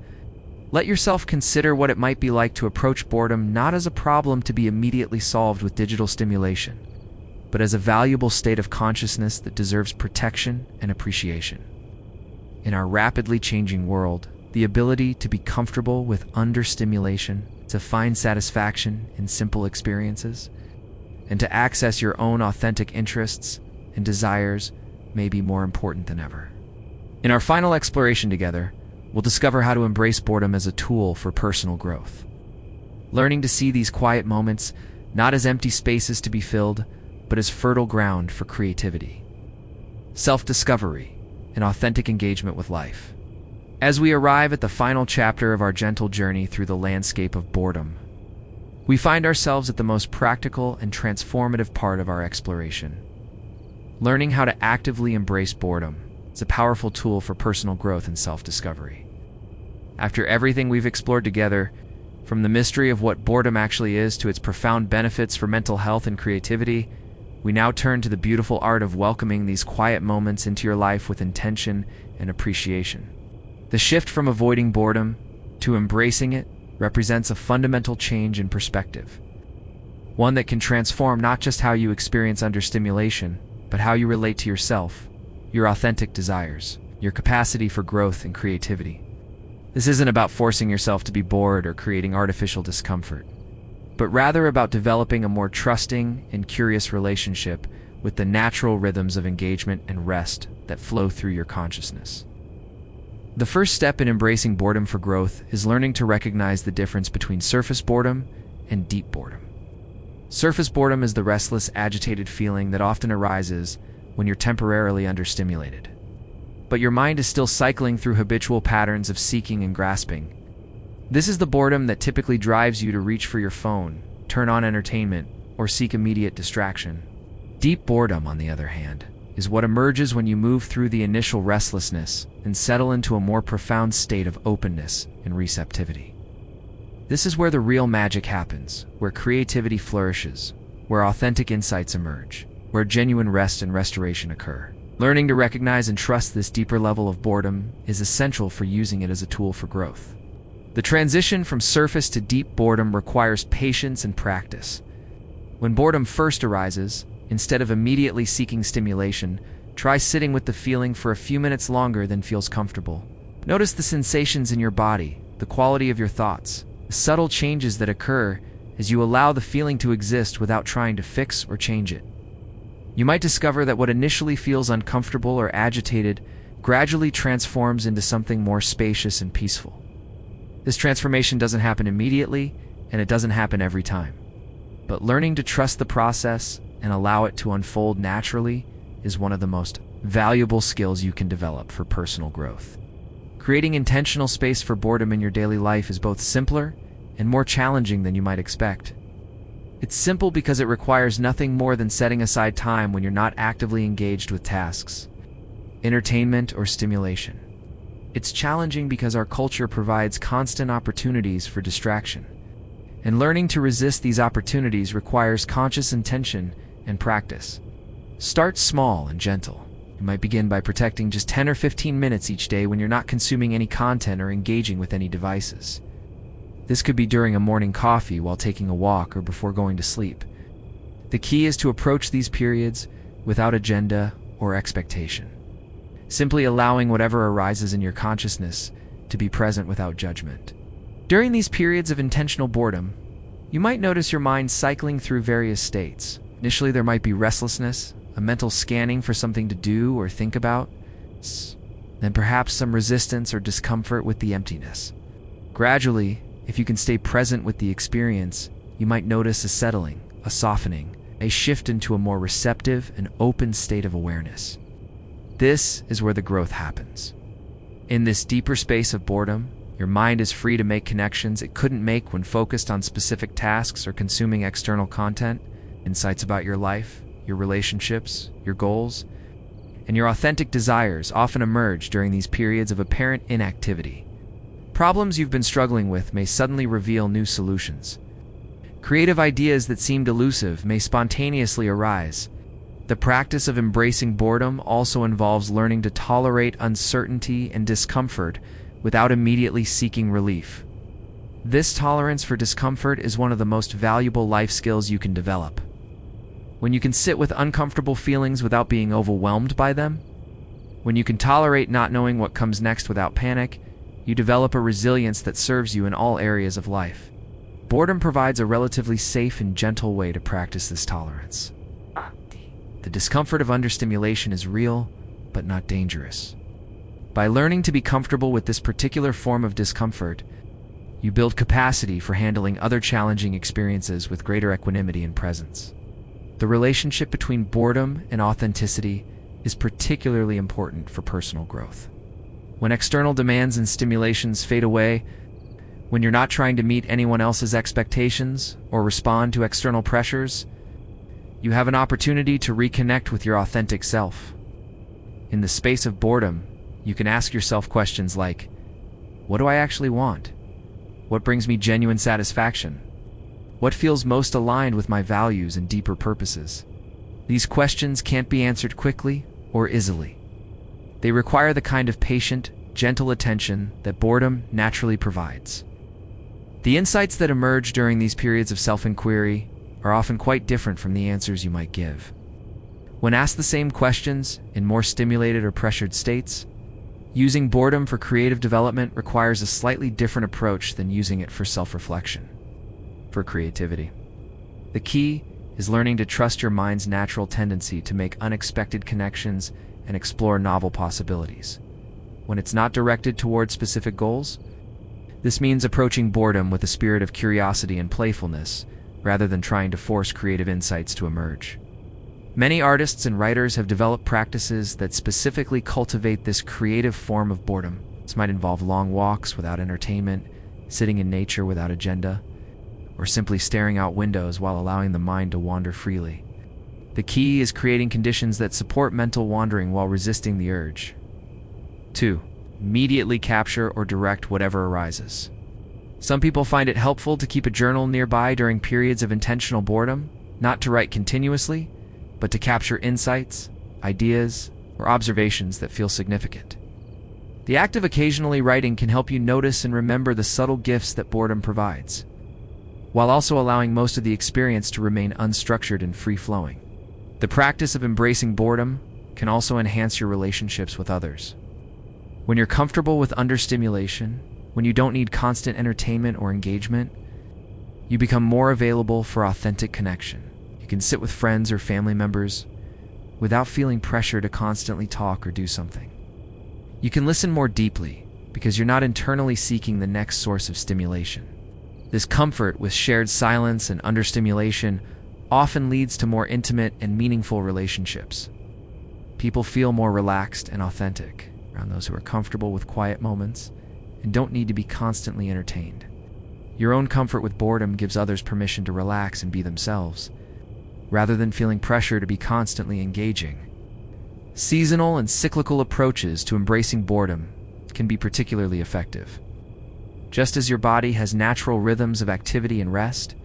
let yourself consider what it might be like to approach boredom not as a problem to be immediately solved with digital stimulation, but as a valuable state of consciousness that deserves protection and appreciation. In our rapidly changing world, the ability to be comfortable with understimulation, to find satisfaction in simple experiences, and to access your own authentic interests and desires may be more important than ever. In our final exploration together, we'll discover how to embrace boredom as a tool for personal growth. Learning to see these quiet moments not as empty spaces to be filled, but as fertile ground for creativity, self-discovery, and authentic engagement with life. As we arrive at the final chapter of our gentle journey through the landscape of boredom, we find ourselves at the most practical and transformative part of our exploration. Learning how to actively embrace boredom is a powerful tool for personal growth and self-discovery. After everything we've explored together, from the mystery of what boredom actually is to its profound benefits for mental health and creativity, we now turn to the beautiful art of welcoming these quiet moments into your life with intention and appreciation. The shift from avoiding boredom to embracing it represents a fundamental change in perspective. one that can transform not just how you experience understimulation, but how you relate to yourself, your authentic desires, your capacity for growth and creativity. This isn't about forcing yourself to be bored or creating artificial discomfort, but rather about developing a more trusting and curious relationship with the natural rhythms of engagement and rest that flow through your consciousness. The first step in embracing boredom for growth is learning to recognize the difference between surface boredom and deep boredom. Surface boredom is the restless, agitated feeling that often arises when you're temporarily understimulated, but your mind is still cycling through habitual patterns of seeking and grasping. This is the boredom that typically drives you to reach for your phone, turn on entertainment, or seek immediate distraction. Deep boredom, on the other hand, is what emerges when you move through the initial restlessness and settle into a more profound state of openness and receptivity. This is where the real magic happens, where creativity flourishes, where authentic insights emerge, where genuine rest and restoration occur. Learning to recognize and trust this deeper level of boredom is essential for using it as a tool for growth. The transition from surface to deep boredom requires patience and practice. When boredom first arises, instead of immediately seeking stimulation, try sitting with the feeling for a few minutes longer than feels comfortable. Notice the sensations in your body, the quality of your thoughts, the subtle changes that occur as you allow the feeling to exist without trying to fix or change it. You might discover that what initially feels uncomfortable or agitated gradually transforms into something more spacious and peaceful. This transformation doesn't happen immediately, and it doesn't happen every time. But learning to trust the process and allow it to unfold naturally is one of the most valuable skills you can develop for personal growth. Creating intentional space for boredom in your daily life is both simpler and more challenging than you might expect. It's simple because it requires nothing more than setting aside time when you're not actively engaged with tasks, entertainment, or stimulation. It's challenging because our culture provides constant opportunities for distraction, and learning to resist these opportunities requires conscious intention and practice. Start small and gentle. You might begin by protecting just 10 or 15 minutes each day when you're not consuming any content or engaging with any devices. This could be during a morning coffee, while taking a walk, or before going to sleep. The key is to approach these periods without agenda or expectation, simply allowing whatever arises in your consciousness to be present without judgment. During these periods of intentional boredom, you might notice your mind cycling through various states. Initially, there might be restlessness, a mental scanning for something to do or think about, then perhaps some resistance or discomfort with the emptiness. Gradually, if you can stay present with the experience, you might notice a settling, a softening, a shift into a more receptive and open state of awareness. This is where the growth happens. In this deeper space of boredom, your mind is free to make connections it couldn't make when focused on specific tasks or consuming external content. Insights about your life, your relationships, your goals, and your authentic desires often emerge during these periods of apparent inactivity. Problems you've been struggling with may suddenly reveal new solutions. Creative ideas that seemed elusive may spontaneously arise. The practice of embracing boredom also involves learning to tolerate uncertainty and discomfort without immediately seeking relief. This tolerance for discomfort is one of the most valuable life skills you can develop. When you can sit with uncomfortable feelings without being overwhelmed by them, when you can tolerate not knowing what comes next without panic, you develop a resilience that serves you in all areas of life. Boredom provides a relatively safe and gentle way to practice this tolerance. The discomfort of understimulation is real, but not dangerous. By learning to be comfortable with this particular form of discomfort, you build capacity for handling other challenging experiences with greater equanimity and presence. The relationship between boredom and authenticity is particularly important for personal growth. When external demands and stimulations fade away, when you're not trying to meet anyone else's expectations or respond to external pressures, you have an opportunity to reconnect with your authentic self. In the space of boredom, you can ask yourself questions like, what do I actually want? What brings me genuine satisfaction? What feels most aligned with my values and deeper purposes? These questions can't be answered quickly or easily. They require the kind of patient, gentle attention that boredom naturally provides. The insights that emerge during these periods of self-inquiry are often quite different from the answers you might give. When asked the same questions in more stimulated or pressured states, using boredom for creative development requires a slightly different approach than using it for self-reflection. For creativity, the key is learning to trust your mind's natural tendency to make unexpected connections and explore novel possibilities. When it's not directed toward specific goals, this means approaching boredom with a spirit of curiosity and playfulness, rather than trying to force creative insights to emerge. Many artists and writers have developed practices that specifically cultivate this creative form of boredom. This might involve long walks without entertainment, sitting in nature without agenda, or simply staring out windows while allowing the mind to wander freely. The key is creating conditions that support mental wandering while resisting the urge. 2. Immediately capture or direct whatever arises. Some people find it helpful to keep a journal nearby during periods of intentional boredom, not to write continuously, but to capture insights, ideas, or observations that feel significant. The act of occasionally writing can help you notice and remember the subtle gifts that boredom provides, while also allowing most of the experience to remain unstructured and free-flowing. The practice of embracing boredom can also enhance your relationships with others. When you're comfortable with understimulation, when you don't need constant entertainment or engagement, you become more available for authentic connection. You can sit with friends or family members without feeling pressure to constantly talk or do something. You can listen more deeply because you're not internally seeking the next source of stimulation. This comfort with shared silence and understimulation often leads to more intimate and meaningful relationships. People feel more relaxed and authentic around those who are comfortable with quiet moments and don't need to be constantly entertained. Your own comfort with boredom gives others permission to relax and be themselves, rather than feeling pressure to be constantly engaging. Seasonal and cyclical approaches to embracing boredom can be particularly effective. Just as your body has natural rhythms of activity and rest,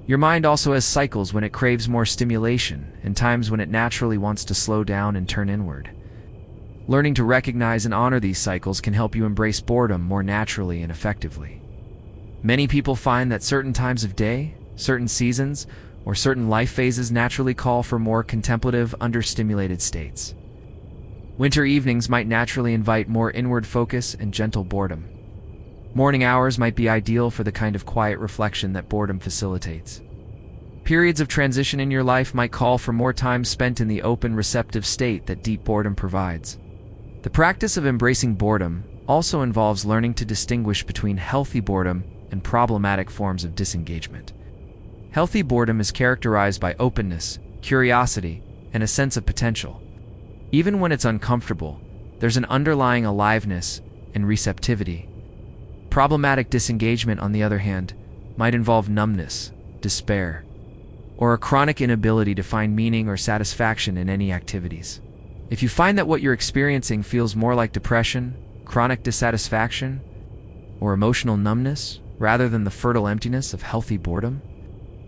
your mind also has cycles when it craves more stimulation and times when it naturally wants to slow down and turn inward. Learning to recognize and honor these cycles can help you embrace boredom more naturally and effectively. Many people find that certain times of day, certain seasons, or certain life phases naturally call for more contemplative, understimulated states. Winter evenings might naturally invite more inward focus and gentle boredom. Morning hours might be ideal for the kind of quiet reflection that boredom facilitates. Periods of transition in your life might call for more time spent in the open, receptive state that deep boredom provides. The practice of embracing boredom also involves learning to distinguish between healthy boredom and problematic forms of disengagement. Healthy boredom is characterized by openness, curiosity, and a sense of potential. Even when it's uncomfortable, there's an underlying aliveness and receptivity. Problematic disengagement, on the other hand, might involve numbness, despair, or a chronic inability to find meaning or satisfaction in any activities. If you find that what you're experiencing feels more like depression, chronic dissatisfaction, or emotional numbness, rather than the fertile emptiness of healthy boredom,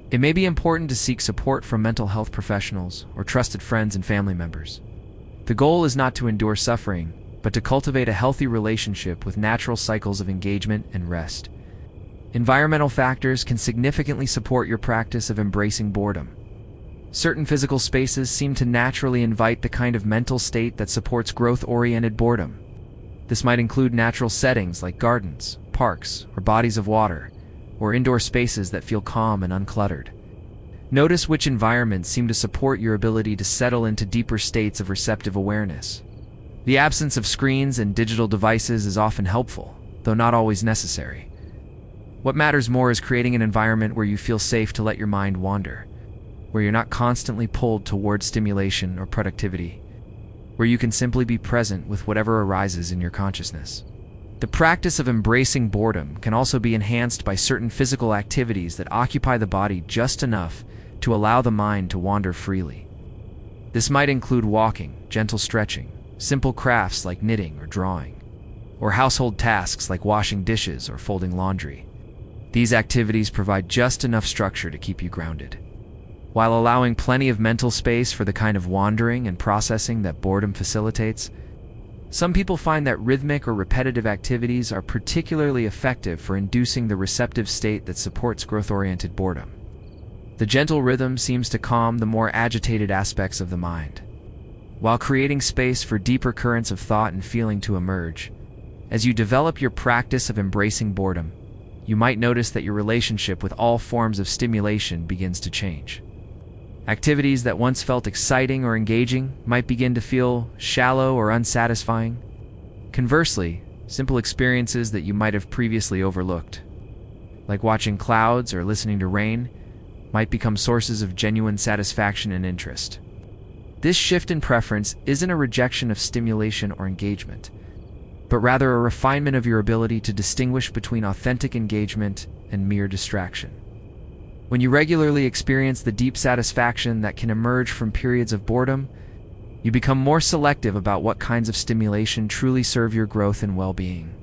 it may be important to seek support from mental health professionals or trusted friends and family members. The goal is not to endure suffering, but to cultivate a healthy relationship with natural cycles of engagement and rest. Environmental factors can significantly support your practice of embracing boredom. Certain physical spaces seem to naturally invite the kind of mental state that supports growth-oriented boredom. This might include natural settings like gardens, parks, or bodies of water, or indoor spaces that feel calm and uncluttered. Notice which environments seem to support your ability to settle into deeper states of receptive awareness. The absence of screens and digital devices is often helpful, though not always necessary. What matters more is creating an environment where you feel safe to let your mind wander, where you're not constantly pulled toward stimulation or productivity, where you can simply be present with whatever arises in your consciousness. The practice of embracing boredom can also be enhanced by certain physical activities that occupy the body just enough to allow the mind to wander freely. This might include walking, gentle stretching, simple crafts like knitting or drawing, or household tasks like washing dishes or folding laundry. These activities provide just enough structure to keep you grounded, while allowing plenty of mental space for the kind of wandering and processing that boredom facilitates. Some people find that rhythmic or repetitive activities are particularly effective for inducing the receptive state that supports growth-oriented boredom. The gentle rhythm seems to calm the more agitated aspects of the mind, while creating space for deeper currents of thought and feeling to emerge. As you develop your practice of embracing boredom, you might notice that your relationship with all forms of stimulation begins to change. Activities that once felt exciting or engaging might begin to feel shallow or unsatisfying. Conversely, simple experiences that you might have previously overlooked, like watching clouds or listening to rain, might become sources of genuine satisfaction and interest. This shift in preference isn't a rejection of stimulation or engagement, but rather a refinement of your ability to distinguish between authentic engagement and mere distraction. When you regularly experience the deep satisfaction that can emerge from periods of boredom, you become more selective about what kinds of stimulation truly serve your growth and well-being.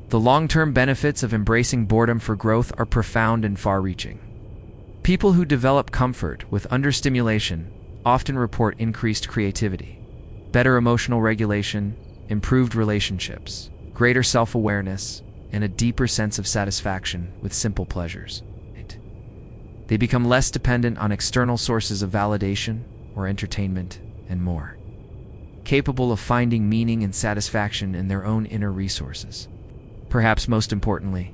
The long-term benefits of embracing boredom for growth are profound and far-reaching. People who develop comfort with understimulation often report increased creativity, better emotional regulation, improved relationships, greater self-awareness, and a deeper sense of satisfaction with simple pleasures. They become less dependent on external sources of validation or entertainment and more, capable of finding meaning and satisfaction in their own inner resources. Perhaps most importantly,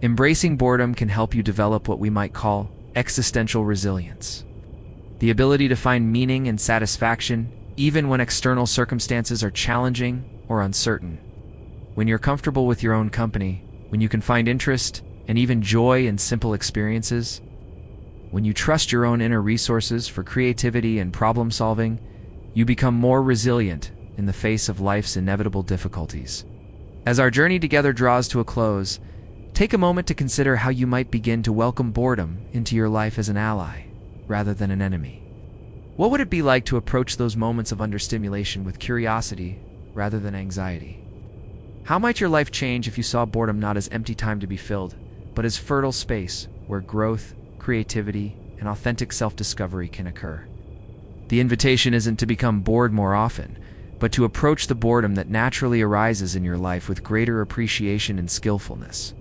embracing boredom can help you develop what we might call existential resilience, the ability to find meaning and satisfaction even when external circumstances are challenging or uncertain. When you're comfortable with your own company, when you can find interest and even joy in simple experiences, when you trust your own inner resources for creativity and problem solving, you become more resilient in the face of life's inevitable difficulties. As our journey together draws to a close, take a moment to consider how you might begin to welcome boredom into your life as an ally, rather than an enemy. What would it be like to approach those moments of understimulation with curiosity rather than anxiety? How might your life change if you saw boredom not as empty time to be filled, but as fertile space where growth, creativity, and authentic self-discovery can occur? The invitation isn't to become bored more often, but to approach the boredom that naturally arises in your life with greater appreciation and skillfulness.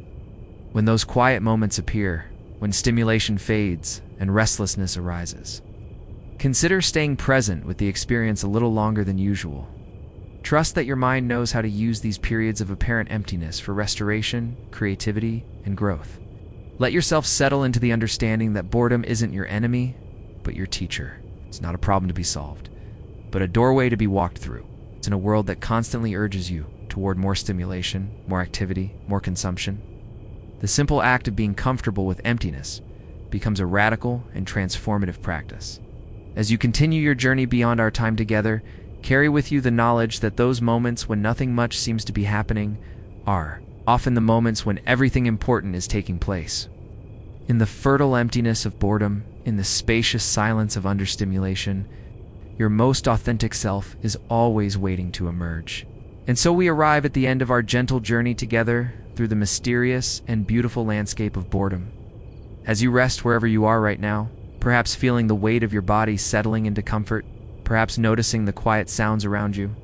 When those quiet moments appear, when stimulation fades and restlessness arises, consider staying present with the experience a little longer than usual. Trust that your mind knows how to use these periods of apparent emptiness for restoration, creativity, and growth. Let yourself settle into the understanding that boredom isn't your enemy, but your teacher. It's not a problem to be solved, but a doorway to be walked through. It's in a world that constantly urges you toward more stimulation, more activity, more consumption. The simple act of being comfortable with emptiness becomes a radical and transformative practice. As you continue your journey beyond our time together, carry with you the knowledge that those moments when nothing much seems to be happening are often the moments when everything important is taking place. In the fertile emptiness of boredom, in the spacious silence of understimulation, your most authentic self is always waiting to emerge. And so we arrive at the end of our gentle journey together through the mysterious and beautiful landscape of boredom. As you rest wherever you are right now, perhaps feeling the weight of your body settling into comfort, perhaps noticing the quiet sounds around you,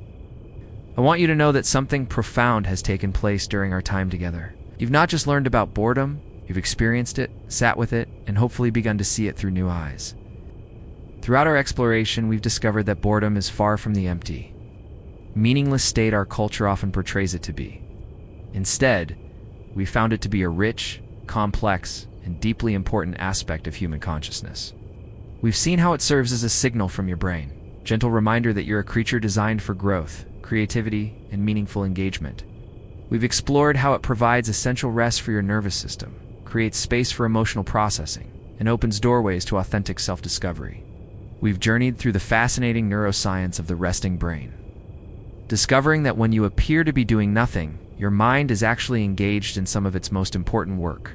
I want you to know that something profound has taken place during our time together. You've not just learned about boredom, you've experienced it, sat with it, and hopefully begun to see it through new eyes. Throughout our exploration, we've discovered that boredom is far from the empty, meaningless state our culture often portrays it to be. Instead, we found it to be a rich, complex, and deeply important aspect of human consciousness. We've seen how it serves as a signal from your brain, gentle reminder that you're a creature designed for growth, creativity, and meaningful engagement. We've explored how it provides essential rest for your nervous system, creates space for emotional processing, and opens doorways to authentic self-discovery. We've journeyed through the fascinating neuroscience of the resting brain, discovering that when you appear to be doing nothing, your mind is actually engaged in some of its most important work.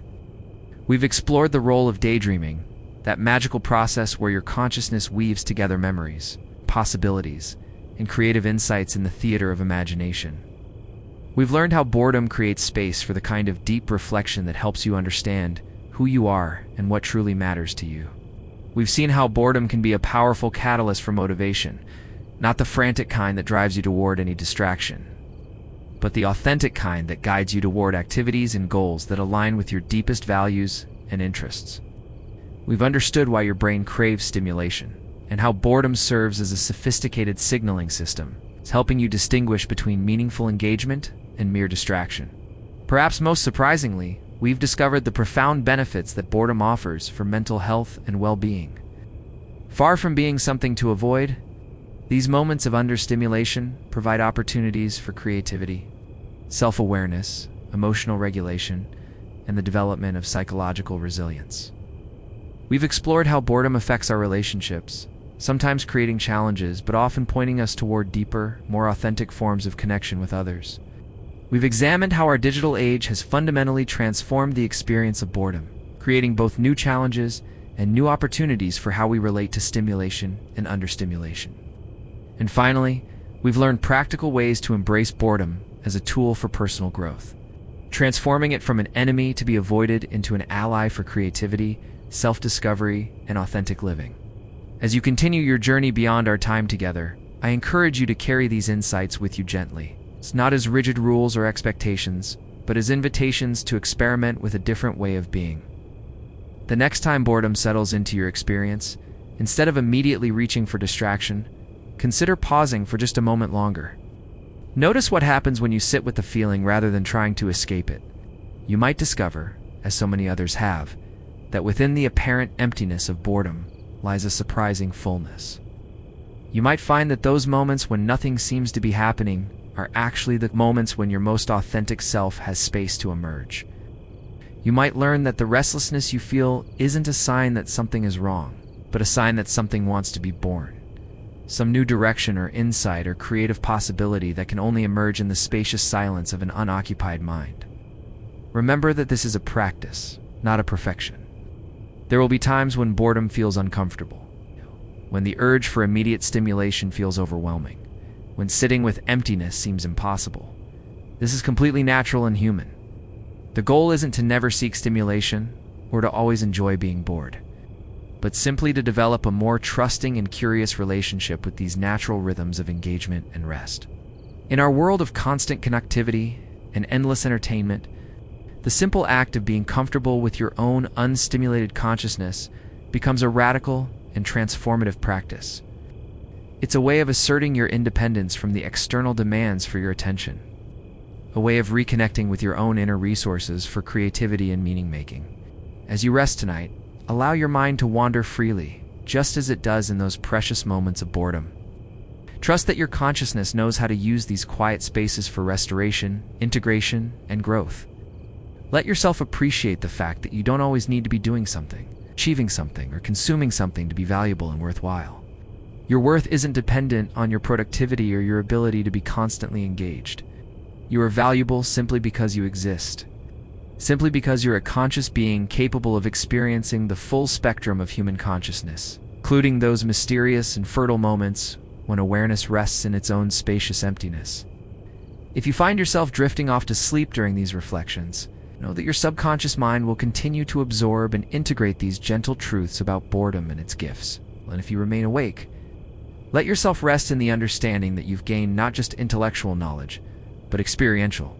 We've explored the role of daydreaming, that magical process where your consciousness weaves together memories, possibilities, and creative insights in the theater of imagination. We've learned how boredom creates space for the kind of deep reflection that helps you understand who you are and what truly matters to you. We've seen how boredom can be a powerful catalyst for motivation, not the frantic kind that drives you toward any distraction, but the authentic kind that guides you toward activities and goals that align with your deepest values and interests. We've understood why your brain craves stimulation, and how boredom serves as a sophisticated signaling system. It's helping you distinguish between meaningful engagement and mere distraction. Perhaps most surprisingly, we've discovered the profound benefits that boredom offers for mental health and well-being. Far from being something to avoid, these moments of understimulation provide opportunities for creativity, self-awareness, emotional regulation, and the development of psychological resilience. We've explored how boredom affects our relationships, sometimes creating challenges, but often pointing us toward deeper, more authentic forms of connection with others. We've examined how our digital age has fundamentally transformed the experience of boredom, creating both new challenges and new opportunities for how we relate to stimulation and understimulation. And finally, we've learned practical ways to embrace boredom as a tool for personal growth, transforming it from an enemy to be avoided into an ally for creativity, self-discovery, and authentic living. As you continue your journey beyond our time together, I encourage you to carry these insights with you gently. It's not as rigid rules or expectations, but as invitations to experiment with a different way of being. The next time boredom settles into your experience, instead of immediately reaching for distraction, consider pausing for just a moment longer. Notice what happens when you sit with the feeling rather than trying to escape it. You might discover, as so many others have, that within the apparent emptiness of boredom lies a surprising fullness. You might find that those moments when nothing seems to be happening are actually the moments when your most authentic self has space to emerge. You might learn that the restlessness you feel isn't a sign that something is wrong, but a sign that something wants to be born. Some new direction or insight or creative possibility that can only emerge in the spacious silence of an unoccupied mind. Remember that this is a practice, not a perfection. There will be times when boredom feels uncomfortable, when the urge for immediate stimulation feels overwhelming, when sitting with emptiness seems impossible. This is completely natural and human. The goal isn't to never seek stimulation or to always enjoy being bored, but simply to develop a more trusting and curious relationship with these natural rhythms of engagement and rest. In our world of constant connectivity and endless entertainment, the simple act of being comfortable with your own unstimulated consciousness becomes a radical and transformative practice. It's a way of asserting your independence from the external demands for your attention, a way of reconnecting with your own inner resources for creativity and meaning-making. As you rest tonight, allow your mind to wander freely, just as it does in those precious moments of boredom. Trust that your consciousness knows how to use these quiet spaces for restoration, integration, and growth. Let yourself appreciate the fact that you don't always need to be doing something, achieving something, or consuming something to be valuable and worthwhile. Your worth isn't dependent on your productivity or your ability to be constantly engaged. You are valuable simply because you exist. Simply because you're a conscious being capable of experiencing the full spectrum of human consciousness, including those mysterious and fertile moments when awareness rests in its own spacious emptiness. If you find yourself drifting off to sleep during these reflections, know that your subconscious mind will continue to absorb and integrate these gentle truths about boredom and its gifts. And if you remain awake, let yourself rest in the understanding that you've gained not just intellectual knowledge, but experiential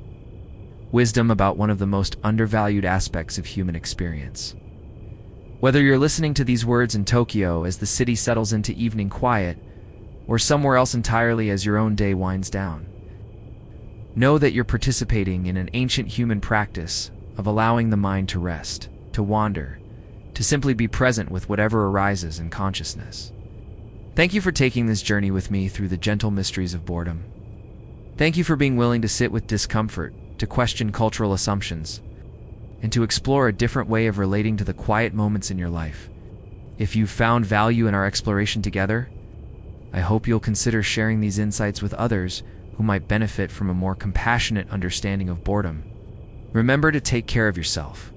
wisdom about one of the most undervalued aspects of human experience. Whether you're listening to these words in Tokyo as the city settles into evening quiet, or somewhere else entirely as your own day winds down, know that you're participating in an ancient human practice of allowing the mind to rest, to wander, to simply be present with whatever arises in consciousness. Thank you for taking this journey with me through the gentle mysteries of boredom. Thank you for being willing to sit with discomfort, to question cultural assumptions, and to explore a different way of relating to the quiet moments in your life. If you've found value in our exploration together, I hope you'll consider sharing these insights with others who might benefit from a more compassionate understanding of boredom. Remember to take care of yourself,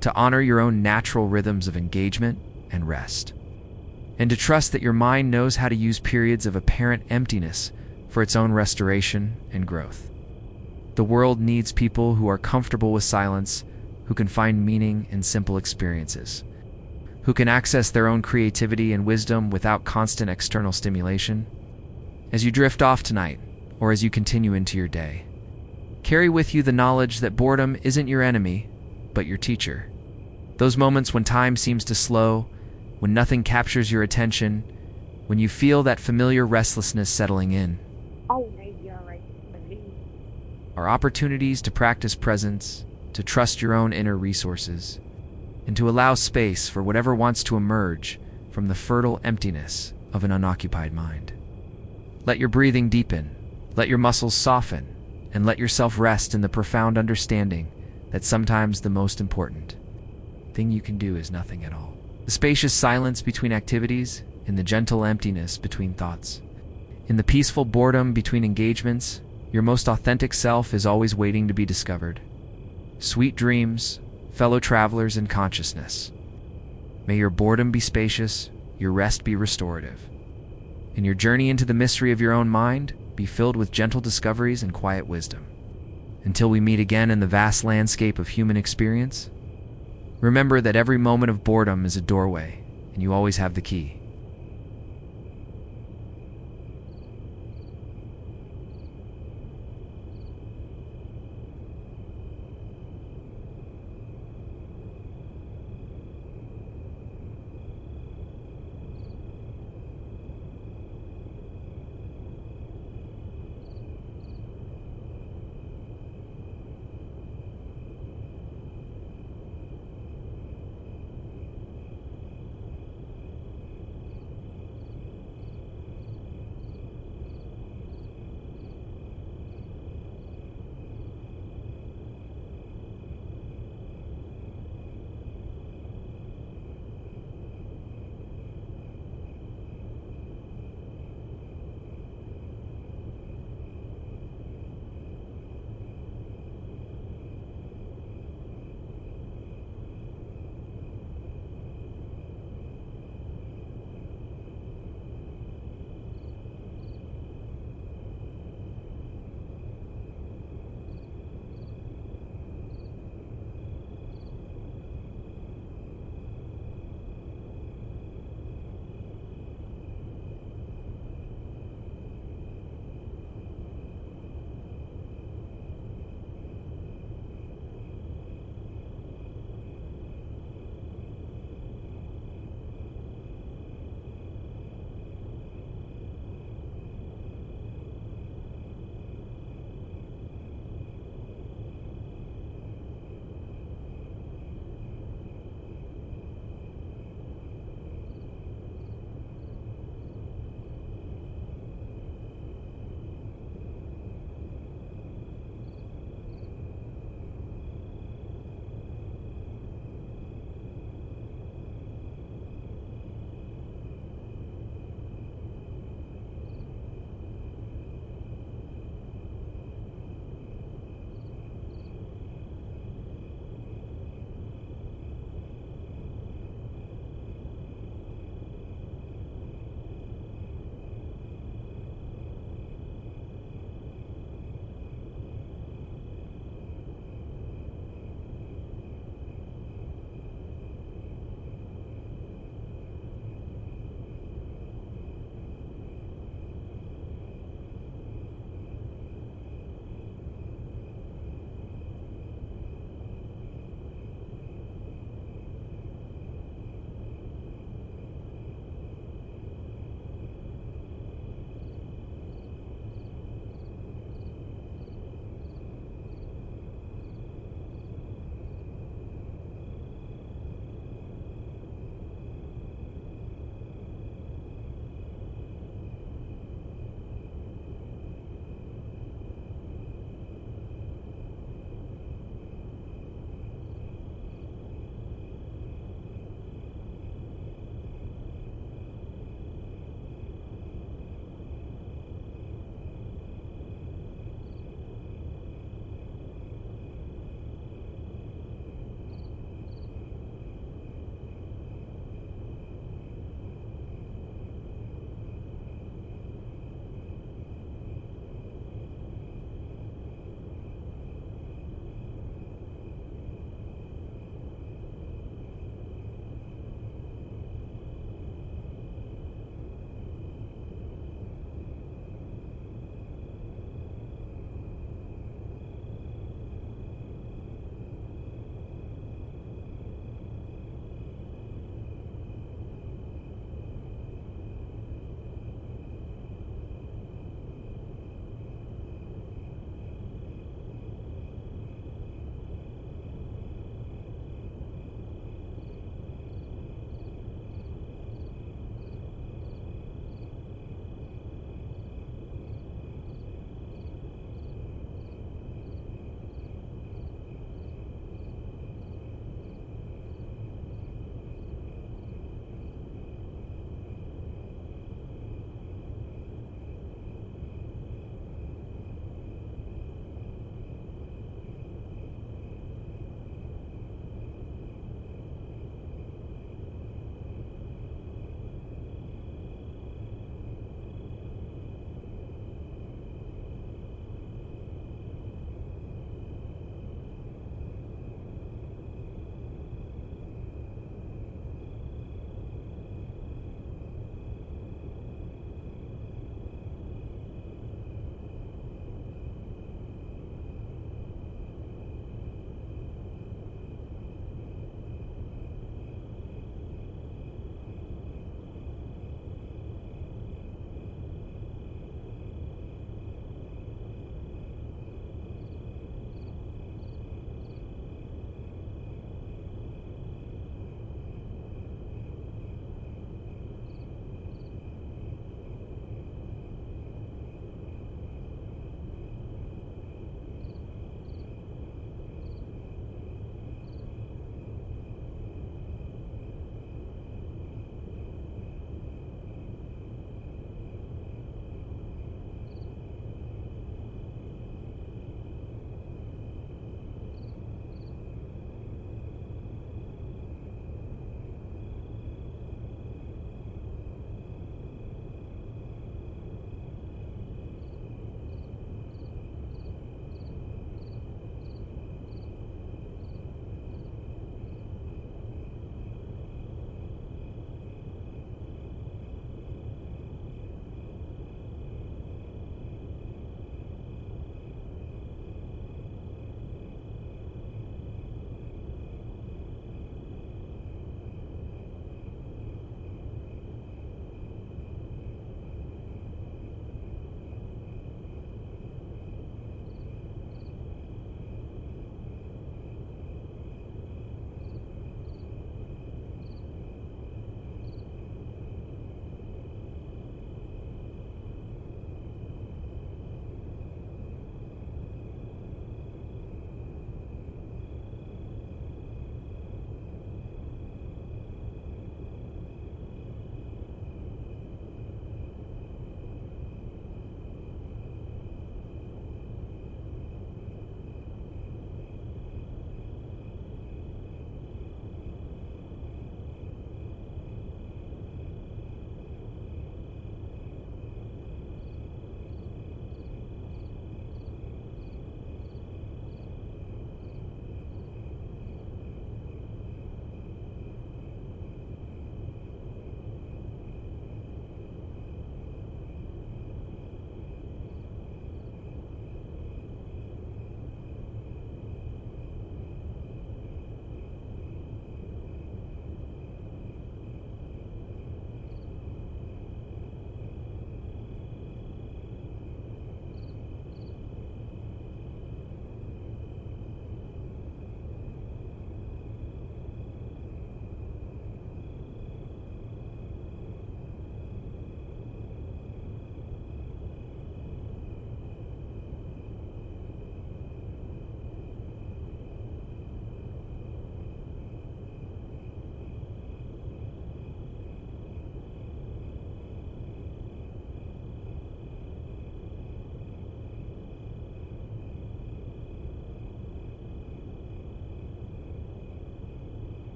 to honor your own natural rhythms of engagement and rest, and to trust that your mind knows how to use periods of apparent emptiness for its own restoration and growth. The world needs people who are comfortable with silence, who can find meaning in simple experiences, who can access their own creativity and wisdom without constant external stimulation. As you drift off tonight, or as you continue into your day, carry with you the knowledge that boredom isn't your enemy, but your teacher. Those moments when time seems to slow, when nothing captures your attention, when you feel that familiar restlessness settling in, are opportunities to practice presence, to trust your own inner resources, and to allow space for whatever wants to emerge from the fertile emptiness of an unoccupied mind. Let your breathing deepen, let your muscles soften, and let yourself rest in the profound understanding that sometimes the most important thing you can do is nothing at all. The spacious silence between activities, in the gentle emptiness between thoughts, in the peaceful boredom between engagements, your most authentic self is always waiting to be discovered. Sweet dreams, fellow travelers in consciousness. May your boredom be spacious, your rest be restorative, and your journey into the mystery of your own mind be filled with gentle discoveries and quiet wisdom. Until we meet again in the vast landscape of human experience, remember that every moment of boredom is a doorway, and you always have the key.